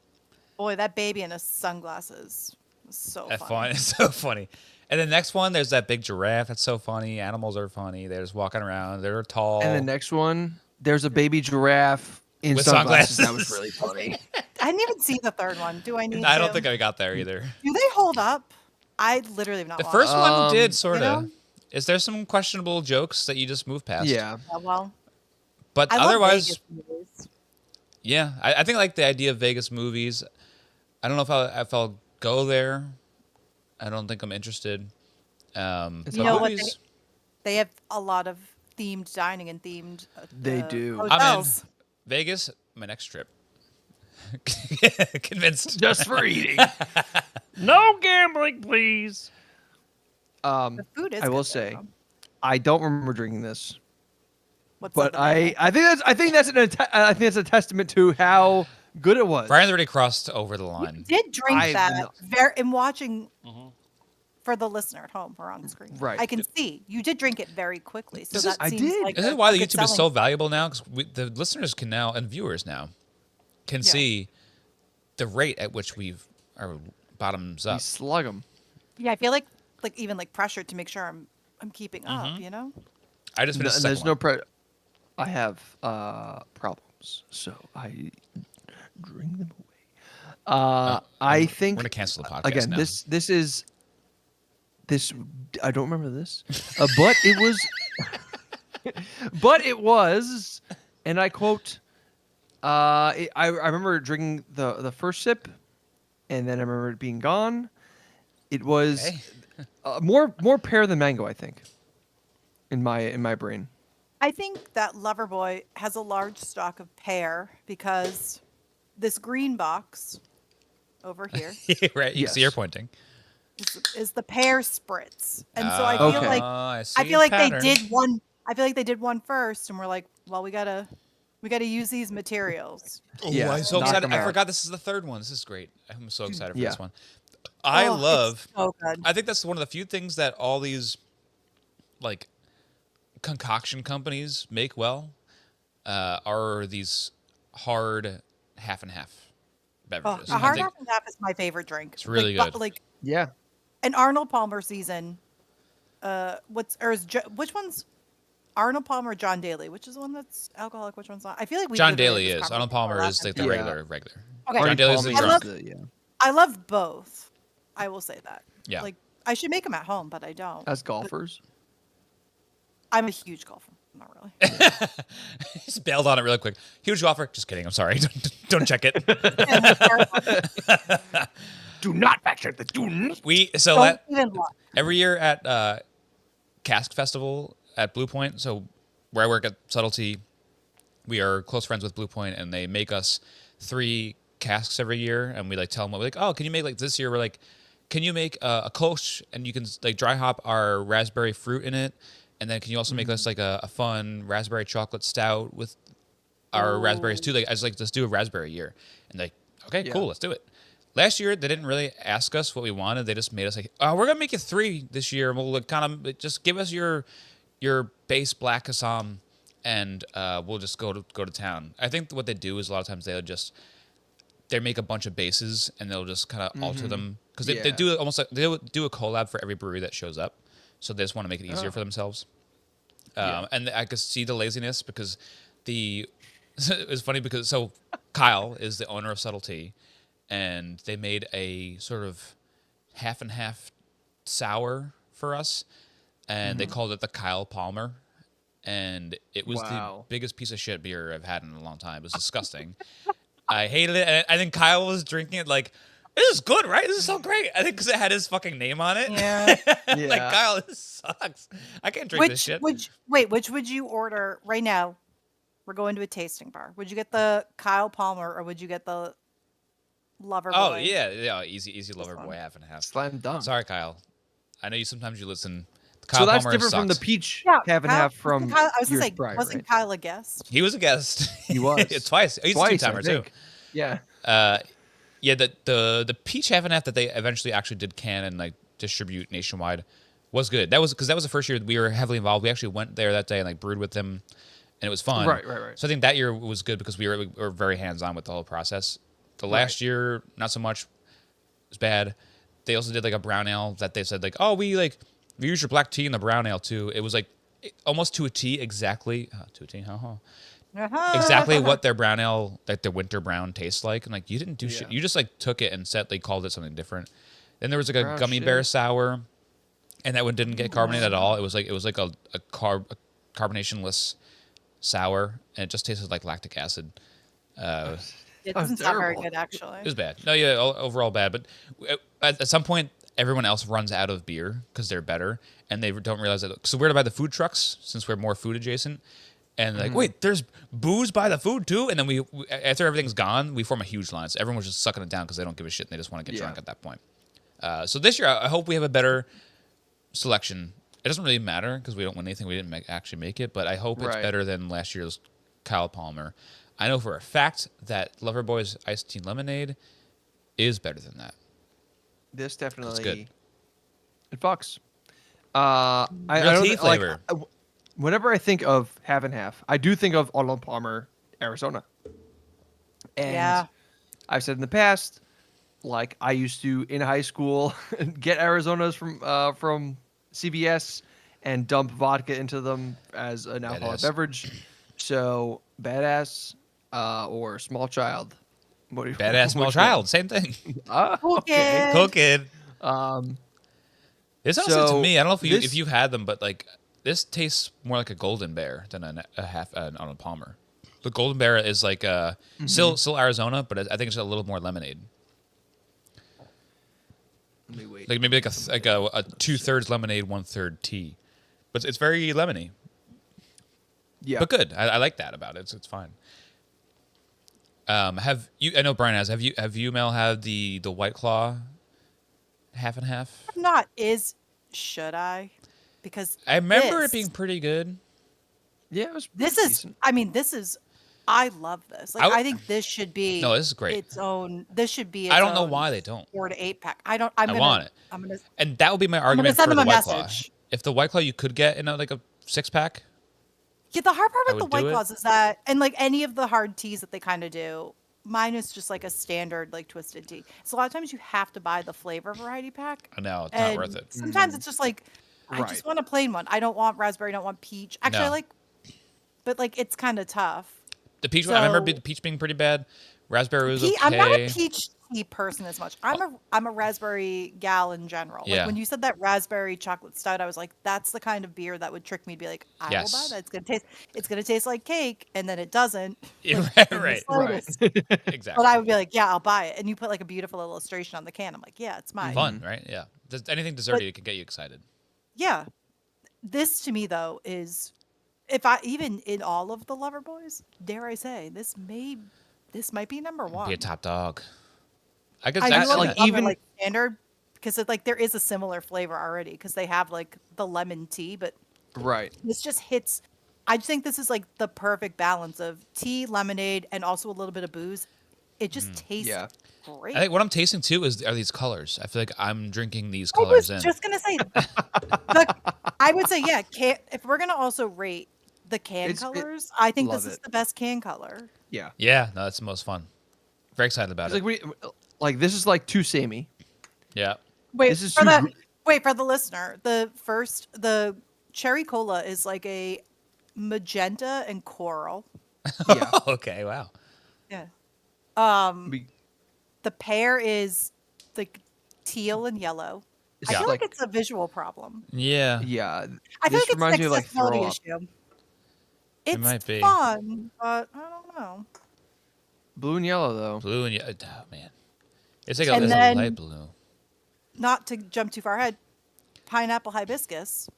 Speaker 3: Boy, that baby in his sunglasses was so
Speaker 1: That's
Speaker 3: funny.
Speaker 1: funny. It's so funny. And the next one, there's that big giraffe. That's so funny. Animals are funny. They're just walking around. They're tall.
Speaker 2: And the next one, there's a baby giraffe in
Speaker 1: With
Speaker 2: sunglasses. That
Speaker 1: sunglasses.
Speaker 2: was really funny.
Speaker 3: I didn't even see the third one. Do I need
Speaker 1: I
Speaker 3: to?
Speaker 1: don't think I got there either.
Speaker 3: Do they hold up? I literally have not
Speaker 1: The
Speaker 3: watched
Speaker 1: first
Speaker 3: it.
Speaker 1: one did sort
Speaker 3: you
Speaker 1: of.
Speaker 3: know?
Speaker 1: Is there some questionable jokes that you just move past?
Speaker 2: Yeah.
Speaker 3: Yeah, well,
Speaker 1: But
Speaker 3: I love
Speaker 1: otherwise,
Speaker 3: Vegas movies.
Speaker 1: yeah, I think like the idea of Vegas movies. I don't know if I'll go there. I don't think I'm interested. But
Speaker 3: You know what
Speaker 1: movies,
Speaker 3: They have a lot of themed dining and themed
Speaker 2: They do.
Speaker 1: I'm in.
Speaker 3: hotels.
Speaker 1: Vegas, my next trip. Convinced.
Speaker 2: Just for eating. No gambling, please.
Speaker 3: The food is
Speaker 2: I will
Speaker 3: good there,
Speaker 2: say,
Speaker 3: though.
Speaker 2: I don't remember drinking this,
Speaker 3: What's
Speaker 2: but
Speaker 3: on the menu?
Speaker 2: I think that's a testament to how good it was.
Speaker 1: Brian's already crossed over the line.
Speaker 3: did drink
Speaker 2: I've
Speaker 3: that
Speaker 2: not-
Speaker 3: in watching for the listener at home or on screen.
Speaker 2: Right.
Speaker 3: I can see you did drink it very quickly. So
Speaker 1: This
Speaker 3: that
Speaker 1: is-
Speaker 2: I
Speaker 3: seems
Speaker 2: did.
Speaker 3: like
Speaker 1: This
Speaker 3: a
Speaker 1: is why the
Speaker 3: good
Speaker 1: YouTube is so
Speaker 3: selling-
Speaker 1: valuable now because the listeners can now and viewers now can
Speaker 3: Yeah.
Speaker 1: see the rate at which our bottoms
Speaker 2: You
Speaker 1: up.
Speaker 2: slug them.
Speaker 3: Yeah, I feel like even like pressure to make sure I'm keeping up. You know.
Speaker 1: I just finished the
Speaker 2: There's
Speaker 1: second
Speaker 2: no
Speaker 1: one.
Speaker 2: I have problems, so I drink them away. I think
Speaker 1: we're gonna cancel the podcast
Speaker 2: again.
Speaker 1: now.
Speaker 2: This is this. I don't remember this, but it was. But it was, and I quote. I remember drinking the first sip, and then I remember it being gone. It was more pear than mango, I think. In my brain.
Speaker 3: I think that Loverboy has a large stock of pear because this green box over here
Speaker 1: Right, you see
Speaker 2: Yes.
Speaker 1: her pointing.
Speaker 3: is the pear spritz, and so I feel
Speaker 2: Okay.
Speaker 3: like
Speaker 1: I
Speaker 3: they did one. I feel like they did one first, and we're like, well, we gotta use these materials.
Speaker 1: Oh,
Speaker 2: Yeah,
Speaker 1: I'm so
Speaker 2: knock
Speaker 1: excited!
Speaker 2: 'em
Speaker 1: I
Speaker 2: out.
Speaker 1: forgot this is the third one. This is great. I'm so excited for
Speaker 2: Yeah.
Speaker 1: this one. I
Speaker 3: Oh, it's
Speaker 1: love.
Speaker 3: so good.
Speaker 1: I think that's one of the few things that all these, like, concoction companies make well, are these hard half and half
Speaker 3: Oh,
Speaker 1: beverages.
Speaker 3: a
Speaker 1: I
Speaker 3: hard
Speaker 1: think
Speaker 3: half and half is my favorite drink.
Speaker 1: It's really
Speaker 3: like,
Speaker 1: good.
Speaker 3: Like
Speaker 2: Yeah.
Speaker 3: an Arnold Palmer season. Which one's Arnold Palmer or John Daly? Which is the one that's alcoholic? Which one's not? I feel like we
Speaker 1: John
Speaker 3: literally
Speaker 1: Daly
Speaker 3: had this
Speaker 1: is. Arnold
Speaker 3: conversation
Speaker 1: Palmer
Speaker 3: last
Speaker 1: is
Speaker 3: time.
Speaker 1: like the
Speaker 2: Yeah.
Speaker 1: regular.
Speaker 3: Okay.
Speaker 1: John Daly's the
Speaker 3: I
Speaker 1: drunk.
Speaker 3: love-
Speaker 2: Yeah.
Speaker 3: I love both. I will say that.
Speaker 1: Yeah.
Speaker 3: Like I should make them at home, but I don't.
Speaker 2: As golfers.
Speaker 3: I'm a huge golfer. Not really.
Speaker 1: Just bailed on it really quick. Huge offer. Just kidding. I'm sorry. Don't check it.
Speaker 2: Do not backtrack the dunes.
Speaker 3: Don't even look.
Speaker 1: Every year at Cask Festival at Blue Point, so where I work at Subtlety, we are close friends with Blue Point, and they make us 3 casks every year, and we like tell them what we're like. Oh, can you make like this year? We're like, can you make a Kolsch, and you can like dry hop our raspberry fruit in it, and then can you also make us like a fun raspberry chocolate stout with our raspberries too? Like I just like let's do a raspberry year, and like okay,
Speaker 2: Yeah.
Speaker 1: cool, let's do it. Last year, they didn't really ask us what we wanted. They just made us like, oh, we're gonna make you 3 this year. We'll like, kind of just give us your base black Assam, and we'll just go to town. I think what they do is a lot of times they make a bunch of bases and they'll just kind of alter them because they
Speaker 2: Yeah.
Speaker 1: do it almost like they do a collab for every brewery that shows up. So they just want to make it easier for themselves. And I could see the laziness because it was funny because so Kyle is the owner of Subtlety, and they made a sort of half and half sour for us, and they called it the Kyle Palmer, and it was
Speaker 2: Wow.
Speaker 1: the biggest piece of shit beer I've had in a long time. It was disgusting. I hated it, and I think Kyle was drinking it like, this is good, right? This is so great. I think because it had his fucking name on it.
Speaker 3: Yeah.
Speaker 2: Yeah.
Speaker 1: Like, Kyle, this sucks. I can't drink this shit.
Speaker 3: Which would you order right now? We're going to a tasting bar. Would you get the Kyle Palmer or would you get the Loverboy?
Speaker 1: Oh, yeah, easy Loverboy
Speaker 3: one.
Speaker 1: half and half.
Speaker 2: Slam dunk.
Speaker 1: Sorry, Kyle. I know sometimes you listen.
Speaker 2: So that's
Speaker 1: Palmer
Speaker 2: different from the
Speaker 1: sucks.
Speaker 2: peach
Speaker 3: Yeah,
Speaker 2: half and
Speaker 3: Kyle-
Speaker 2: half from
Speaker 3: Kyle, I was gonna
Speaker 2: years
Speaker 3: say,
Speaker 2: prior,
Speaker 3: wasn't
Speaker 2: right?
Speaker 3: Kyle a guest?
Speaker 1: He was a guest.
Speaker 2: He was.
Speaker 1: Twice. He's
Speaker 2: Twice,
Speaker 1: a
Speaker 2: I
Speaker 1: two-timer, too.
Speaker 2: think. Yeah.
Speaker 1: Yeah, the peach half and half that they eventually actually did can and like distribute nationwide was good. That was because that was the first year we were heavily involved. We actually went there that day and like brewed with them, and it was fun.
Speaker 2: Right.
Speaker 1: So I think that year was good because we were very hands-on with the whole process. The last year, not so much. It was bad. They also did like a brown ale that they said like, oh, we use your black tea in the brown ale too. It was like almost to a T exactly. To a T, exactly what their brown ale, like their winter brown, tastes like. And like you didn't do shit. You just like took it and called it something different. Then there was like a
Speaker 2: Brown
Speaker 1: gummy
Speaker 2: shit.
Speaker 1: bear sour, and that one didn't get carbonated at all. It was like a carbonationless sour, and it just tasted like lactic acid.
Speaker 3: It
Speaker 2: Oh,
Speaker 3: doesn't sound very
Speaker 2: terrible.
Speaker 3: good, actually.
Speaker 1: It was bad. No, yeah, overall bad. But at some point, everyone else runs out of beer because they're better, and they don't realize that. So we're by the food trucks since we're more food adjacent, and like, wait, there's booze by the food too. And then we after everything's gone, we form a huge line. So everyone was just sucking it down because they don't give a shit and they just want to get
Speaker 2: Yeah.
Speaker 1: drunk at that point. So this year, I hope we have a better selection. It doesn't really matter because we don't win anything. We didn't actually make it, but I hope it's
Speaker 2: Right.
Speaker 1: better than last year's Kyle Palmer. I know for a fact that Loverboy's iced tea lemonade is better than that.
Speaker 2: This definitely.
Speaker 1: good.
Speaker 2: It fucks. I
Speaker 1: Real
Speaker 2: don't
Speaker 1: tea
Speaker 2: thi- like,
Speaker 1: flavor.
Speaker 2: whenever I think of half and half, I do think of Arnold Palmer, Arizona. And
Speaker 3: Yeah.
Speaker 2: I've said in the past, like I used to in high school get Arizonas from CVS and dump vodka into them as an alcoholic
Speaker 1: Badass.
Speaker 2: beverage. So badass or small child, What do you,
Speaker 1: Badass small
Speaker 2: which
Speaker 1: child, same thing.
Speaker 2: one?
Speaker 3: Cool kid.
Speaker 1: Cool kid.
Speaker 2: Um,
Speaker 1: This honestly, to
Speaker 2: So,
Speaker 1: me, I don't know if
Speaker 2: this-
Speaker 1: you've had them, but like this tastes more like a golden bear than a half on a Palmer. The golden bear is like still Arizona, but I think it's a little more lemonade.
Speaker 2: let me wait.
Speaker 1: Like maybe like a 2/3 lemonade, 1/3 tea, but it's very lemony.
Speaker 2: Yeah.
Speaker 1: But good. I like that about it. It's fine. Have you? I know Brian has. Have you Mel had the White Claw, half and half?
Speaker 3: If not, should I? Because
Speaker 1: I remember
Speaker 3: this,
Speaker 1: it being pretty good.
Speaker 2: Yeah, it was
Speaker 3: This
Speaker 2: pretty
Speaker 3: is.
Speaker 2: decent.
Speaker 3: I mean, this is. I love this. Like, I think this should be.
Speaker 1: No, this is great.
Speaker 3: Its own. This should be. Its
Speaker 1: I don't know
Speaker 3: own
Speaker 1: why they don't.
Speaker 3: 4 to 8 pack. I don't.
Speaker 1: I want it.
Speaker 3: I'm gonna.
Speaker 1: And that would be my
Speaker 3: gonna
Speaker 1: argument
Speaker 3: send
Speaker 1: for
Speaker 3: them
Speaker 1: the
Speaker 3: a
Speaker 1: White Claw.
Speaker 3: message.
Speaker 1: If the White Claw you could get in like a 6-pack,
Speaker 3: Yeah, the hard part
Speaker 1: I
Speaker 3: with the
Speaker 1: would do
Speaker 3: White
Speaker 1: it.
Speaker 3: Claws is that, and like any of the hard teas that they kind of do, mine is just like a standard like twisted tea. So a lot of times you have to buy the flavor variety pack.
Speaker 1: I know it's
Speaker 3: And
Speaker 1: not worth it.
Speaker 3: sometimes it's just like, I
Speaker 2: Right.
Speaker 3: just want a plain one. I don't want raspberry. I don't want peach. Actually, I
Speaker 1: No.
Speaker 3: like, but like it's kind of tough.
Speaker 1: The peach one, I remember
Speaker 3: So-
Speaker 1: the peach being pretty bad. Raspberry was
Speaker 3: Tea,
Speaker 1: okay.
Speaker 3: I'm not a peach tea person as much. I'm a raspberry gal in general. Like
Speaker 1: Yeah.
Speaker 3: when you said that raspberry chocolate stout, I was like, that's the kind of beer that would trick me to be like, I will buy
Speaker 1: Yes.
Speaker 3: that. It's gonna taste like cake, and then it doesn't.
Speaker 1: Yeah,
Speaker 3: like, in the
Speaker 1: right.
Speaker 3: slightest.
Speaker 1: Exactly.
Speaker 3: But I would be like, yeah, I'll buy it. And you put like a beautiful illustration on the can. I'm like, yeah, it's mine.
Speaker 1: Fun, right? Yeah. Anything desserty can get you excited.
Speaker 3: Yeah. This to me though is, even in all of the Loverboys, dare I say, this might be number one.
Speaker 1: Be a top dog. I guess
Speaker 3: I
Speaker 1: that's
Speaker 3: do
Speaker 2: like,
Speaker 3: like
Speaker 2: even-
Speaker 3: like standard because like there is a similar flavor already because they have like the lemon tea, but
Speaker 2: Right.
Speaker 3: this just hits. I just think this is like the perfect balance of tea, lemonade, and also a little bit of booze. It just tastes
Speaker 2: Yeah.
Speaker 3: great.
Speaker 1: I think what I'm tasting too are these colors. I feel like I'm drinking these
Speaker 3: I was
Speaker 1: colors in.
Speaker 3: just gonna say, I would say yeah. If we're gonna also rate the can
Speaker 2: It's- it-
Speaker 3: colors, I think
Speaker 2: love
Speaker 3: this is
Speaker 2: it.
Speaker 3: the best can color.
Speaker 2: Yeah.
Speaker 1: Yeah, no, that's the most fun. Very excited about
Speaker 2: It's
Speaker 1: it.
Speaker 2: like this is like too samey.
Speaker 1: Yeah.
Speaker 3: Wait,
Speaker 2: This is
Speaker 3: for
Speaker 2: too
Speaker 3: the
Speaker 2: gr-
Speaker 3: for the listener, the cherry cola is like a magenta and coral.
Speaker 2: Yeah.
Speaker 1: Okay. Wow.
Speaker 3: Yeah.
Speaker 2: Be-
Speaker 3: The pear is like teal and yellow.
Speaker 2: It's
Speaker 3: I feel
Speaker 2: like-
Speaker 3: like it's a visual problem.
Speaker 1: Yeah.
Speaker 2: Yeah.
Speaker 3: I feel
Speaker 2: This
Speaker 3: like
Speaker 2: reminds
Speaker 3: it's
Speaker 2: me
Speaker 3: an
Speaker 2: of, like,
Speaker 3: accessibility
Speaker 2: throw up.
Speaker 3: issue. It's
Speaker 1: might be.
Speaker 3: fun, but I don't know.
Speaker 2: Blue and yellow though.
Speaker 1: Blue and oh man, it's like
Speaker 3: And
Speaker 1: it's
Speaker 3: then-
Speaker 1: a light blue.
Speaker 3: Not to jump too far ahead, pineapple hibiscus.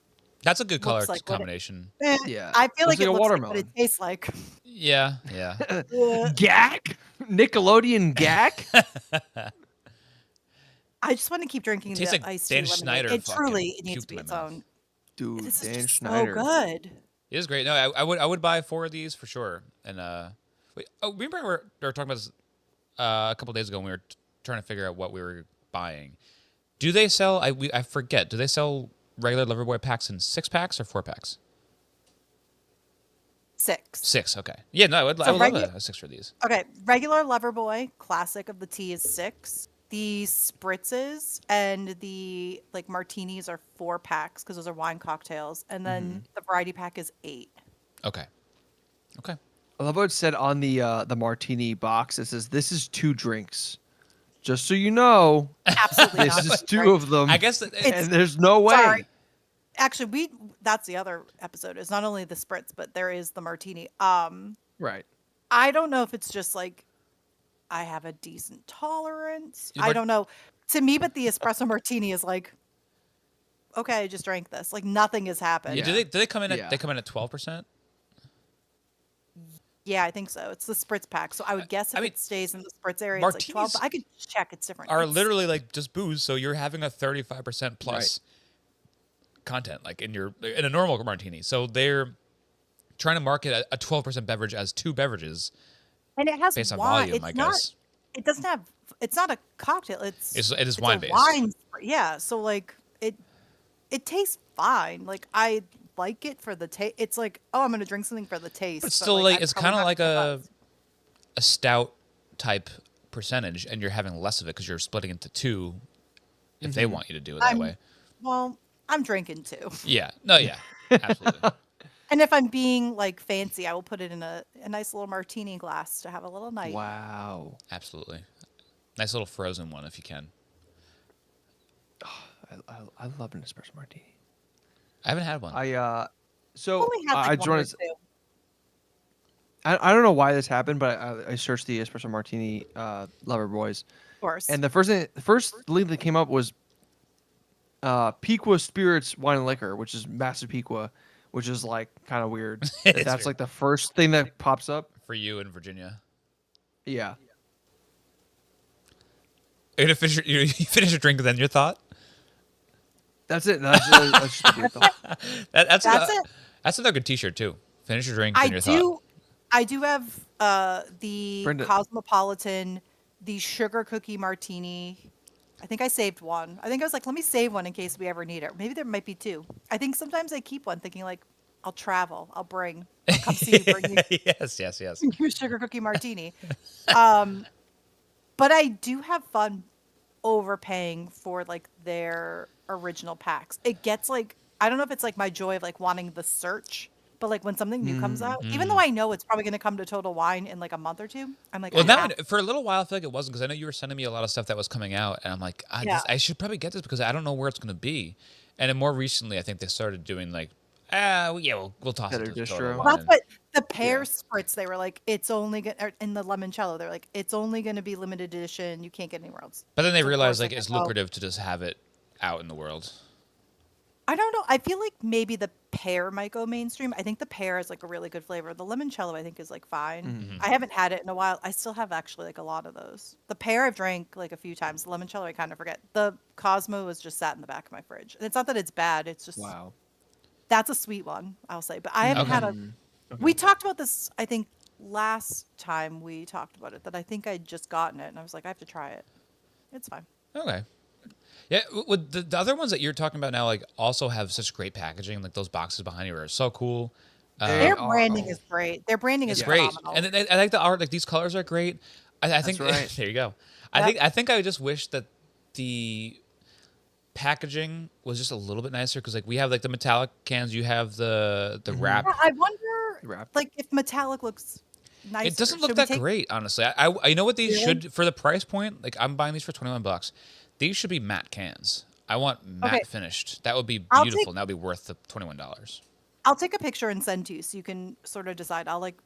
Speaker 1: That's a good color
Speaker 3: looks like what it-
Speaker 1: combination.
Speaker 2: Yeah.
Speaker 3: I feel
Speaker 2: Looks
Speaker 3: like it
Speaker 2: like a
Speaker 3: looks like what
Speaker 2: watermelon.
Speaker 3: it tastes like.
Speaker 1: Yeah. Yeah.
Speaker 2: Gak? Nickelodeon Gak?
Speaker 3: I just want to keep drinking
Speaker 1: Tastes
Speaker 3: the
Speaker 1: like
Speaker 3: iced
Speaker 1: Dan
Speaker 3: tea lemonade.
Speaker 1: Schneider
Speaker 3: It
Speaker 1: fucking
Speaker 3: truly it needs
Speaker 1: puked
Speaker 3: to
Speaker 1: in
Speaker 3: be
Speaker 1: my
Speaker 3: its
Speaker 1: mouth.
Speaker 3: own.
Speaker 2: Dude,
Speaker 3: This is
Speaker 2: Dan
Speaker 3: just
Speaker 2: Schneider.
Speaker 3: so good.
Speaker 1: It is great. No, I would buy 4 of these for sure. And wait, remember we were talking about this a couple days ago when we were trying to figure out what we were buying. Do they sell? I forget. Do they sell regular Loverboy packs in 6-packs or 4-packs?
Speaker 3: 6.
Speaker 1: 6. Okay. Yeah. No, I would
Speaker 3: So
Speaker 1: love a 6 for these.
Speaker 3: Okay, regular Loverboy, classic of the tea is 6. The spritzes and the like martinis are 4 packs because those are wine cocktails, and then the variety pack is 8.
Speaker 1: Okay. Okay.
Speaker 2: I love what it said on the martini box. It says, "This is 2 drinks." Just so you know,
Speaker 3: Absolutely
Speaker 2: this
Speaker 3: not.
Speaker 2: is 2 of them.
Speaker 1: I guess
Speaker 2: and there's no way.
Speaker 3: Sorry. Actually, that's the other episode. It's not only the spritz, but there is the martini.
Speaker 2: Right.
Speaker 3: I don't know if it's just like I have a decent tolerance.
Speaker 1: You
Speaker 3: I
Speaker 1: like-
Speaker 3: don't know. To me, but the espresso martini is like, okay, I just drank this. Like nothing has happened.
Speaker 2: Yeah.
Speaker 1: Do they come in at
Speaker 2: Yeah.
Speaker 1: they come in at 12%?
Speaker 3: Yeah, I think so. It's the spritz pack. So I would guess if
Speaker 1: I mean,
Speaker 3: it stays in the spritz area, it's like 12.
Speaker 1: martinis
Speaker 3: But I could check. It's different.
Speaker 1: Are
Speaker 3: It's-
Speaker 1: literally like just booze, so you're having a 35% plus content like in a normal martini. So they're trying to market a 12% beverage as 2 beverages
Speaker 3: and it has
Speaker 1: based on
Speaker 3: wine.
Speaker 1: volume,
Speaker 3: It's
Speaker 1: I
Speaker 3: not.
Speaker 1: guess.
Speaker 3: It doesn't have. It's not a cocktail.
Speaker 1: It is
Speaker 3: a
Speaker 1: wine based.
Speaker 3: wine. Yeah. So like it tastes fine. Like I like it for the taste. It's like, oh, I'm gonna drink something for the taste.
Speaker 1: But it's still like
Speaker 3: I'm
Speaker 1: it's
Speaker 3: probably
Speaker 1: kind of
Speaker 3: not
Speaker 1: like
Speaker 3: gonna buy
Speaker 1: a stout type percentage, and you're having less of it because you're splitting into 2 if they want you to do it that way.
Speaker 3: Well, I'm drinking too.
Speaker 1: Yeah. No. Yeah. Absolutely.
Speaker 3: And if I'm being like fancy, I will put it in a nice little martini glass to have a little night.
Speaker 2: Wow.
Speaker 1: Absolutely. Nice little frozen one if you can.
Speaker 2: I love an espresso martini.
Speaker 1: I haven't had one.
Speaker 2: So
Speaker 3: Only had
Speaker 2: I
Speaker 3: like
Speaker 2: just
Speaker 3: one or
Speaker 2: want to.
Speaker 3: two.
Speaker 2: I don't know why this happened, but I searched the espresso martini Loverboys,
Speaker 3: Of course.
Speaker 2: and the first link that came up was Piqua Spirits Wine and Liquor, which is massive Piqua, which is like kind of weird.
Speaker 1: It is
Speaker 2: That's
Speaker 1: weird.
Speaker 2: like the first thing that pops up.
Speaker 1: For you in Virginia.
Speaker 2: Yeah.
Speaker 1: You're gonna finish you finish your drink and then your thought?
Speaker 2: That's it. That's just a weird thought.
Speaker 1: That's
Speaker 3: it.
Speaker 1: That's another good t-shirt too. Finish your drink
Speaker 3: I
Speaker 1: then your thought.
Speaker 3: do have the
Speaker 2: Brenda-
Speaker 3: Cosmopolitan, the sugar cookie martini. I think I saved one. I think I was like, let me save one in case we ever need it. Maybe there might be two. I think sometimes I keep one thinking like, I'll travel. I'll come see you, bring you
Speaker 1: yes.
Speaker 3: your sugar cookie martini. But I do have fun overpaying for like their original packs. It gets like, I don't know if it's like my joy of like wanting the search, but like when something new comes out, even though I know it's probably going to come to Total Wine in like a month or two, I'm like,
Speaker 1: Well,
Speaker 3: I
Speaker 1: now
Speaker 3: have-
Speaker 1: for a little while I feel like it wasn't because I know you were sending me a lot of stuff that was coming out, and I'm like,
Speaker 3: Yeah.
Speaker 1: I should probably get this because I don't know where it's going to be. And then more recently, I think they started doing like, we'll toss it
Speaker 2: Better
Speaker 1: to
Speaker 2: distro.
Speaker 1: Total
Speaker 3: Well,
Speaker 1: Wine.
Speaker 3: that's what the pear spritz. They were like, it's only gonna in the limoncello. They're like, it's only gonna be limited edition. You can't get anywhere else.
Speaker 1: But then they
Speaker 3: So of
Speaker 1: realized
Speaker 3: course,
Speaker 1: like
Speaker 3: like,
Speaker 1: it's
Speaker 3: oh.
Speaker 1: lucrative to just have it out in the world.
Speaker 3: I don't know. I feel like maybe the pear might go mainstream. I think the pear is like a really good flavor. The limoncello, I think, is like fine. I haven't had it in a while. I still have actually like a lot of those. The pear I've drank like a few times. The limoncello I kind of forget. The Cosmo was just sat in the back of my fridge. And it's not that it's bad. It's just
Speaker 2: Wow.
Speaker 3: that's a sweet one, I'll say. But I haven't had a. We talked about this. I think last time we talked about it that I think I'd just gotten it and I was like, I have to try it. It's fine.
Speaker 1: Okay. Yeah, with the other ones that you're talking about now, like also have such great packaging. Like those boxes behind you are so cool.
Speaker 3: Their
Speaker 2: are-
Speaker 3: branding
Speaker 2: oh.
Speaker 3: is great. Their branding
Speaker 1: It's
Speaker 3: is
Speaker 1: great,
Speaker 3: phenomenal.
Speaker 1: and then I like the art. Like these colors are great. I think
Speaker 2: right.
Speaker 1: there you go.
Speaker 3: Yep.
Speaker 1: I think I just wish that the packaging was just a little bit nicer because like we have like the metallic cans, you have the wrap.
Speaker 3: Yeah, I wonder,
Speaker 2: Wrapped.
Speaker 3: like, if metallic looks nicer.
Speaker 1: It doesn't look
Speaker 3: Should we
Speaker 1: that
Speaker 3: take-
Speaker 1: great, honestly. I know what these
Speaker 3: Really?
Speaker 1: should for the price point. Like I'm buying these for $21. These should be matte cans. I want matte
Speaker 3: Okay.
Speaker 1: finished. That would be
Speaker 3: I'll
Speaker 1: beautiful.
Speaker 3: take-
Speaker 1: and that would be worth the $21.
Speaker 3: I'll take a picture and send to you so you can sort of decide. I'll like,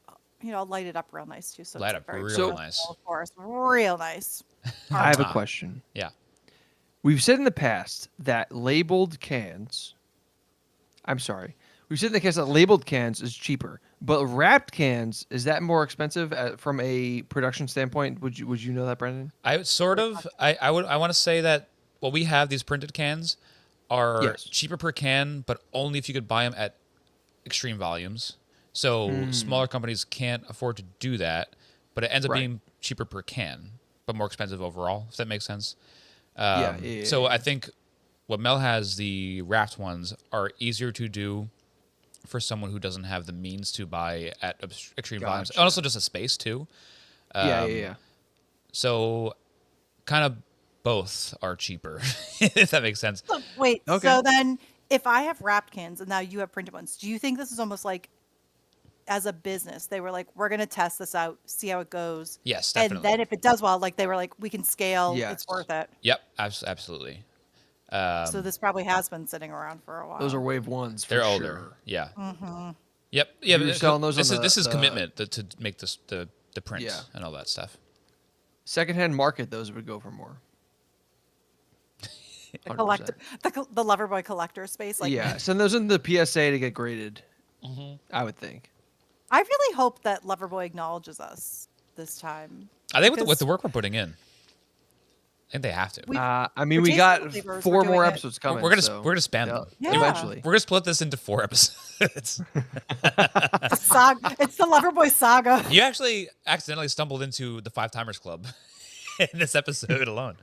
Speaker 3: I'll light it up real nice too. So
Speaker 1: Light
Speaker 3: it's
Speaker 1: up
Speaker 3: very
Speaker 1: real
Speaker 3: beautiful,
Speaker 1: nice.
Speaker 3: Of course, real nice.
Speaker 2: I have a
Speaker 1: Ah.
Speaker 2: question.
Speaker 1: Yeah.
Speaker 2: We've said in the past that labeled cans. I'm sorry. We've said in the past that labeled cans is cheaper, but wrapped cans, is that more expensive from a production standpoint? Would you know that, Brendan?
Speaker 1: I sort of I want to say that what we have these printed cans are
Speaker 2: Yes.
Speaker 1: cheaper per can, but only if you could buy them at extreme volumes. So smaller companies can't afford to do that, but it ends up
Speaker 2: Right.
Speaker 1: being cheaper per can, but more expensive overall. If that makes sense.
Speaker 2: Yeah,
Speaker 1: So I think what Mel has, the wrapped ones, are easier to do for someone who doesn't have the means to buy at extreme volumes, and
Speaker 2: Gotcha.
Speaker 1: also just a space too.
Speaker 2: Yeah.
Speaker 1: So kind of both are cheaper, if that makes sense.
Speaker 3: So, wait.
Speaker 2: Okay.
Speaker 3: So then, if I have wrapped cans and now you have printed ones, do you think this is almost like, as a business, they were like, we're gonna test this out, see how it goes.
Speaker 1: Yes,
Speaker 3: And
Speaker 1: definitely.
Speaker 3: then if it does well, like they were like, we can scale.
Speaker 2: Yes.
Speaker 3: It's worth it.
Speaker 1: Yep, absolutely.
Speaker 3: So this probably has been sitting around for a while.
Speaker 2: Those are wave ones. For
Speaker 1: They're
Speaker 2: sure.
Speaker 1: older. Yeah.
Speaker 3: Mm-hmm.
Speaker 1: Yep. Yeah.
Speaker 2: You were
Speaker 1: but
Speaker 2: selling those
Speaker 1: this
Speaker 2: on
Speaker 1: is
Speaker 2: the-
Speaker 1: this is
Speaker 2: the-
Speaker 1: commitment to make this the print
Speaker 2: Yeah.
Speaker 1: and all that stuff.
Speaker 2: Secondhand market, those would go for more.
Speaker 3: The
Speaker 2: 100%.
Speaker 3: collector, the Loverboy collector space. Like,
Speaker 2: Yeah, send those in the PSA to get graded. I would think.
Speaker 3: I really hope that Loverboy acknowledges us this time.
Speaker 1: I think with
Speaker 3: Because
Speaker 1: the work we're putting in, I think they have to.
Speaker 3: We-
Speaker 2: I mean,
Speaker 3: We're
Speaker 2: we
Speaker 3: tasting
Speaker 2: got
Speaker 3: the flavors,
Speaker 2: 4
Speaker 3: we're
Speaker 2: more
Speaker 3: doing it.
Speaker 2: episodes coming.
Speaker 1: we're gonna
Speaker 2: so
Speaker 1: we're gonna spam
Speaker 2: they'll-
Speaker 1: them.
Speaker 3: Yeah.
Speaker 2: eventually.
Speaker 1: We're gonna split this into 4 episodes.
Speaker 3: The saga, it's the Loverboy saga.
Speaker 1: You actually accidentally stumbled into the 5 Timers Club in this episode alone.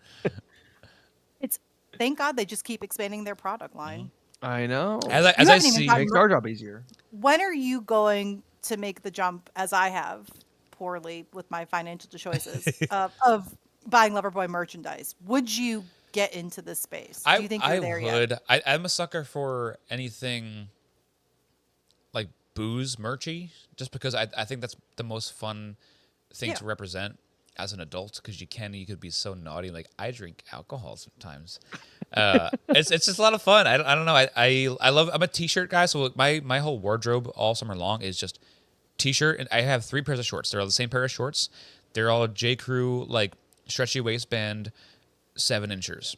Speaker 3: It's thank God they just keep expanding their product line.
Speaker 2: I know.
Speaker 1: As I
Speaker 3: haven't even
Speaker 1: see,
Speaker 3: gotten-
Speaker 2: Makes our job easier.
Speaker 3: When are you going to make the jump, as I have poorly with my financial choices, of buying Loverboy merchandise? Would you get into this space? Do you think you're there
Speaker 1: would.
Speaker 3: yet?
Speaker 1: I'm a sucker for anything like booze merchy, just because I think that's the most fun thing to represent as an adult, because you could be so naughty. Like, I drink alcohol sometimes. It's just a lot of fun. I don't know. I'm a t-shirt guy, so my whole wardrobe all summer long is just t-shirt, and I have 3 pairs of shorts. They're all the same pair of shorts. They're all J. Crew, like stretchy waistband, 7-inchers.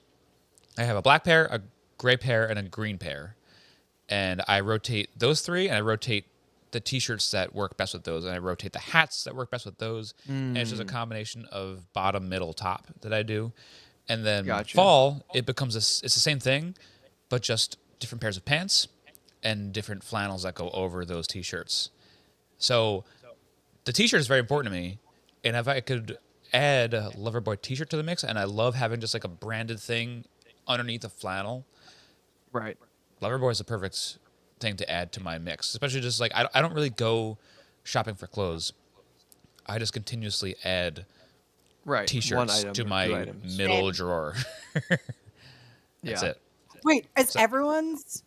Speaker 1: I have a black pair, a gray pair, and a green pair, and I rotate those 3, and I rotate the t-shirts that work best with those, and I rotate the hats that work best with those. And it's just a combination of bottom, middle, top that I do. And then fall, it becomes it's the same thing, but just different pairs of pants and different flannels that go over those t-shirts. So the t-shirt is very important to me, and if I could add a Loverboy t-shirt to the mix, and I love having just like a branded thing underneath a flannel.
Speaker 2: Right.
Speaker 1: Loverboy is the perfect thing to add to my mix, especially just like I don't really go shopping for clothes. I just continuously add t-shirts to my middle drawer. That's it.
Speaker 3: Wait, is everyone's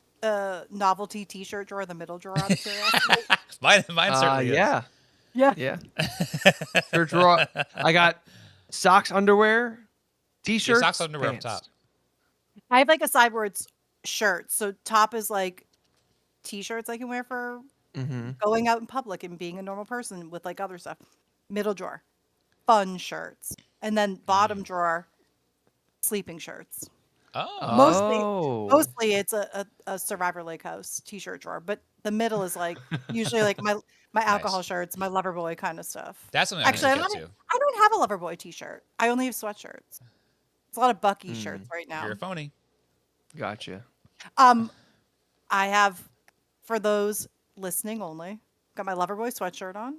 Speaker 3: novelty t-shirt drawer the middle drawer out of curiosity?
Speaker 1: Mine certainly is.
Speaker 2: Yeah. Shirt drawer. I got socks, underwear, t-shirts,
Speaker 1: socks, underwear
Speaker 2: pants.
Speaker 1: up top.
Speaker 3: I have like a side where it's shirts. So top is like t-shirts I can wear for going out in public and being a normal person with like other stuff. Middle drawer, fun shirts. And then bottom drawer, sleeping shirts. Mostly it's a Survivor Lake House t-shirt drawer, but the middle is like usually like my alcohol shirts, my Loverboy kind of stuff.
Speaker 1: That's something
Speaker 3: Actually,
Speaker 1: I
Speaker 3: don't have a Loverboy t-shirt. I only have sweatshirts. It's a lot of Bucky shirts right now.
Speaker 1: You're a phony.
Speaker 2: Gotcha.
Speaker 3: I have, for those listening only, got my Loverboy sweatshirt on.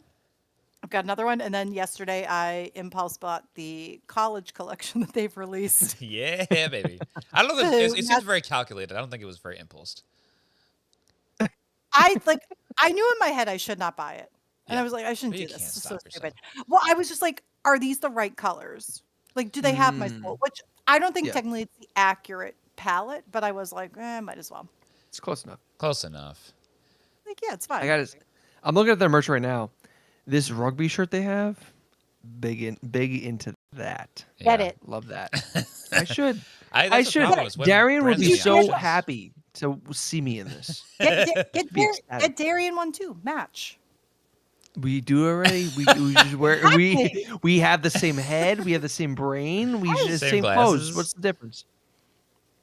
Speaker 3: I've got another one, and then yesterday I impulse bought the college collection that they've released.
Speaker 1: Yeah, baby. I don't know. It seems very calculated. I don't think it was very impulsed.
Speaker 3: I knew in my head I should not buy it, and I was like, I shouldn't do this. This is so stupid. Well, I was just like, are these the right colors? Like, do they have my soul? Which I don't think technically it's the accurate palette, but I was like, might as well.
Speaker 2: It's close enough.
Speaker 1: Close enough.
Speaker 3: Like, yeah, it's fine.
Speaker 2: I'm looking at their merch right now. This rugby shirt they have, big into that.
Speaker 3: Get it?
Speaker 2: Love that. I should.
Speaker 1: I
Speaker 2: should. Darian would be so happy to see me in this.
Speaker 3: Get Darian one too. Match.
Speaker 2: We do already. We just wear. We have the same head. We have the same brain. We just same clothes. What's the difference?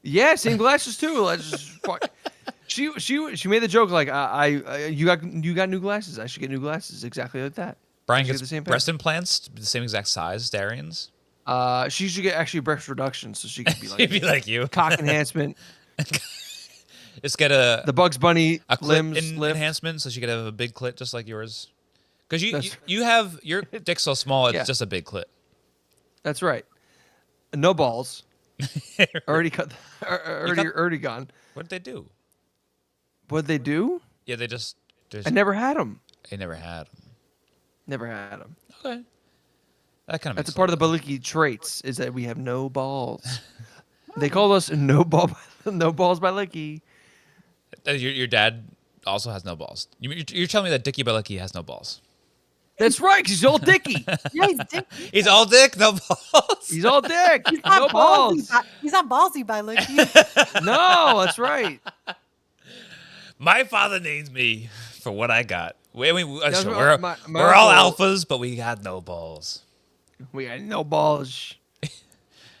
Speaker 2: Yeah, same glasses too. Let's just fuck. She made the joke like you got new glasses. I should get new glasses exactly like that.
Speaker 1: Brian gets the same breast implants, the same exact size as Darian's.
Speaker 2: She should get actually breast reduction so she could be like
Speaker 1: be like you.
Speaker 2: Cock enhancement.
Speaker 1: Just get the
Speaker 2: Bugs Bunny
Speaker 1: limbs enhancement so she could have a big clit just like yours. Because you have your dick's so small it's just a big clit.
Speaker 2: That's right. No balls. Already cut. Already gone.
Speaker 1: What did they do?
Speaker 2: What'd they do?
Speaker 1: Yeah, they just.
Speaker 2: I never had them.
Speaker 1: I never had them.
Speaker 2: Never had them.
Speaker 1: Okay. That kind of.
Speaker 2: That's a part of the Baliki traits is that we have no balls. They call us no balls by Licky.
Speaker 1: Your dad also has no balls. You're telling me that Dickie Balicki has no balls?
Speaker 2: That's right, 'cause he's all dicky.
Speaker 3: Yeah, he's dick.
Speaker 1: He's all dick, no balls.
Speaker 2: He's all dick.
Speaker 3: He's
Speaker 2: no balls.
Speaker 3: He's not ballsy by Licky.
Speaker 2: No, that's right.
Speaker 1: My father names me for what I got. We're all alphas, but we got no balls.
Speaker 2: We got no balls.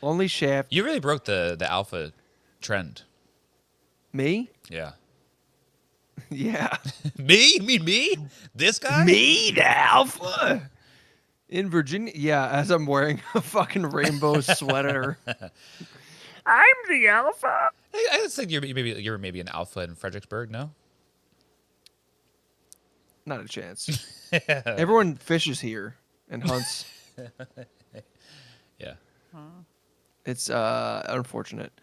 Speaker 2: Only shaft.
Speaker 1: You really broke the alpha trend.
Speaker 2: Me?
Speaker 1: Yeah.
Speaker 2: Yeah.
Speaker 1: Me? You mean me? This guy?
Speaker 2: Me, the alpha. In Virginia? Yeah, as I'm wearing a fucking rainbow sweater. I'm the alpha.
Speaker 1: I just think you're maybe an alpha in Fredericksburg, no?
Speaker 2: Not a chance. Everyone fishes here and hunts.
Speaker 1: Yeah.
Speaker 2: It's unfortunate.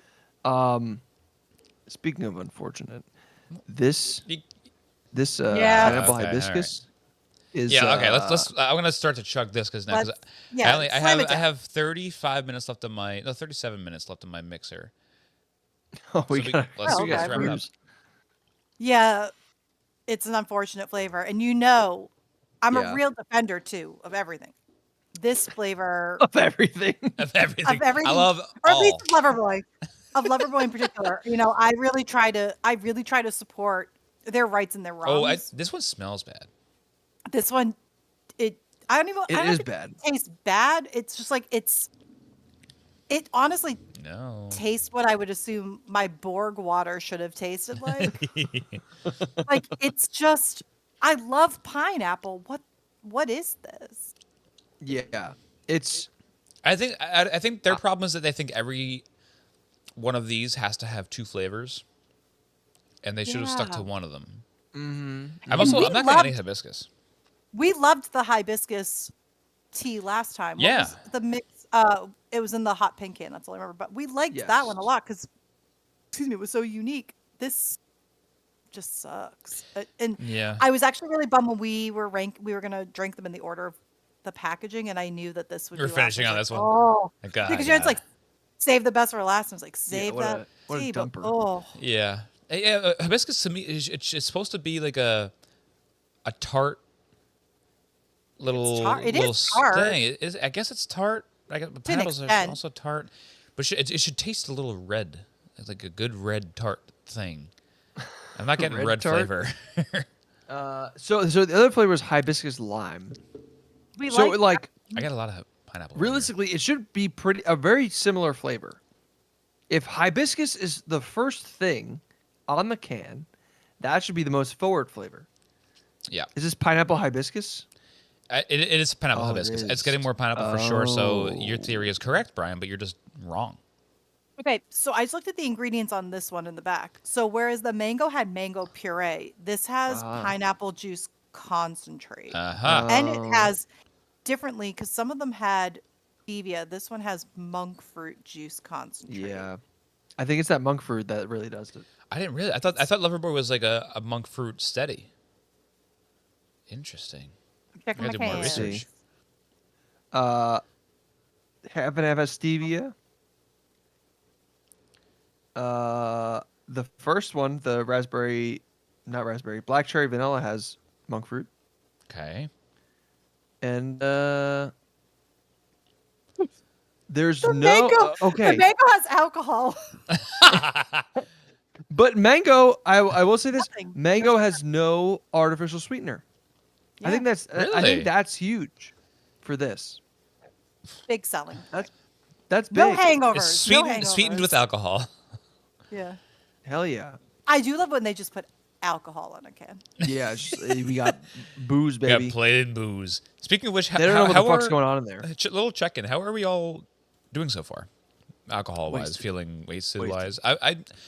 Speaker 2: Speaking of unfortunate, this pineapple hibiscus is
Speaker 1: okay. Let's. I'm gonna start to chug this because now I have 35 minutes left of 37 minutes left of my mixer.
Speaker 2: Oh,
Speaker 1: let's wrap it up.
Speaker 3: Yeah, it's an unfortunate flavor. And you know, I'm a
Speaker 2: Yeah.
Speaker 3: real defender too of everything. This flavor
Speaker 2: Of everything.
Speaker 1: Of everything.
Speaker 3: of everything,
Speaker 1: I love
Speaker 3: or at least
Speaker 1: all.
Speaker 3: Of Loverboy in particular. You know, I really try to support their rights and their
Speaker 1: Oh,
Speaker 3: wrongs.
Speaker 1: this one smells bad.
Speaker 3: This one, it I
Speaker 2: It
Speaker 3: don't
Speaker 2: is
Speaker 3: think
Speaker 2: bad.
Speaker 3: it tastes bad. It's just like it honestly
Speaker 1: No.
Speaker 3: tastes what I would assume my Borg water should have tasted like. Like it's just I love pineapple. What is this?
Speaker 2: Yeah. It's
Speaker 1: I think their problem is that they think every one of these has to have 2 flavors, and they should have stuck to
Speaker 3: Yeah.
Speaker 1: one of them.
Speaker 2: mm-hmm.
Speaker 1: I'm
Speaker 3: we
Speaker 1: not getting
Speaker 3: loved-
Speaker 1: any hibiscus.
Speaker 3: We loved the hibiscus tea last time. What
Speaker 1: Yeah.
Speaker 3: was the mix? It was in the hot pink can. That's all I remember. But we liked that one a
Speaker 2: Yes.
Speaker 3: lot because, excuse me, it was so unique. This just sucks. And
Speaker 1: Yeah.
Speaker 3: I was actually really bummed when we were gonna drink them in the order of the packaging, and I knew that this would.
Speaker 1: We're
Speaker 3: be last.
Speaker 1: finishing
Speaker 3: I
Speaker 1: on
Speaker 3: was
Speaker 1: this
Speaker 3: like,
Speaker 1: one.
Speaker 3: Oh,
Speaker 1: God,
Speaker 3: because it's like save the best for last. And I was like, save
Speaker 2: what
Speaker 3: that
Speaker 2: a
Speaker 3: tea, but-
Speaker 2: dumper.
Speaker 3: oh,
Speaker 1: Yeah. Yeah, hibiscus to me it's supposed to be like a tart little
Speaker 3: tart. It
Speaker 1: little
Speaker 3: is tart.
Speaker 1: thing. It is, I guess it's tart. I guess pineapples are
Speaker 3: extent.
Speaker 1: also tart, but it should taste a little red. It's like a good red tart thing. I'm not getting
Speaker 2: Red
Speaker 1: red
Speaker 2: tart?
Speaker 1: flavor.
Speaker 2: So the other flavor is hibiscus lime.
Speaker 3: we
Speaker 2: So
Speaker 3: liked
Speaker 2: like
Speaker 1: I got a lot of pineapple.
Speaker 2: realistically, it should be a very similar flavor. If hibiscus is the first thing on the can, that should be the most forward flavor.
Speaker 1: Yeah,
Speaker 2: Is this pineapple hibiscus?
Speaker 1: it is pineapple
Speaker 2: Oh, it
Speaker 1: hibiscus. It's
Speaker 2: is.
Speaker 1: getting more pineapple for sure. So your
Speaker 2: Oh.
Speaker 1: theory is correct, Brian, but you're just wrong.
Speaker 3: Okay, so I just looked at the ingredients on this one in the back. So whereas the mango had mango puree, this has pineapple juice concentrate.
Speaker 1: Uh-huh.
Speaker 3: And it
Speaker 2: Oh.
Speaker 3: has differently because some of them had stevia. This one has monk fruit juice concentrate.
Speaker 2: Yeah. I think it's that monk fruit that really does it.
Speaker 1: I didn't really. I thought Loverboy was like a monk fruit steady. Interesting.
Speaker 3: I'm checking
Speaker 1: I
Speaker 3: my
Speaker 1: gotta do more
Speaker 3: cans.
Speaker 1: research.
Speaker 2: Happen to have a stevia. The first one, the black cherry vanilla has monk fruit,
Speaker 1: Okay.
Speaker 2: and there's
Speaker 3: The
Speaker 2: no
Speaker 3: mango,
Speaker 2: okay,
Speaker 3: The mango has alcohol.
Speaker 2: but mango. I will say this:
Speaker 3: Nothing.
Speaker 2: mango has no artificial sweetener. I think
Speaker 3: Yeah,
Speaker 2: that's I
Speaker 1: Really?
Speaker 2: think that's huge for this.
Speaker 3: big selling.
Speaker 2: That's
Speaker 3: No
Speaker 2: big.
Speaker 3: hangovers.
Speaker 1: It's
Speaker 3: no
Speaker 1: sweetened with
Speaker 3: hangovers.
Speaker 1: alcohol.
Speaker 3: Yeah.
Speaker 2: Hell yeah.
Speaker 3: I do love when they just put alcohol in a can.
Speaker 2: Yeah, it's just, we got booze,
Speaker 1: We got
Speaker 2: baby.
Speaker 1: plain booze. Speaking of which,
Speaker 2: They don't know what
Speaker 1: how
Speaker 2: the fuck's
Speaker 1: are-
Speaker 2: going on in there.
Speaker 1: Little check-in. How are we all doing so far? Alcohol-wise,
Speaker 2: Wasted.
Speaker 1: feeling
Speaker 2: Wasted.
Speaker 1: wasted-wise.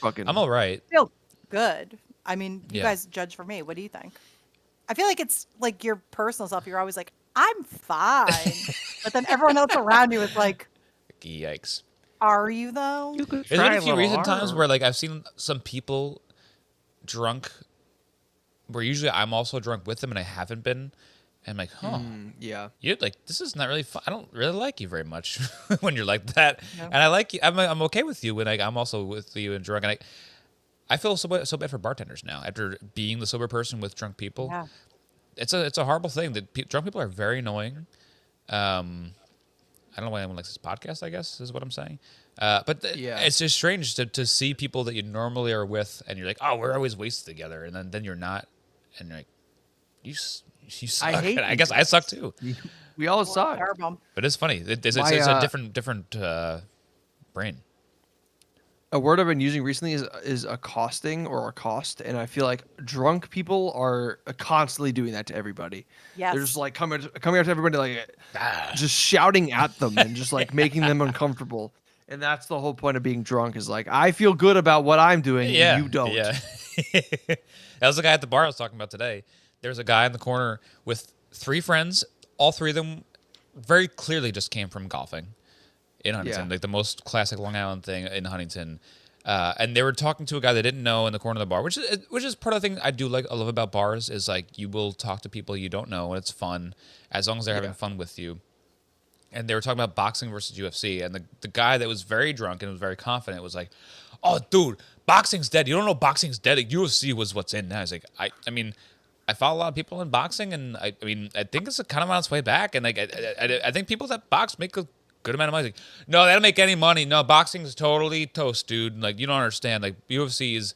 Speaker 2: Fucking.
Speaker 1: I'm all right.
Speaker 3: Feel good. I mean, you
Speaker 1: Yeah.
Speaker 3: guys judge for me. What do you think? I feel like it's like your personal self. You're always like, I'm fine. But then everyone else around you is like,
Speaker 1: Yikes.
Speaker 3: are you though?
Speaker 2: could
Speaker 1: There's been a few recent times where like I've seen some people drunk where usually I'm also drunk with them and I haven't been. And I'm like, huh.
Speaker 2: Yeah.
Speaker 1: You're like, this is not really fun. I don't really like you very much when you're like that.
Speaker 3: Yeah.
Speaker 1: And I like you. I'm okay with you when I'm also with you and drunk. And I feel so bad for bartenders now after being the sober person with drunk people.
Speaker 3: Yeah.
Speaker 1: It's a horrible thing that drunk people are very annoying. I don't know why anyone likes this podcast, I guess, is what I'm saying. But
Speaker 2: Yeah.
Speaker 1: it's just strange to see people that you normally are with and you're like, oh, we're always wasted together. And then you're not. And you're like, you suck.
Speaker 2: hate
Speaker 1: And I
Speaker 2: you
Speaker 1: guess I suck too.
Speaker 2: We all suck.
Speaker 3: Terrible.
Speaker 1: But it's funny. It's
Speaker 2: My,
Speaker 1: a different brain.
Speaker 2: A word I've been using recently is accosting or accost, and I feel like drunk people are constantly doing that to everybody.
Speaker 3: Yes.
Speaker 2: They're just like coming up to everybody like
Speaker 1: Ah.
Speaker 2: just shouting at them and just like making them uncomfortable. And that's the whole point of being drunk is like I feel good about what I'm doing and you don't.
Speaker 1: Yeah. That was the guy at the bar I was talking about today. There's a guy in the corner with 3 friends. All 3 of them very clearly just came from golfing in Huntington,
Speaker 2: Yeah.
Speaker 1: like the most classic Long Island thing in Huntington. And they were talking to a guy they didn't know in the corner of the bar, which is part of the thing I love about bars is like you will talk to people you don't know and it's fun as long as they're having fun with you. And they were talking about boxing versus UFC, and the guy that was very drunk and was very confident was like, oh, dude, boxing's dead. You don't know boxing's dead. Like, UFC was what's in now. I was like, I mean, I follow a lot of people in boxing, and I mean, I think it's kind of on its way back. And like, I think people that box make a good amount of money. Like, no, they don't make any money. No, boxing's totally toast, dude. Like, you don't understand. Like, UFC is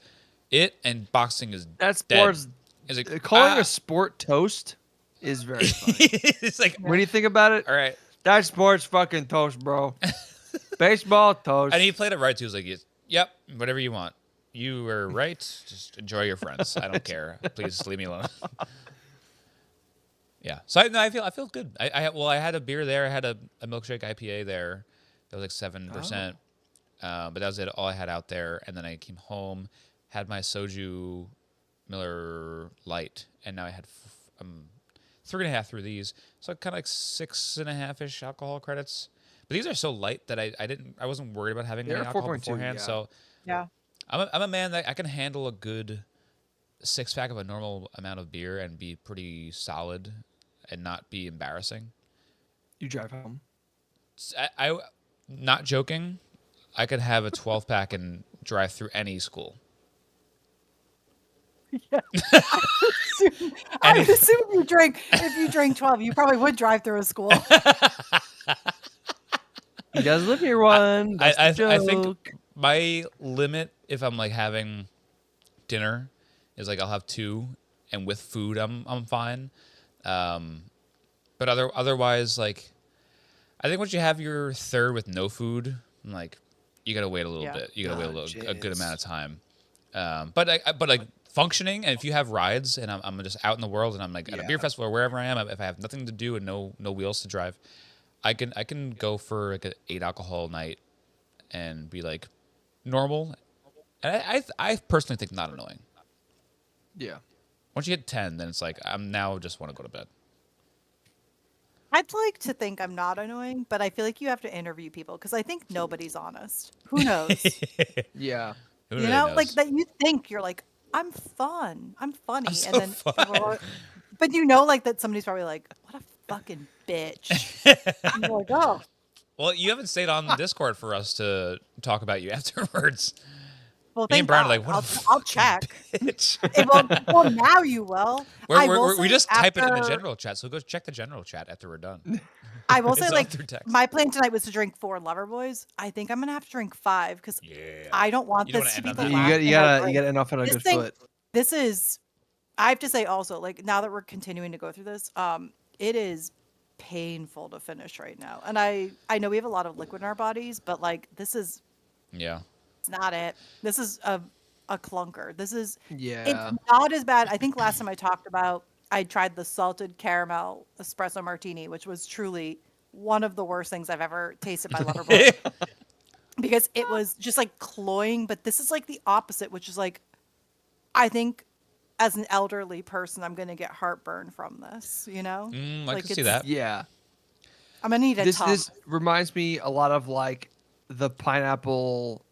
Speaker 1: it, and boxing is
Speaker 2: That
Speaker 1: dead.
Speaker 2: sport's
Speaker 1: It's like,
Speaker 2: calling a sport toast is very funny.
Speaker 1: it's like,
Speaker 2: When you think about it,
Speaker 1: all right.
Speaker 2: that sport's fucking toast, bro. Baseball toast.
Speaker 1: And he played it right too. He was like, yep, whatever you want. You were right. Just enjoy your friends. I don't care. Please leave me alone. Yeah. So I feel good. I had a beer there. I had a milkshake IPA there. That was like 7%. But that was it. All I had out there. And then I came home, had my soju Miller Light, and now I had 3.5 through these. So kind of like 6.5-ish alcohol credits. But these are so light that I wasn't worried about having any
Speaker 2: They're
Speaker 1: alcohol
Speaker 2: 4.2,
Speaker 1: beforehand.
Speaker 2: yeah.
Speaker 1: So
Speaker 3: Yeah.
Speaker 1: I'm a man that I can handle a good 6-pack of a normal amount of beer and be pretty solid and not be embarrassing.
Speaker 2: You drive home.
Speaker 1: I not joking. I could have a 12-pack and drive through any school.
Speaker 3: Yeah. I would assume if you drink 12, you probably would drive through a school.
Speaker 2: He does live near one. That's the
Speaker 1: I
Speaker 2: joke.
Speaker 1: think my limit, if I'm like having dinner, is like I'll have 2, and with food I'm fine. But otherwise, like, I think once you have your third with no food, like, you gotta wait a little bit. You gotta wait a good amount of time. But like functioning, and if you have rides, and I'm just out in the world, and I'm like at a beer festival or wherever I am, if I have nothing to do and no wheels to drive, I can go for like an 8 alcohol night and be like normal. And I personally think not annoying.
Speaker 2: Yeah.
Speaker 1: Once you hit 10, then it's like I'm now just want to go to bed.
Speaker 3: I'd like to think I'm not annoying, but I feel like you have to interview people because I think nobody's honest. Who knows?
Speaker 2: Yeah.
Speaker 1: Who
Speaker 3: You
Speaker 1: really
Speaker 3: know,
Speaker 1: knows?
Speaker 3: like that you think you're like, I'm fun, I'm funny,
Speaker 1: I'm so
Speaker 3: and then
Speaker 1: fun.
Speaker 3: but you know, like that somebody's probably like, what a fucking bitch. And you're like, oh,
Speaker 1: Well, you haven't stayed on Discord for us to talk about you afterwards.
Speaker 3: well,
Speaker 1: Me
Speaker 3: thank
Speaker 1: and Brian are
Speaker 3: God.
Speaker 1: like, what
Speaker 3: I'll check.
Speaker 1: bitch.
Speaker 3: Well, now you will. I will
Speaker 1: We
Speaker 3: say
Speaker 1: just type it in the
Speaker 3: after-
Speaker 1: general chat, so go check the general chat after we're done.
Speaker 3: I will
Speaker 1: It's
Speaker 3: say,
Speaker 1: all
Speaker 3: like,
Speaker 1: through text.
Speaker 3: my plan tonight was to drink 4 Loverboys. I think I'm gonna have to drink 5 because
Speaker 1: Yeah.
Speaker 3: I don't want
Speaker 1: You don't
Speaker 3: this to
Speaker 1: wanna
Speaker 3: be
Speaker 1: end
Speaker 3: the
Speaker 1: on
Speaker 2: You
Speaker 1: that.
Speaker 3: last.
Speaker 2: got you
Speaker 3: thing I
Speaker 2: gotta
Speaker 3: drink.
Speaker 2: you gotta end off on a
Speaker 3: This
Speaker 2: good
Speaker 3: thing-
Speaker 2: foot.
Speaker 3: This is, I have to say also, like, now that we're continuing to go through this, it is painful to finish right now. And I know we have a lot of liquid in our bodies, but like this is
Speaker 1: Yeah.
Speaker 3: it's not it. This is a clunker. This is
Speaker 2: Yeah.
Speaker 3: it's not as bad. I think last time I talked about I tried the salted caramel espresso martini, which was truly one of the worst things I've ever tasted by Loverboy. Because it was just like cloying, but this is like the opposite, which is like I think as an elderly person, I'm gonna get heartburn from this, you know?
Speaker 1: I
Speaker 3: Like,
Speaker 1: can see
Speaker 3: it's-
Speaker 1: that.
Speaker 2: Yeah.
Speaker 3: I'm gonna need a tub.
Speaker 2: This reminds me a lot of like the pineapple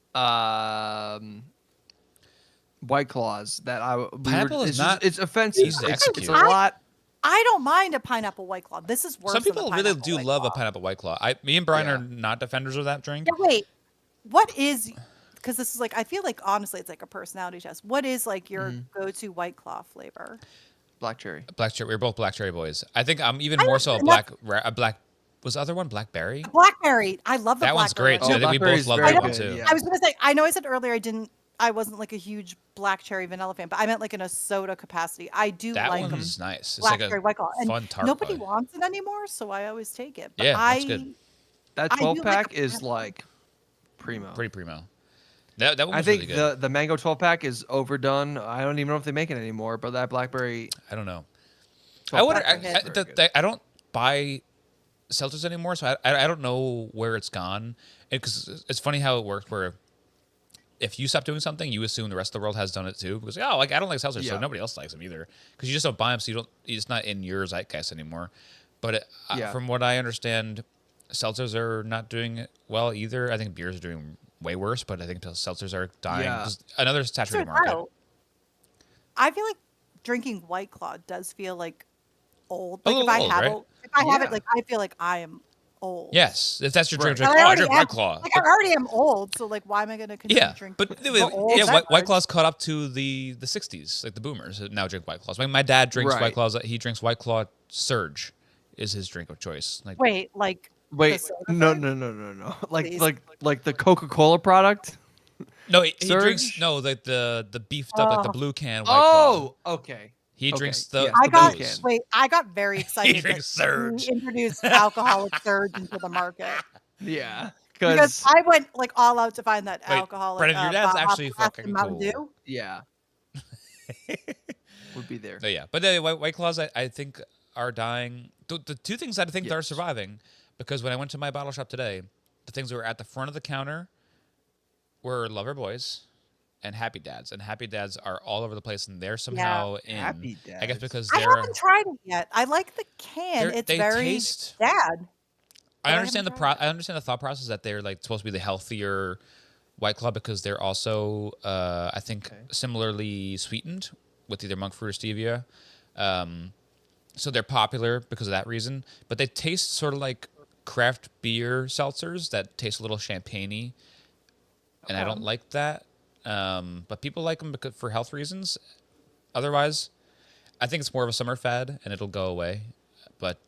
Speaker 2: White Claws that
Speaker 1: Pineapple is
Speaker 2: it's
Speaker 1: not
Speaker 2: it's offensive.
Speaker 1: easy to
Speaker 2: It's a
Speaker 1: execute.
Speaker 2: lot.
Speaker 3: I don't mind a pineapple White Claw. This is worse.
Speaker 1: Some
Speaker 3: than
Speaker 1: people
Speaker 3: the
Speaker 1: really
Speaker 3: pineapple
Speaker 1: do
Speaker 3: White
Speaker 1: love a
Speaker 3: Claw.
Speaker 1: pineapple White Claw. Me and Brian
Speaker 2: Yeah.
Speaker 1: are not defenders of that drink.
Speaker 3: Yeah, wait. What is? Because this is like I feel like honestly, it's like a personality test. What is like your go-to White Claw flavor?
Speaker 2: Black cherry.
Speaker 1: Black cherry. We're both black cherry boys. I think I'm even
Speaker 3: I
Speaker 1: more
Speaker 3: like-
Speaker 1: so a
Speaker 3: and
Speaker 1: black. Was the other one blackberry?
Speaker 3: Blackberry. I love the
Speaker 1: That one's
Speaker 3: blackberry
Speaker 1: great
Speaker 3: one.
Speaker 1: too. I think we both
Speaker 2: blackberry's
Speaker 1: love
Speaker 2: very
Speaker 1: that one
Speaker 2: good,
Speaker 1: too.
Speaker 2: yeah.
Speaker 3: I was gonna say. I know I said earlier I wasn't like a huge black cherry vanilla fan, but I meant like in a soda capacity. I do
Speaker 1: That
Speaker 3: like
Speaker 1: one's nice. It's
Speaker 3: black
Speaker 1: like
Speaker 3: cherry
Speaker 1: a
Speaker 3: White Claw, and
Speaker 1: fun tart.
Speaker 3: nobody
Speaker 1: bite.
Speaker 3: wants it anymore, so I always take it. But
Speaker 1: Yeah, that's good.
Speaker 2: That
Speaker 3: I do
Speaker 2: 12
Speaker 3: like
Speaker 2: pack
Speaker 3: a
Speaker 2: is
Speaker 3: pineapple.
Speaker 2: like primo.
Speaker 1: Pretty primo. That one
Speaker 2: I
Speaker 1: was
Speaker 2: think
Speaker 1: really good.
Speaker 2: the mango 12 pack is overdone. I don't even know if they make it anymore, but that blackberry
Speaker 1: I don't know.
Speaker 2: 12
Speaker 1: I wonder.
Speaker 2: pack is very good.
Speaker 1: I don't buy seltzers anymore, so I don't know where it's gone. Because it's funny how it works. Where if you stop doing something, you assume the rest of the world has done it too. Because like I don't like seltzers, so
Speaker 2: Yeah.
Speaker 1: nobody else likes them either. Because you just don't buy them, so you don't. It's not in your zeitgeist anymore. But
Speaker 2: Yeah.
Speaker 1: from what I understand, seltzers are not doing well either. I think beers are doing way worse, but I think seltzers are dying.
Speaker 2: Yeah.
Speaker 1: 'Cause another
Speaker 3: So
Speaker 1: saturated market.
Speaker 3: no. I feel like drinking White Claw does feel like old.
Speaker 1: A
Speaker 3: Like if
Speaker 1: little
Speaker 3: I
Speaker 1: old,
Speaker 3: have
Speaker 1: right?
Speaker 3: if I have
Speaker 2: Yeah.
Speaker 3: it, like I feel like I am old.
Speaker 1: Yes, if that's your drink,
Speaker 3: And
Speaker 1: like, I drink White Claw.
Speaker 3: Like I already am old, so like why am I going to continue drinking?
Speaker 1: But
Speaker 3: the old
Speaker 1: White
Speaker 3: beverage?
Speaker 1: Claws caught up to the 60s, like the boomers now drink White Claws. My dad drinks White Claws. He drinks White Claw Surge, is his drink of choice. Like
Speaker 3: wait,
Speaker 2: no. Like the Coca-Cola product.
Speaker 1: no, he drinks
Speaker 2: Surge?
Speaker 1: like the beefed up like the blue can White Claw.
Speaker 2: Oh, okay.
Speaker 1: He drinks the.
Speaker 2: Yes,
Speaker 3: I got very excited.
Speaker 1: He drinks Surge.
Speaker 3: He introduced alcoholic Surge into the market.
Speaker 2: Yeah,
Speaker 3: because I went like all out to find that alcoholic.
Speaker 1: Brennan, your dad's actually fucking
Speaker 3: Mountain
Speaker 1: cool.
Speaker 3: Dew.
Speaker 2: Yeah, would be there.
Speaker 1: No, yeah, but White Claws I think are dying. The two things that I think are surviving, because when I went to my bottle shop today, the things that were at the front of the counter were Loverboys and Happy Dads, and Happy Dads are all over the place, and they're somehow in.
Speaker 2: Happy Dads.
Speaker 1: I guess because
Speaker 3: I haven't tried it yet. I like the can. It's very dad.
Speaker 1: I understand I understand the thought process that they're like supposed to be the healthier White Claw because they're also I think similarly sweetened with either monk fruit or stevia. So they're popular because of that reason, but they taste sort of like craft beer seltzers that taste a little champagne-y, and I don't like that. But people like them because, for health reasons. Otherwise, I think it's more of a summer fad, and it'll go away. But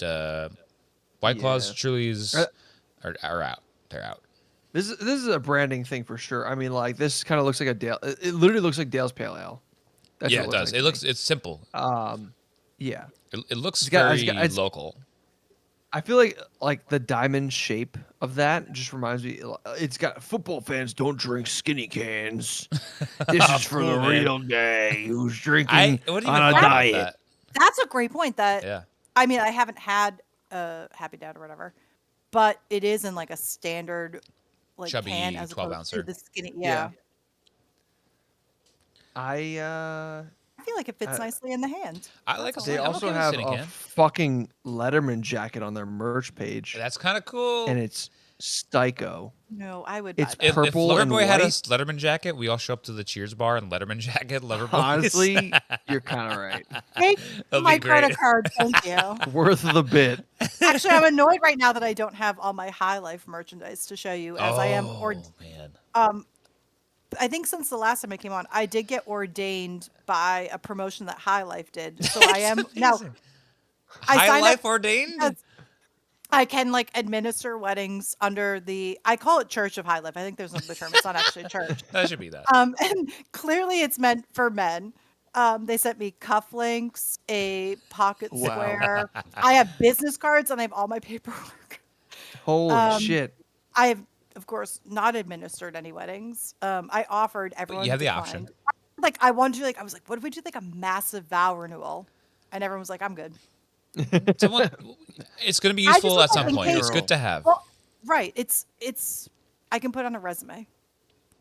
Speaker 1: White Claws, Trulies are out. They're out.
Speaker 2: This is a branding thing for sure. I mean, like this kind of looks like a Dale. It literally looks like Dale's Pale Ale.
Speaker 1: That's it does. Like it's simple.
Speaker 2: Yeah.
Speaker 1: It looks very local.
Speaker 2: I feel like the diamond shape of that just reminds me. It's got football fans don't drink skinny cans. This is for the real guy who's drinking on a diet.
Speaker 3: That's a great point. I mean, I haven't had Happy Dad or whatever, but it is in like a standard like
Speaker 1: chubby
Speaker 3: can as
Speaker 1: 12
Speaker 3: opposed
Speaker 1: ouncer.
Speaker 3: to the skinny. Yeah.
Speaker 2: I
Speaker 3: feel like it fits nicely in the hand.
Speaker 1: I like.
Speaker 2: They also have a fucking Letterman jacket on their merch page.
Speaker 1: That's kind of cool.
Speaker 2: And it's Styco.
Speaker 3: No, I would.
Speaker 2: It's
Speaker 3: buy that.
Speaker 2: purple
Speaker 1: if
Speaker 2: and
Speaker 1: Loverboy
Speaker 2: white.
Speaker 1: had a Letterman jacket, we all show up to the Cheers bar in Letterman jacket. Loverboy.
Speaker 2: Honestly, you're kind of right.
Speaker 3: Take my credit card, thank you.
Speaker 2: Worth the bit.
Speaker 3: Actually, I'm annoyed right now that I don't have all my High Life merchandise to show you, as I am.
Speaker 1: Man.
Speaker 3: I think since the last time I came on, I did get ordained by a promotion that High Life did. So I am now.
Speaker 1: High Life ordained?
Speaker 3: I can like administer weddings under I call it Church of High Life. I think there's another term. It's not actually a church.
Speaker 1: That should be that.
Speaker 3: And clearly it's meant for men. They sent me cufflinks, a pocket square. I have business cards and I have all my paperwork.
Speaker 2: Holy shit.
Speaker 3: I have, of course, not administered any weddings. I offered everyone.
Speaker 1: But you have the
Speaker 3: declined.
Speaker 1: option.
Speaker 3: Like I wanted to, I was like, what if we do like a massive vow renewal? And everyone was like, I'm good.
Speaker 1: It's going to be useful at some point. It's good to have.
Speaker 3: Well, right. It's. I can put on a resume.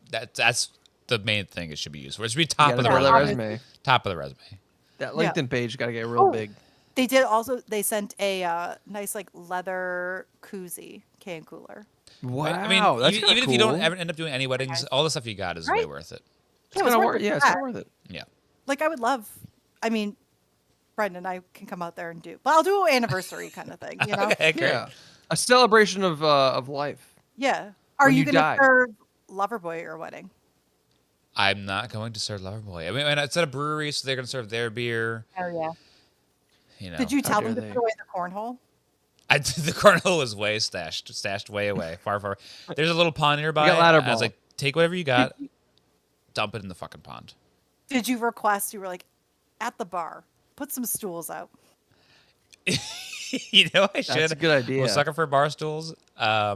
Speaker 1: That's the main thing. It should be useful. It should be top of the resume. Top of the resume.
Speaker 2: That LinkedIn page got to get real big.
Speaker 3: They did also. They sent a nice like leather koozie can cooler.
Speaker 2: Wow.
Speaker 1: I mean,
Speaker 2: that's
Speaker 1: even
Speaker 2: cool.
Speaker 1: if you don't ever end up doing any weddings, all the stuff you got is way worth it.
Speaker 3: Yeah,
Speaker 2: it's kind of worth it.
Speaker 1: Yeah.
Speaker 3: Like I would love. I mean, Brendan and I can come out there and do. But I'll do an anniversary kind of thing. You know.
Speaker 1: Okay, great.
Speaker 2: Yeah. A celebration of life.
Speaker 3: Yeah. Are you going to
Speaker 2: die.
Speaker 3: serve Loverboy at your wedding?
Speaker 1: I'm not going to serve Loverboy. I mean, it's at a brewery, so they're going to serve their beer.
Speaker 3: Oh yeah.
Speaker 1: You know.
Speaker 3: Did you tell them to put away the cornhole?
Speaker 1: The cornhole was way stashed way away, far. There's a little pond nearby.
Speaker 2: You got ladder
Speaker 1: I was
Speaker 2: ball.
Speaker 1: like, take whatever you got, dump it in the fucking pond.
Speaker 3: Did you request? You were like, at the bar, put some stools out.
Speaker 1: You know, I should.
Speaker 2: That's a good idea.
Speaker 1: I was sucking for bar stools. I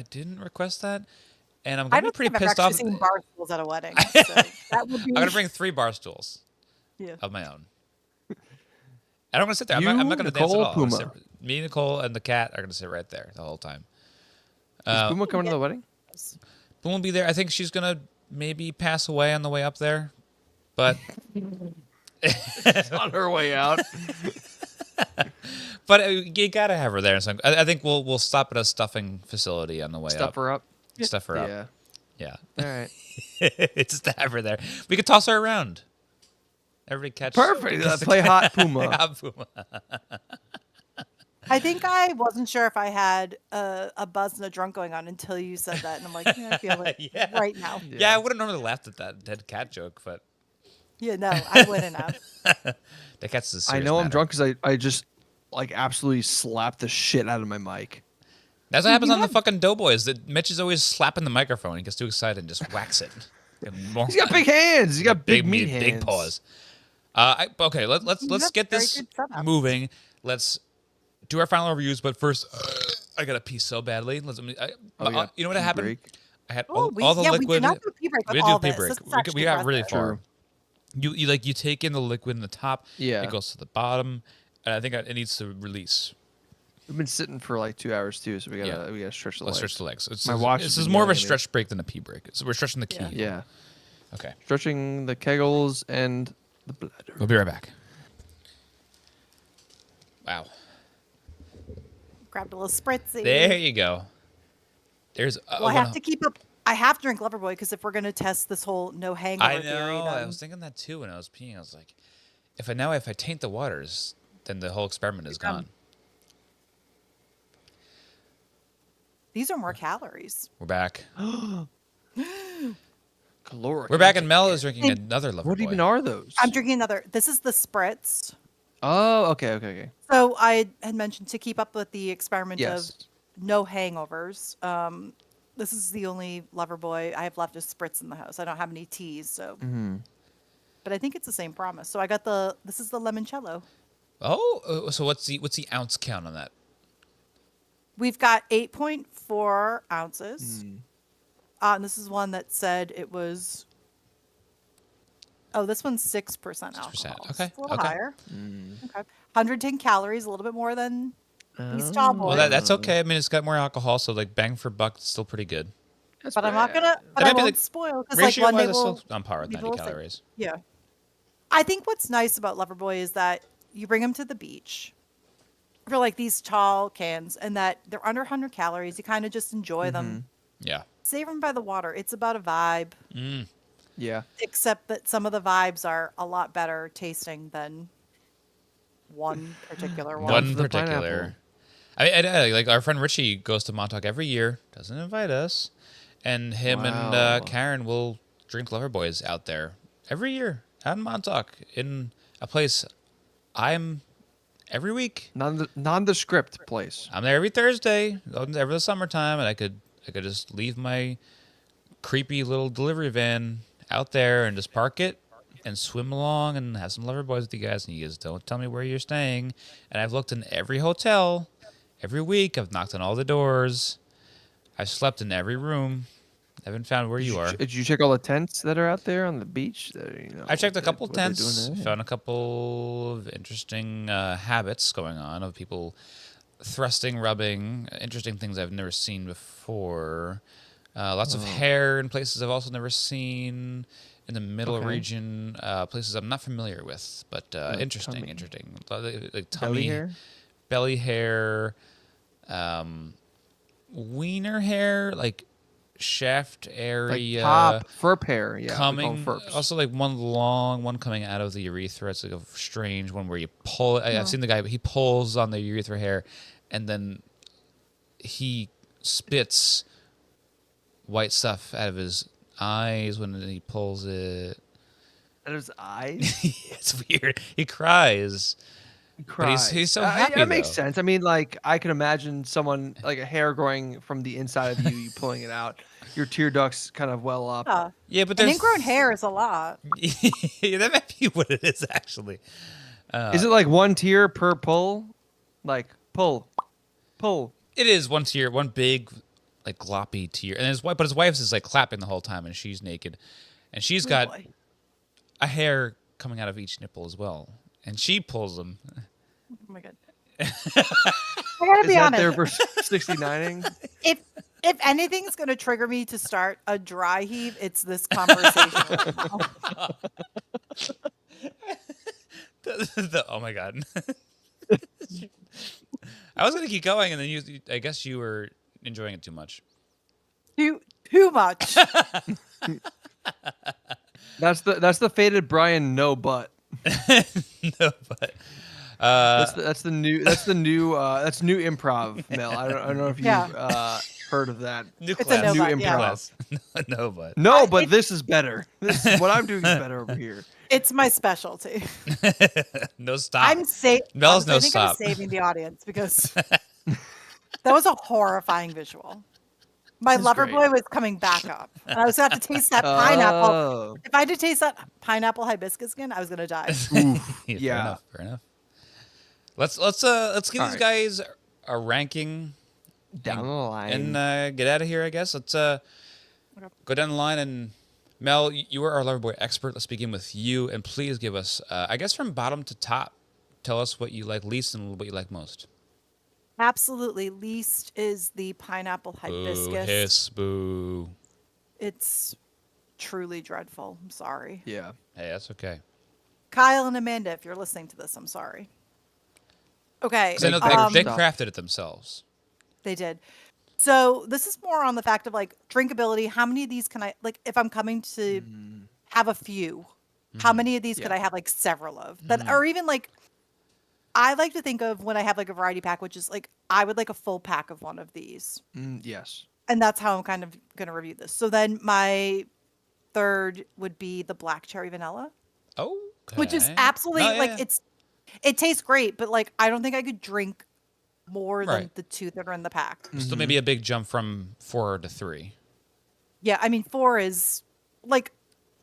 Speaker 1: didn't request that, and I'm gonna be pretty pissed off.
Speaker 3: I've actually seen bar stools at a wedding. So that would be.
Speaker 1: I'm gonna bring 3 bar stools.
Speaker 3: Yeah.
Speaker 1: Of my own. I don't want to sit there. I'm not going to dance at all.
Speaker 2: Puma.
Speaker 1: Me, Nicole, and the cat are going to sit right there the whole time.
Speaker 2: Is Puma coming to the wedding?
Speaker 1: Puma will be there. I think she's going to maybe pass away on the way up there. But
Speaker 2: on her way out.
Speaker 1: But you got to have her there. So I think we'll stop at a stuffing facility on the way up.
Speaker 2: Stuff her up?
Speaker 1: Stuff her up. Yeah.
Speaker 2: All right.
Speaker 1: It's to have her there. We could toss her around. Everybody catch.
Speaker 2: Perfect. Play hot Puma.
Speaker 1: Hot Puma.
Speaker 3: I think I wasn't sure if I had a buzz and a drunk going on until you said that, and I'm like, yeah, I feel it
Speaker 1: Yeah.
Speaker 3: right now.
Speaker 1: Yeah, I would have normally laughed at that dead cat joke, but
Speaker 3: Yeah, no, I wouldn't have.
Speaker 1: the cat's a
Speaker 2: I
Speaker 1: serious
Speaker 2: know I'm
Speaker 1: matter.
Speaker 2: drunk because I just like absolutely slapped the shit out of my mic.
Speaker 1: That's what happens
Speaker 3: You
Speaker 1: on the
Speaker 3: have-
Speaker 1: fucking Doughboys. That Mitch is always slapping the microphone. He gets too excited and just whacks it.
Speaker 2: He's got big hands. He's got big meat hands.
Speaker 1: big paws. Okay, let's
Speaker 3: You have
Speaker 1: get
Speaker 3: very
Speaker 1: this
Speaker 3: good setup.
Speaker 1: moving. Let's do our final reviews, but first, I gotta pee so badly.
Speaker 2: yeah,
Speaker 1: You know what
Speaker 2: pee
Speaker 1: happened?
Speaker 2: break.
Speaker 1: I had
Speaker 3: Oh,
Speaker 1: all the
Speaker 3: we
Speaker 1: liquid.
Speaker 3: did not do a pee break
Speaker 1: We
Speaker 3: with
Speaker 1: didn't do
Speaker 3: all
Speaker 1: a pee
Speaker 3: this.
Speaker 1: break.
Speaker 3: This is
Speaker 1: We
Speaker 3: actually
Speaker 1: got really
Speaker 3: impressive.
Speaker 1: far. You take in the liquid in the top.
Speaker 2: Yeah.
Speaker 1: It goes to the bottom, and I think it needs to release.
Speaker 2: We've been sitting for like 2 hours too, so we gotta stretch the
Speaker 1: Let's
Speaker 2: legs.
Speaker 1: stretch the legs.
Speaker 2: My watch
Speaker 1: This
Speaker 2: has
Speaker 1: is
Speaker 2: been
Speaker 1: more of a
Speaker 2: yelling at me.
Speaker 1: stretch break than a pee break. So we're stretching the key.
Speaker 3: Yeah.
Speaker 2: Yeah,
Speaker 1: Okay.
Speaker 2: stretching the kegels and the bladder.
Speaker 1: We'll be right back. Wow.
Speaker 3: Grabbed a little spritzy.
Speaker 1: There you go. There's.
Speaker 3: Well, I have to keep up. I have to drink Loverboy because if we're going to test this whole no hangover
Speaker 1: I
Speaker 3: theory,
Speaker 1: know. I
Speaker 3: then
Speaker 1: was thinking that too when I was peeing. I was like, if I taint the waters, then the whole experiment is gone.
Speaker 3: these are more calories.
Speaker 1: We're back.
Speaker 2: Caloric.
Speaker 1: We're back, and Mel is drinking another Loverboy.
Speaker 2: What even are those?
Speaker 3: I'm drinking another. This is the spritz.
Speaker 2: Oh, okay.
Speaker 3: So I had mentioned to keep up with the experiment
Speaker 2: Yes.
Speaker 3: of no hangovers. This is the only Loverboy I have left is spritz in the house. I don't have any teas, so.
Speaker 2: Mm-hmm.
Speaker 3: But I think it's the same promise. So I got this is the limoncello.
Speaker 1: Oh, so what's the ounce count on that?
Speaker 3: We've got 8.4 ounces. And this is one that said it was. Oh, this one's 6% alcohol.
Speaker 1: 6%.
Speaker 3: It's
Speaker 1: Okay,
Speaker 3: a little
Speaker 1: okay.
Speaker 3: higher. Okay. 110 calories, a little bit more than these
Speaker 2: Oh.
Speaker 3: tall boys.
Speaker 1: Well, that's okay. I mean, it's got more alcohol, so like bang for buck, it's still pretty good.
Speaker 3: But I'm not gonna. But
Speaker 1: might
Speaker 3: I
Speaker 1: be,
Speaker 3: won't
Speaker 1: like,
Speaker 3: spoil because like one
Speaker 1: Ratio-wise,
Speaker 3: day
Speaker 1: it's
Speaker 3: we'll.
Speaker 1: still on par with
Speaker 3: maybe
Speaker 1: 90
Speaker 3: we'll say-
Speaker 1: calories.
Speaker 3: Yeah. I think what's nice about Loverboy is that you bring them to the beach for like these tall cans, and that they're under 100 calories. You kind of just enjoy them,
Speaker 1: Yeah.
Speaker 3: savor them by the water. It's about a vibe,
Speaker 2: Yeah.
Speaker 3: except that some of the vibes are a lot better tasting than one particular one.
Speaker 1: One
Speaker 2: for the
Speaker 1: particular. I like our friend Richie goes to Montauk every year. Doesn't invite us, and him
Speaker 2: Wow.
Speaker 1: and Karen will drink Loverboys out there every year out in Montauk in a place I'm every week.
Speaker 2: Nondescript place.
Speaker 1: I'm there every Thursday every the summertime, and I could just leave my creepy little delivery van out there and just park it and swim along and have some Loverboys with you guys. And you guys don't tell me where you're staying. And I've looked in every hotel every week. I've knocked on all the doors. I've slept in every room. I haven't found where you are.
Speaker 2: Did you check all the tents that are out there on the beach?
Speaker 1: I checked a couple
Speaker 2: what they're
Speaker 1: tents,
Speaker 2: doing there?
Speaker 1: found a couple of interesting habits going on of people thrusting, rubbing, interesting things I've never seen before. Lots of hair in places I've also never seen. In the middle
Speaker 2: Okay.
Speaker 1: region, places I'm not familiar with, but interesting,
Speaker 2: tummy.
Speaker 1: interesting. Like
Speaker 2: Belly hair?
Speaker 1: belly hair, wiener hair, like shaft
Speaker 2: Like
Speaker 1: area,
Speaker 2: top furp hair. Yeah. we call
Speaker 1: coming.
Speaker 2: 'em furps.
Speaker 1: Also, like one long one coming out of the urethra. It's like a strange one where you pull it. I've seen the guy. He pulls on the urethra hair, and then he spits white stuff out of his eyes when he pulls it.
Speaker 2: And his eyes.
Speaker 1: It's weird. He cries. But he's so happy,
Speaker 2: That makes
Speaker 1: though.
Speaker 2: sense. I mean, like I can imagine someone like a hair growing from the inside of you, you pulling it out. Your tear ducts kind of well up.
Speaker 3: Yeah.
Speaker 1: Yeah, but
Speaker 3: And
Speaker 1: there's
Speaker 3: ingrown hair is a lot.
Speaker 1: Yeah, that might be what it is actually.
Speaker 2: Is it like one tear per pull? Like pull.
Speaker 1: It is one tear, one big, like gloppy tear, and his wife, but his wife's is like clapping the whole time, and she's naked, and she's got
Speaker 3: Boy.
Speaker 1: a hair coming out of each nipple as well, and she pulls them.
Speaker 3: Oh my god. I gotta
Speaker 2: Is
Speaker 3: be
Speaker 2: that
Speaker 3: honest.
Speaker 2: there for 69ing?
Speaker 3: If anything's gonna trigger me to start a dry heave, it's this conversation. right now.
Speaker 1: Oh my god! I was gonna keep going, and then I guess you were enjoying it too much.
Speaker 3: Too much.
Speaker 2: That's the faded Brian no butt.
Speaker 1: No, but
Speaker 2: That's new improv, Mel. I don't know if you've
Speaker 3: Yeah.
Speaker 2: heard of that.
Speaker 1: New
Speaker 3: It's a
Speaker 1: class.
Speaker 3: no
Speaker 2: New
Speaker 3: but,
Speaker 1: New
Speaker 3: yeah.
Speaker 2: improv.
Speaker 1: class. No, but.
Speaker 2: No,
Speaker 3: I-
Speaker 2: but
Speaker 3: it-
Speaker 2: this is better. This is what I'm doing is better over here.
Speaker 3: It's my specialty.
Speaker 1: No stop.
Speaker 3: Honestly,
Speaker 1: Mel's no
Speaker 3: I think I'm
Speaker 1: stop.
Speaker 3: saving the audience because that was a horrifying visual. My
Speaker 2: It's
Speaker 3: lover
Speaker 2: great.
Speaker 3: boy was coming back up. And I was gonna have to taste that pineapple.
Speaker 2: Oh.
Speaker 3: If I had to taste that pineapple hibiscus again, I was gonna die.
Speaker 2: Oof.
Speaker 1: Yeah,
Speaker 2: Yeah.
Speaker 1: Fair enough. Let's give
Speaker 2: All
Speaker 1: these
Speaker 2: right.
Speaker 1: guys a ranking
Speaker 2: Down the line.
Speaker 1: and get out of here. I guess let's go down the line and Mel, you are our Loverboy expert. Let's begin with you, and please give us, I guess, from bottom to top. Tell us what you like least and what you like most.
Speaker 3: Absolutely. Least is the pineapple
Speaker 1: Boo,
Speaker 3: hibiscus.
Speaker 1: hiss, boo.
Speaker 3: It's truly dreadful. I'm sorry.
Speaker 2: Yeah.
Speaker 1: Hey, that's okay.
Speaker 3: Kyle and Amanda, if you're listening to this, I'm sorry. Okay.
Speaker 1: 'Cause I know they crafted it themselves.
Speaker 3: They did. So this is more on the fact of like drinkability. How many of these can I like if I'm coming to have a few? How many of these could
Speaker 2: Yeah.
Speaker 3: I have like several of? That or even like I like to think of when I have like a variety pack, which is like I would like a full pack of one of these.
Speaker 2: Yes.
Speaker 3: And that's how I'm kind of gonna review this. So then my third would be the black cherry vanilla.
Speaker 1: Oh,
Speaker 3: Which is absolutely like it tastes great, but like I don't think I could drink more than
Speaker 1: Right.
Speaker 3: the two that are in the pack.
Speaker 1: still maybe a big jump from 4 to 3.
Speaker 3: Yeah, I mean 4 is like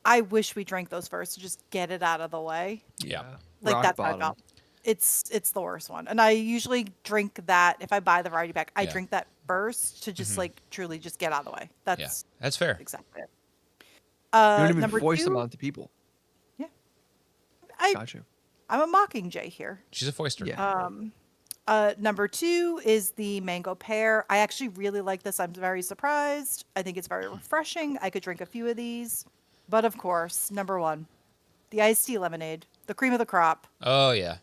Speaker 3: I wish we drank those first to just get it out of the way.
Speaker 1: Yeah.
Speaker 3: Like
Speaker 2: Rock
Speaker 3: that's how I
Speaker 2: bottom.
Speaker 3: felt. It's the worst one. And I usually drink that if I buy the variety pack, I
Speaker 1: Yeah.
Speaker 3: drink that first to just like truly just get out of the way.
Speaker 1: Yeah,
Speaker 3: That's
Speaker 1: that's fair.
Speaker 3: exactly it.
Speaker 2: You don't even
Speaker 3: number
Speaker 2: voice them
Speaker 3: two,
Speaker 2: out to people.
Speaker 3: yeah.
Speaker 2: Gotcha.
Speaker 3: I'm a mockingjay here.
Speaker 1: She's a foister.
Speaker 2: Yeah.
Speaker 3: Number 2 is the mango pear. I actually really like this. I'm very surprised. I think it's very refreshing. I could drink a few of these. But of course, number 1, the iced tea lemonade, the cream of the crop.
Speaker 1: Oh yeah.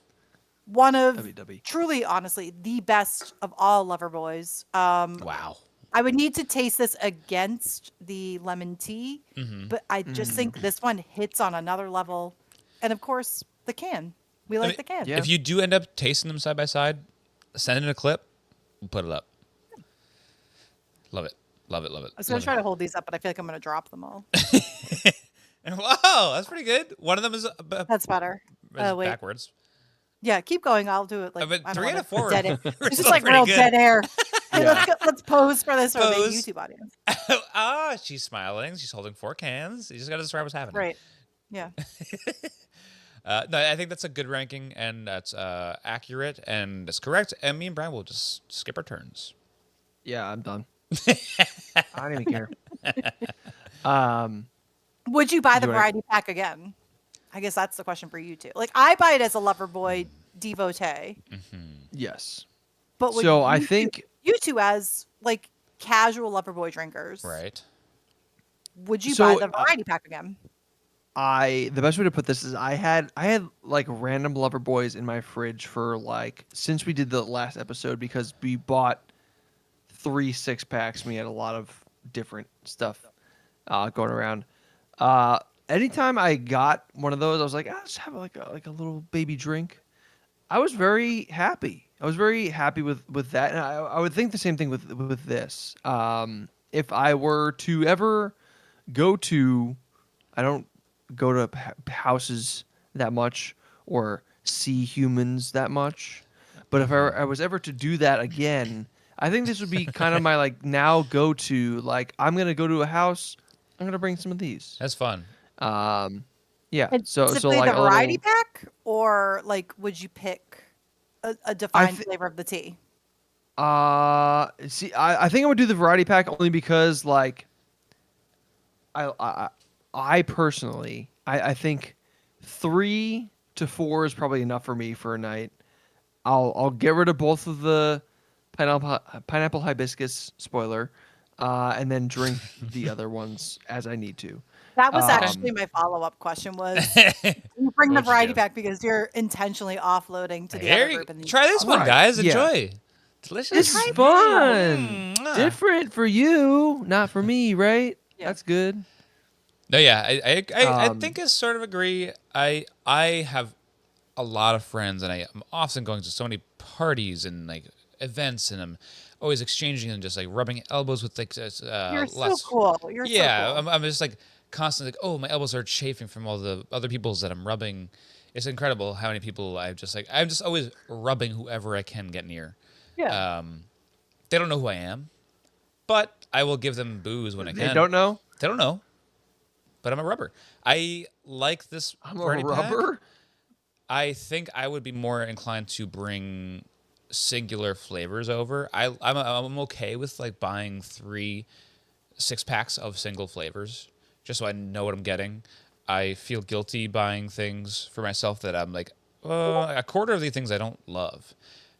Speaker 3: One of
Speaker 2: WW.
Speaker 3: truly, honestly, the best of all Loverboys.
Speaker 1: Wow.
Speaker 3: I would need to taste this against the lemon tea, but I just think this one hits on another level. And of course, the can. We like
Speaker 1: mean,
Speaker 3: the can.
Speaker 2: Yeah.
Speaker 1: If you do end up tasting them side by side, send in a clip. We'll put it up. Love it. Love it. Love it.
Speaker 3: I was going
Speaker 1: love
Speaker 3: to try to hold these up, but I feel like I'm going to drop them all.
Speaker 1: it. Wow, that's pretty good. One of them is
Speaker 3: That's better. Wait.
Speaker 1: backwards.
Speaker 3: Yeah, keep going. I'll do it. Like
Speaker 1: But
Speaker 3: I don't
Speaker 1: 3 out
Speaker 3: wanna-
Speaker 1: of 4
Speaker 3: Dead air.
Speaker 1: were
Speaker 3: It's just
Speaker 1: still
Speaker 3: like
Speaker 1: pretty
Speaker 3: real
Speaker 1: good.
Speaker 3: dead air. Hey,
Speaker 2: Yeah.
Speaker 3: let's pose for this for the
Speaker 1: Pose.
Speaker 3: YouTube audience.
Speaker 1: Ah, she's smiling. She's holding 4 cans. You just got to describe what's happening.
Speaker 3: Right. Yeah.
Speaker 1: No, I think that's a good ranking, and that's accurate, and it's correct. And me and Brian will just skip our turns.
Speaker 2: Yeah, I'm done. I don't even care.
Speaker 3: Would you buy the
Speaker 2: You wanna-
Speaker 3: variety pack again? I guess that's the question for you too. Like I buy it as a Loverboy devotee,
Speaker 2: Yes.
Speaker 3: but would
Speaker 2: So I
Speaker 3: you two-
Speaker 2: think
Speaker 3: you two as like casual Loverboy drinkers,
Speaker 1: Right.
Speaker 3: would you
Speaker 2: So,
Speaker 3: buy the variety pack again?
Speaker 2: the best way to put this is I had like random Loverboys in my fridge for like since we did the last episode because we bought 3 6-packs and we had a lot of different stuff going around. Anytime I got one of those, I was like, I'll just have like a little baby drink. I was very happy. I was very happy with that, and I would think the same thing with this. If I were to ever go to, I don't go to houses that much or see humans that much, but if I was ever to do that again, I think this would be kind of my like now go to. Like I'm gonna go to a house, I'm gonna bring some of these.
Speaker 1: That's fun.
Speaker 2: Yeah.
Speaker 3: And
Speaker 2: So
Speaker 3: specifically
Speaker 2: like
Speaker 3: the
Speaker 2: a little-
Speaker 3: variety pack, or like would you pick a defined
Speaker 2: thi-
Speaker 3: flavor of the tea?
Speaker 2: See, I think I would do the variety pack only because like, I personally, I think 3 to 4 is probably enough for me for a night. I'll get rid of both of the pineapple hibiscus spoiler, and then drink the other ones as I need to.
Speaker 3: That was
Speaker 2: Um,
Speaker 3: actually my follow-up question was you bring the
Speaker 1: What'd you
Speaker 3: variety
Speaker 1: do?
Speaker 3: pack because you're intentionally offloading to the
Speaker 1: Here
Speaker 3: other
Speaker 1: you
Speaker 3: group. And
Speaker 1: try this one,
Speaker 2: Right,
Speaker 1: guys.
Speaker 2: yeah.
Speaker 1: Enjoy. Delicious.
Speaker 2: This is fun.
Speaker 1: Mwah.
Speaker 2: Different for you, not for me, right?
Speaker 3: Yeah.
Speaker 2: That's good.
Speaker 1: No, yeah, I
Speaker 2: Um,
Speaker 1: think I sort of agree. I have a lot of friends, and I'm often going to so many parties and like events, and I'm always exchanging and just like rubbing elbows with like
Speaker 3: You're so
Speaker 1: lots.
Speaker 3: cool. You're so
Speaker 1: Yeah,
Speaker 3: cool.
Speaker 1: I'm just like constantly like, oh, my elbows are chafing from all the other people's that I'm rubbing. It's incredible how many people I'm just always rubbing whoever I can get near.
Speaker 3: Yeah.
Speaker 1: They don't know who I am, but I will give them booze when I can.
Speaker 2: They don't know.
Speaker 1: They don't know, but I'm a rubber. I like this
Speaker 2: I'm a
Speaker 1: variety pack.
Speaker 2: rubber.
Speaker 1: I think I would be more inclined to bring singular flavors over. I'm okay with like buying 3 6-packs of single flavors just so I know what I'm getting. I feel guilty buying things for myself that I'm like, a quarter of these things I don't love.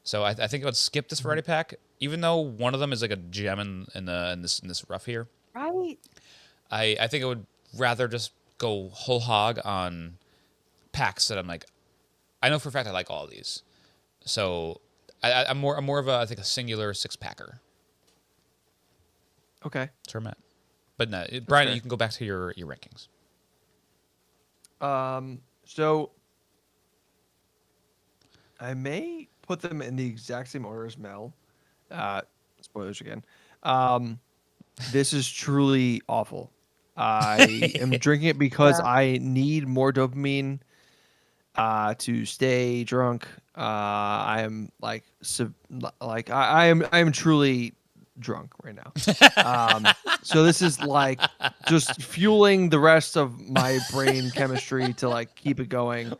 Speaker 1: So I think I would skip this variety pack, even though one of them is like a gem in this rough here.
Speaker 3: Right.
Speaker 1: I think I would rather just go whole hog on packs that I'm like, I know for a fact I like all of these. So I'm more of a, I think, a singular 6-packer.
Speaker 2: Okay.
Speaker 1: That's where I'm at. But no, Brian,
Speaker 2: fair.
Speaker 1: you can go back to your rankings.
Speaker 2: So I may put them in the exact same order as Mel. Spoilers again. This is truly awful. I am drinking it because
Speaker 3: Yeah.
Speaker 2: I need more dopamine to stay drunk. I am like I am truly drunk right now. So this is like just fueling the rest of my brain chemistry to like keep it going,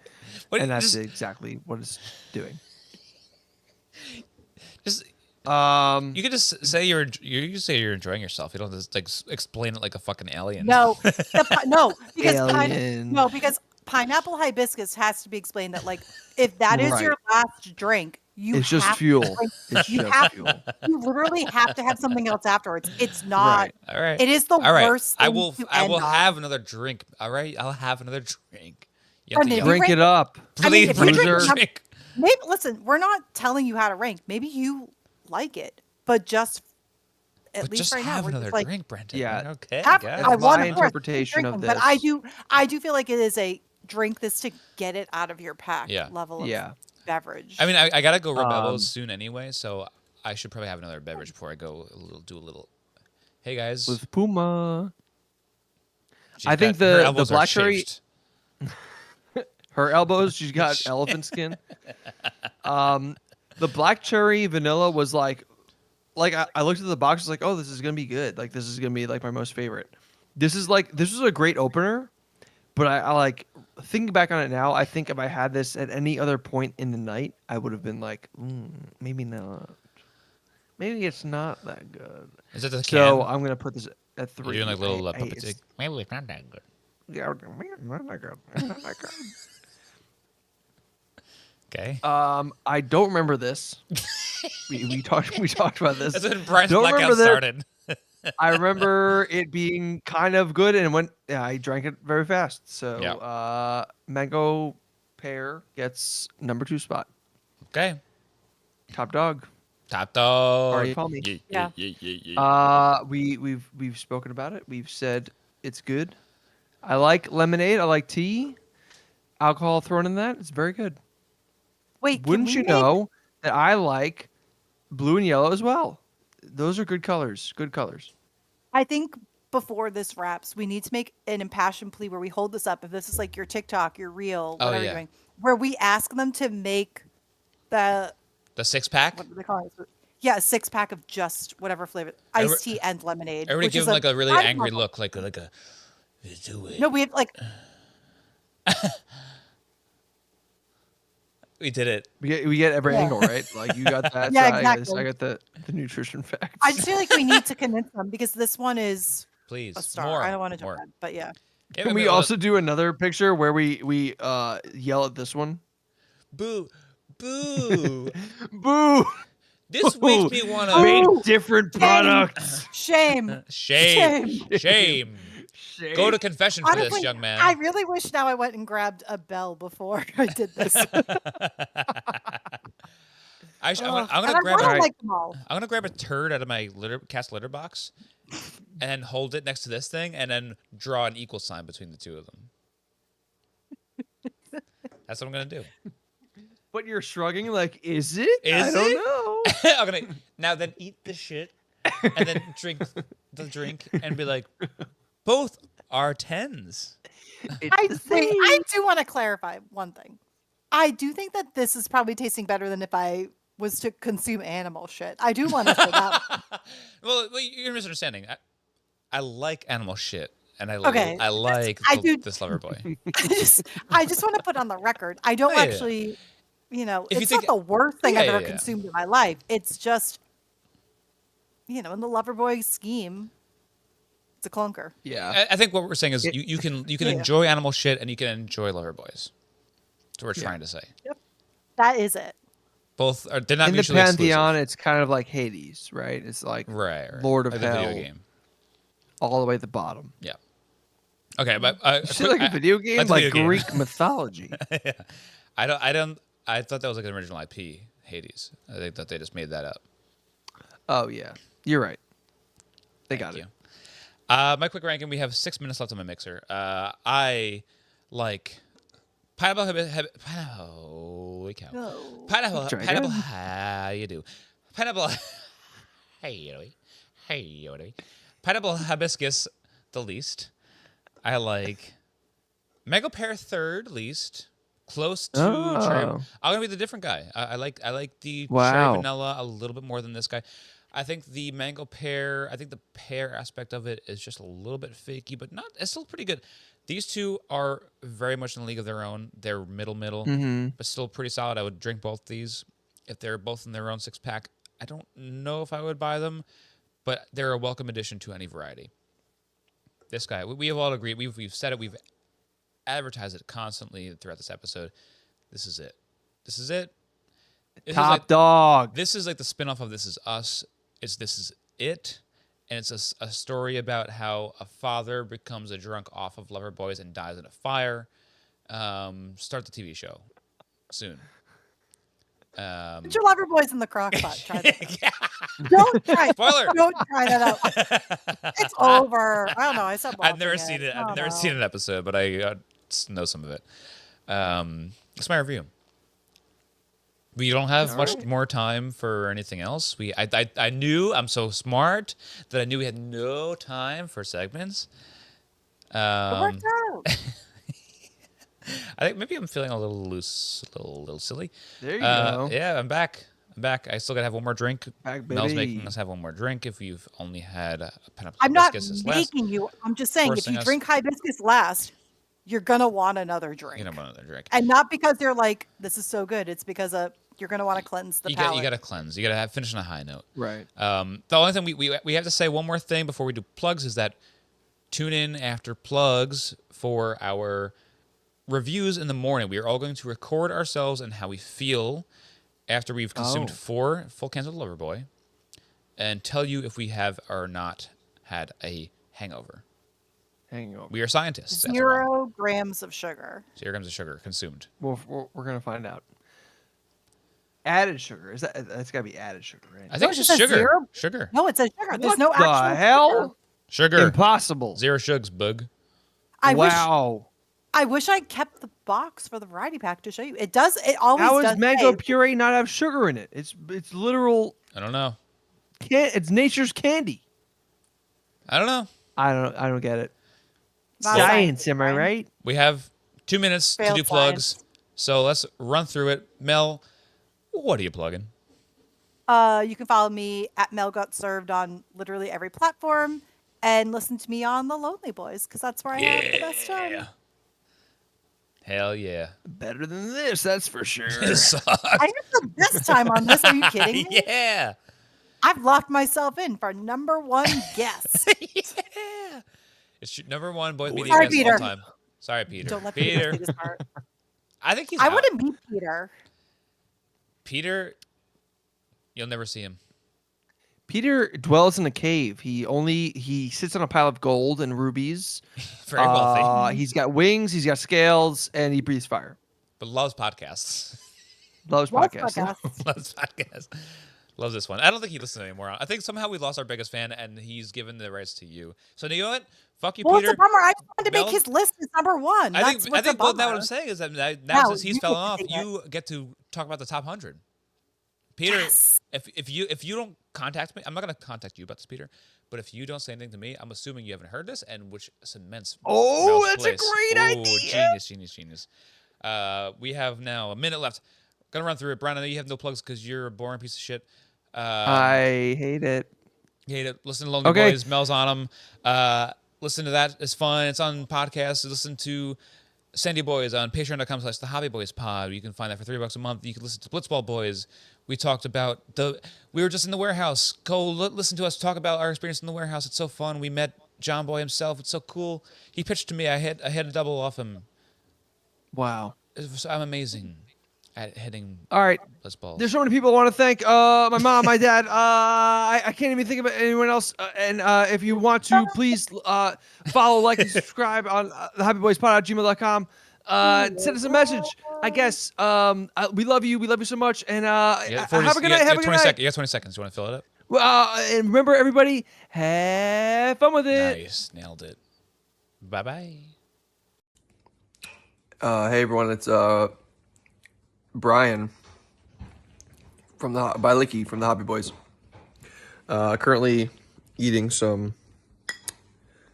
Speaker 1: What,
Speaker 2: and that's
Speaker 1: just,
Speaker 2: exactly what it's doing.
Speaker 1: just
Speaker 2: Um,
Speaker 1: you could just say you say you're enjoying yourself. You don't just like explain it like a fucking alien.
Speaker 3: No. No.
Speaker 2: Alien.
Speaker 3: Because pineapple hibiscus has to be explained that like if that is your
Speaker 2: Right.
Speaker 3: last drink, you
Speaker 2: it's just
Speaker 3: have to
Speaker 2: fuel.
Speaker 3: drink-
Speaker 2: It's
Speaker 3: you
Speaker 2: just
Speaker 3: have
Speaker 2: fuel.
Speaker 3: you literally have to have something else afterwards. It's not.
Speaker 2: Right.
Speaker 1: All right.
Speaker 3: It is the
Speaker 1: All right.
Speaker 3: worst
Speaker 1: I
Speaker 3: thing
Speaker 1: will.
Speaker 3: to
Speaker 1: I will
Speaker 3: end on.
Speaker 1: have another drink. All right. I'll have another drink. You have to
Speaker 3: Brendan,
Speaker 1: yell.
Speaker 3: you
Speaker 2: Drink
Speaker 3: rank
Speaker 2: it up.
Speaker 3: I mean,
Speaker 1: Please
Speaker 3: if you
Speaker 1: bring
Speaker 3: drink
Speaker 1: a
Speaker 2: Loser.
Speaker 1: drink.
Speaker 3: Maybe listen, we're not telling you how to rank. Maybe you like it, but just at
Speaker 1: But
Speaker 3: least
Speaker 1: just
Speaker 3: right now
Speaker 1: have
Speaker 3: we're
Speaker 1: another
Speaker 3: just like
Speaker 1: drink, Brendan.
Speaker 2: Yeah.
Speaker 1: Okay.
Speaker 3: have,
Speaker 1: guys.
Speaker 3: I
Speaker 2: That's
Speaker 3: want
Speaker 2: my
Speaker 3: of course, keep
Speaker 2: interpretation of
Speaker 3: drinking, but I
Speaker 2: this.
Speaker 3: do feel like it is a drink this to get it out of your pack
Speaker 1: Yeah.
Speaker 3: level of
Speaker 2: Yeah.
Speaker 3: beverage.
Speaker 1: I mean, I gotta go rub elbows
Speaker 2: Um,
Speaker 1: soon anyway, so I should probably have another beverage before I go do a little. Hey guys,
Speaker 2: With Puma.
Speaker 1: she's
Speaker 2: I think
Speaker 1: got- her
Speaker 2: the
Speaker 1: elbows are
Speaker 2: black cherry.
Speaker 1: chafed.
Speaker 2: Her elbows, she's got elephant skin. The black cherry vanilla was like I looked at the box, was like, oh, this is gonna be good. Like this is gonna be like my most favorite. This was a great opener, but I like thinking back on it now. I think if I had this at any other point in the night, I would have been like, maybe not. Maybe it's not that good.
Speaker 1: Is it the can?
Speaker 2: So I'm gonna put this at 3.
Speaker 1: You're doing like little
Speaker 2: I-
Speaker 1: puppets.
Speaker 2: it's-
Speaker 1: Maybe it's not that good.
Speaker 2: Yeah, not that good. Not that good.
Speaker 1: Okay.
Speaker 2: I don't remember this. we talked about this.
Speaker 1: That's when Brian's
Speaker 2: don't
Speaker 1: blackout
Speaker 2: remember that.
Speaker 1: started.
Speaker 2: I remember it being kind of good, and I drank it very fast. So
Speaker 1: Yeah.
Speaker 2: mango pear gets number 2 spot.
Speaker 1: Okay.
Speaker 2: Top dog.
Speaker 1: Top dog.
Speaker 2: Already call me.
Speaker 3: Yeah.
Speaker 2: We've spoken about it. We've said it's good. I like lemonade. I like tea. Alcohol thrown in that. It's very good.
Speaker 3: Wait, can
Speaker 2: Wouldn't
Speaker 3: we
Speaker 2: you
Speaker 3: make-
Speaker 2: know that I like blue and yellow as well? Those are good colors. Good colors.
Speaker 3: I think before this wraps, we need to make an impassioned plea where we hold this up. If this is like your TikTok, your reel,
Speaker 1: Oh,
Speaker 3: whatever
Speaker 1: yeah.
Speaker 3: you're doing, where we ask them to make the
Speaker 1: The 6-pack.
Speaker 3: what do they call it? Yeah, a 6-pack of just whatever flavor, iced tea and lemonade.
Speaker 1: Everybody
Speaker 3: which
Speaker 1: give
Speaker 3: is
Speaker 1: him like a really
Speaker 3: side
Speaker 1: angry
Speaker 3: level.
Speaker 1: look, like a. Do it.
Speaker 3: No, we have like
Speaker 1: We did it.
Speaker 2: We get every
Speaker 3: Yeah.
Speaker 2: angle, right? Like you got that
Speaker 3: Yeah,
Speaker 2: side,
Speaker 3: exactly.
Speaker 2: I got the nutrition facts.
Speaker 3: I just feel like we need to convince them because this one is
Speaker 1: Please.
Speaker 3: a star.
Speaker 1: More.
Speaker 3: I don't want to
Speaker 1: more.
Speaker 3: jump ahead, but yeah.
Speaker 1: Yeah,
Speaker 2: Can
Speaker 1: I
Speaker 2: we
Speaker 1: mean,
Speaker 2: also do another picture where we yell at this one?
Speaker 1: Boo. Boo.
Speaker 2: Boo!
Speaker 1: This makes me want to.
Speaker 2: Make different products.
Speaker 3: Shame.
Speaker 1: Shame. Shame.
Speaker 2: Shame.
Speaker 1: Go to confession for
Speaker 3: Honestly,
Speaker 1: this, young man.
Speaker 3: I really wish now I went and grabbed a bell before I did this.
Speaker 1: I'm
Speaker 3: And
Speaker 1: gonna
Speaker 3: I
Speaker 1: grab.
Speaker 3: wanna
Speaker 2: Alright.
Speaker 3: like them all.
Speaker 1: I'm gonna grab a turd out of my cast litter box, and then hold it next to this thing, and then draw an equal sign between the two of them. That's what I'm gonna do.
Speaker 2: But you're shrugging like, is it?
Speaker 1: Is
Speaker 2: I don't
Speaker 1: it?
Speaker 2: know.
Speaker 1: I'm gonna now then eat the shit and then drink the drink and be like, both are 10s.
Speaker 3: I do want to clarify one thing. I do think that this is probably tasting better than if I was to consume animal shit. I do want to say that.
Speaker 1: Well, you're misunderstanding. I like animal shit, and
Speaker 3: Okay,
Speaker 1: I like
Speaker 3: I do-
Speaker 1: this Loverboy.
Speaker 3: I just want to put on the record. I don't
Speaker 1: Oh, yeah.
Speaker 3: actually,
Speaker 1: If you
Speaker 3: it's not
Speaker 1: think-
Speaker 3: the worst thing
Speaker 1: Yeah,
Speaker 3: I've ever
Speaker 1: yeah.
Speaker 3: consumed in my life. It's just, in the Loverboy scheme, it's a clunker.
Speaker 2: Yeah.
Speaker 1: I think what we're saying is you can
Speaker 3: Yeah.
Speaker 1: enjoy animal shit and you can enjoy Loverboys. That's what we're trying to say.
Speaker 3: That is it.
Speaker 1: Both are they're not
Speaker 2: In the
Speaker 1: mutually
Speaker 2: pantheon,
Speaker 1: exclusive.
Speaker 2: it's kind of like Hades, right? It's like
Speaker 1: Right.
Speaker 2: Lord of
Speaker 1: like the
Speaker 2: Hell,
Speaker 1: video game.
Speaker 2: all the way to the bottom.
Speaker 1: Yeah. Okay, but
Speaker 2: Is it like a video game,
Speaker 1: like the
Speaker 2: like
Speaker 1: video game.
Speaker 2: Greek mythology?
Speaker 1: I thought that was like an original IP, Hades. I think that they just made that up.
Speaker 2: Oh yeah, you're right. They
Speaker 1: Thank
Speaker 2: got
Speaker 1: you.
Speaker 2: it.
Speaker 1: My quick ranking. We have 6 minutes left on my mixer. I like pineapple. Holy cow!
Speaker 3: No.
Speaker 1: Pineapple.
Speaker 2: Try
Speaker 1: Pineapple.
Speaker 2: again.
Speaker 1: How you do? Pineapple. Hey. Pineapple hibiscus the least. I like mango pear third least. Close to cherry.
Speaker 2: Oh.
Speaker 1: I'm gonna be the different guy. I like the cherry
Speaker 2: Wow.
Speaker 1: vanilla a little bit more than this guy. I think the mango pear. I think the pear aspect of it is just a little bit fakey, but not. It's still pretty good. These two are very much in a league of their own. They're middle, but still pretty solid. I would drink both these if they're both in their own 6-pack. I don't know if I would buy them, but they're a welcome addition to any variety. This guy, we have all agreed. We've said it. We've advertised it constantly throughout this episode. This is it. This is it. This is
Speaker 2: Top
Speaker 1: like-
Speaker 2: dog.
Speaker 1: This is like the spinoff of This Is Us. This is it, and it's a story about how a father becomes a drunk off of Loverboys and dies in a fire. Start the TV show soon.
Speaker 3: Put your Loverboys in the crock pot. Try that. Don't try.
Speaker 1: Spoiler.
Speaker 3: Don't try that out. It's over. I don't know. I stopped watching
Speaker 1: I've never seen it. I've never seen an episode, but I know some of it. It's my review. We don't have much more time for anything else. I knew I'm so smart that I knew we had no time for segments.
Speaker 3: It worked out.
Speaker 1: I think maybe I'm feeling a little loose, a little silly.
Speaker 2: There you go.
Speaker 1: Yeah, I'm back. I still gotta have one more drink.
Speaker 2: Back,
Speaker 1: Mel's
Speaker 2: baby.
Speaker 1: making us have one more drink. If you've only had a pineapple
Speaker 3: I'm not
Speaker 1: hibiscus as last,
Speaker 3: making you. I'm just saying, if
Speaker 1: forcing
Speaker 3: you
Speaker 1: us-
Speaker 3: drink hibiscus last, you're gonna want another drink,
Speaker 1: you know, another drink.
Speaker 3: and not because they're like this is so good. It's because you're gonna want to cleanse the
Speaker 1: You
Speaker 3: palate.
Speaker 1: gotta cleanse. You gotta finish on a high note.
Speaker 2: Right.
Speaker 1: The only thing we have to say one more thing before we do plugs is that tune in after plugs for our reviews in the morning. We are all going to record ourselves and how we feel after we've consumed 4 full cans of Loverboy and tell you if we have or not had a hangover.
Speaker 2: Hangover.
Speaker 1: We are scientists. after all.
Speaker 3: 0 grams of sugar.
Speaker 1: 0 grams of sugar consumed.
Speaker 2: We're gonna find out. Added sugar. That's gotta be added sugar, right?
Speaker 1: I think
Speaker 3: No,
Speaker 1: it's
Speaker 3: it
Speaker 1: just
Speaker 3: says
Speaker 1: sugar.
Speaker 3: 0.
Speaker 1: Sugar.
Speaker 3: No, it says sugar. There's
Speaker 2: What
Speaker 3: no
Speaker 2: the
Speaker 3: actual
Speaker 2: hell?
Speaker 1: Sugar.
Speaker 2: Impossible.
Speaker 1: 0 shugs, bug.
Speaker 3: I
Speaker 2: Wow.
Speaker 3: wish I kept the box for the variety pack to show you. It does. It always
Speaker 2: How
Speaker 3: does.
Speaker 2: does mango
Speaker 3: say-
Speaker 2: puree not have sugar in it? It's literal.
Speaker 1: I don't know.
Speaker 2: It's nature's candy.
Speaker 1: I don't know.
Speaker 2: I don't get it.
Speaker 3: Not
Speaker 2: Science, am I
Speaker 3: right?
Speaker 2: right?
Speaker 1: We have 2 minutes to
Speaker 3: Failed
Speaker 1: do plugs.
Speaker 3: science.
Speaker 1: So let's run through it. Mel, what are you plugging?
Speaker 3: You can follow me at Mel Got Served on literally every platform, and listen to me on the Lonely Boys because that's where I have the best time.
Speaker 1: Hell yeah.
Speaker 2: Better than this, that's for sure.
Speaker 3: I had the best time on this. Are you kidding me?
Speaker 1: Yeah.
Speaker 3: I've locked myself in for #1 guess.
Speaker 1: Yeah. It's number 1 boys media
Speaker 3: Sorry,
Speaker 1: guest of all
Speaker 3: Peter.
Speaker 1: time. Sorry, Peter.
Speaker 3: Don't let Peter
Speaker 1: Peter.
Speaker 3: say this part.
Speaker 1: I think he's
Speaker 3: I
Speaker 1: out.
Speaker 3: wouldn't beat Peter.
Speaker 1: Peter, you'll never see him.
Speaker 2: Peter dwells in a cave. He sits on a pile of gold and rubies.
Speaker 1: Very wealthy.
Speaker 2: He's got wings, he's got scales, and he breathes fire.
Speaker 1: But loves podcasts.
Speaker 2: Loves
Speaker 3: Loves
Speaker 2: podcasts.
Speaker 3: podcasts.
Speaker 1: Loves podcasts. Loves this one. I don't think he listens anymore. I think somehow we lost our biggest fan, and he's given the rights to you. So you know what? Fuck you,
Speaker 3: Well,
Speaker 1: Peter.
Speaker 3: it's a bummer. I just wanted to make
Speaker 1: Mel-
Speaker 3: his list as number one.
Speaker 1: I
Speaker 3: That's
Speaker 1: think.
Speaker 3: what's
Speaker 1: I think.
Speaker 3: a
Speaker 1: Well,
Speaker 3: bummer.
Speaker 1: now what I'm saying is that now
Speaker 3: Now
Speaker 1: since he's
Speaker 3: you
Speaker 1: fallen
Speaker 3: get to
Speaker 1: off,
Speaker 3: say that.
Speaker 1: you get to talk about the top 100. Peter,
Speaker 3: Yes.
Speaker 1: if you don't contact me, I'm not gonna contact you about this, Peter. But if you don't say anything to me, I'm assuming you haven't heard this, and which cements.
Speaker 2: Oh,
Speaker 1: Mel's
Speaker 2: that's a
Speaker 1: place.
Speaker 2: great idea.
Speaker 1: Genius. We have now a minute left. Gonna run through it. Brian, I know you have no plugs because you're a boring piece of shit.
Speaker 2: I hate it.
Speaker 1: You hate it. Listen to Lonely
Speaker 2: Okay.
Speaker 1: Boys. Mel's on them. Listen to that. It's fun. It's on podcasts. Listen to Sandy Boys on patreon.com/the Hobby Boys Pod. You can find that for $3 a month. You can listen to Blitzball Boys. We talked about we were just in the warehouse. Go listen to us talk about our experience in the warehouse. It's so fun. We met John Boy himself. It's so cool. He pitched to me. I had a double off him.
Speaker 2: Wow.
Speaker 1: I'm amazing at hitting
Speaker 2: All right.
Speaker 1: Blitzballs.
Speaker 2: There's so many people I want to thank. My mom, my dad. I can't even think of anyone else. And if you want to, please follow, like, and subscribe on thehappyboyspod@gmail.com. Send us a message. I guess. We love you. We love you so much. And have a good night. Have a good night.
Speaker 1: You got 20 seconds. You want to fill it up?
Speaker 2: And remember, everybody, have fun with it.
Speaker 1: Nice. Nailed it. Bye-bye.
Speaker 2: Hey everyone, it's Brian from by Licky from the Hobby Boys. Currently eating some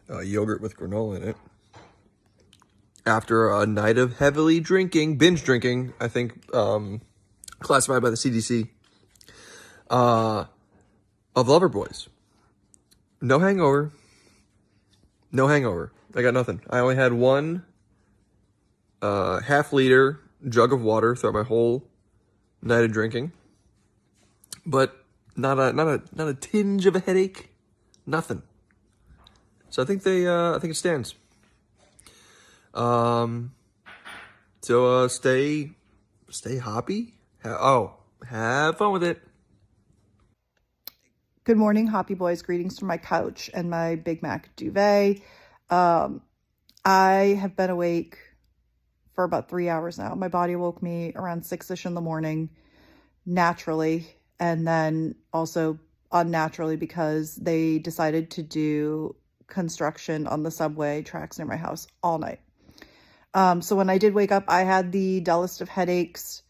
Speaker 2: yogurt with granola in it. After a night of heavily drinking, binge drinking, I think classified by the CDC, of Loverboys. No hangover. No hangover. I got nothing. I only had one half-liter jug of water throughout my whole night of drinking, but not a tinge of a headache, nothing. So I think I think it stands. So stay hoppy. Have fun with it.
Speaker 3: Good morning, Hoppy Boys. Greetings from my couch and my Big Mac duvet. I have been awake for about 3 hours now. My body woke me around 6-ish in the morning, naturally, and then also unnaturally because they decided to do construction on the subway tracks near my house all night. So when I did wake up, I had the dullest of headaches.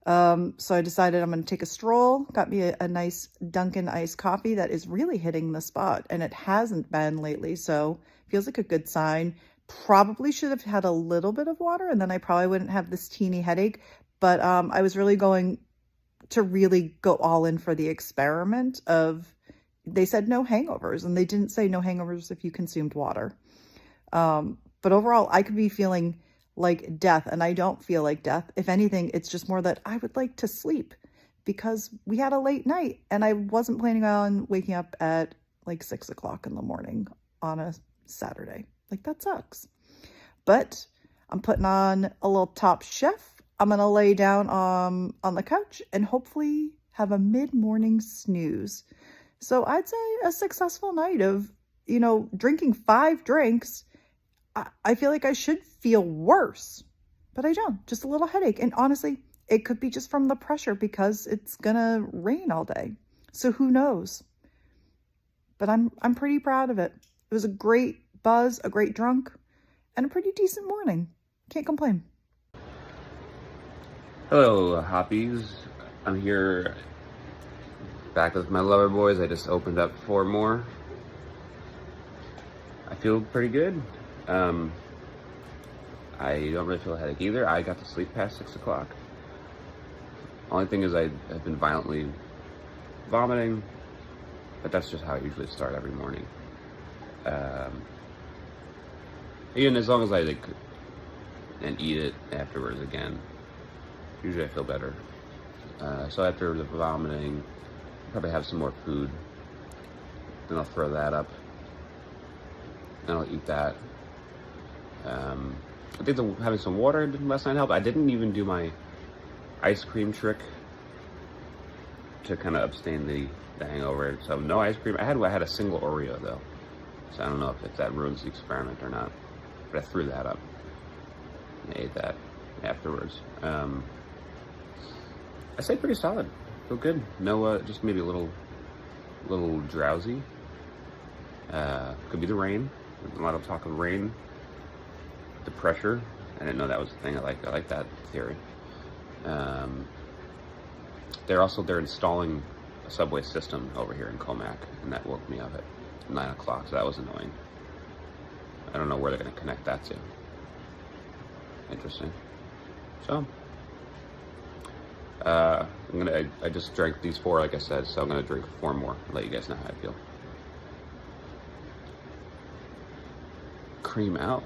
Speaker 3: So I decided I'm going to take a stroll, got me a nice Dunkin' iced coffee that is really hitting the spot, and it hasn't been lately, so feels like a good sign. Probably should have had a little bit of water, and then I probably wouldn't have this teeny headache, but I was really going to really go all in for the experiment of, they said no hangovers, and they didn't say no hangovers if you consumed water. But overall, I could be feeling like death, and I don't feel like death. If anything, it's just more that I would like to sleep because we had a late night and I wasn't planning on waking up at like 6 o'clock in the morning on a Saturday. Like, that sucks. But I'm putting on a little Top Chef. I'm going to lay down on the couch and hopefully have a mid-morning snooze. So I'd say a successful night of, drinking 5 drinks. I feel like I should feel worse, but I don't. Just a little headache. And honestly, it could be just from the pressure because it's gonna rain all day. So who knows? But I'm pretty proud of it. It was a great buzz, a great drunk, and a pretty decent morning. Can't complain.
Speaker 4: Hello, Hoppies. I'm here back with my Loverboys. I just opened up 4 more. I feel pretty good. I don't really feel a headache either. I got to sleep past 6 o'clock. Only thing is I have been violently vomiting, but that's just how I usually start every morning. Even as long as I and eat it afterwards again, usually I feel better. So after the vomiting, I'll probably have some more food, then I'll throw that up, then I'll eat that. I think having some water last night helped. I didn't even do my ice cream trick to kind of abstain the hangover. So no ice cream. I had a single Oreo though, so I don't know if that ruins the experiment or not. But I threw that up and ate that afterwards. I stayed pretty solid. Feel good. No, just maybe a little drowsy. Could be the rain. There's a lot of talk of rain. The pressure. I didn't know that was a thing. I like that theory. They're installing a subway system over here in Comac, and that woke me up at 9 o'clock, so that was annoying. I don't know where they're going to connect that to. Interesting. So, I just drank these 4, like I said, so I'm gonna drink 4 more. Let you guys know how I feel. Cream out.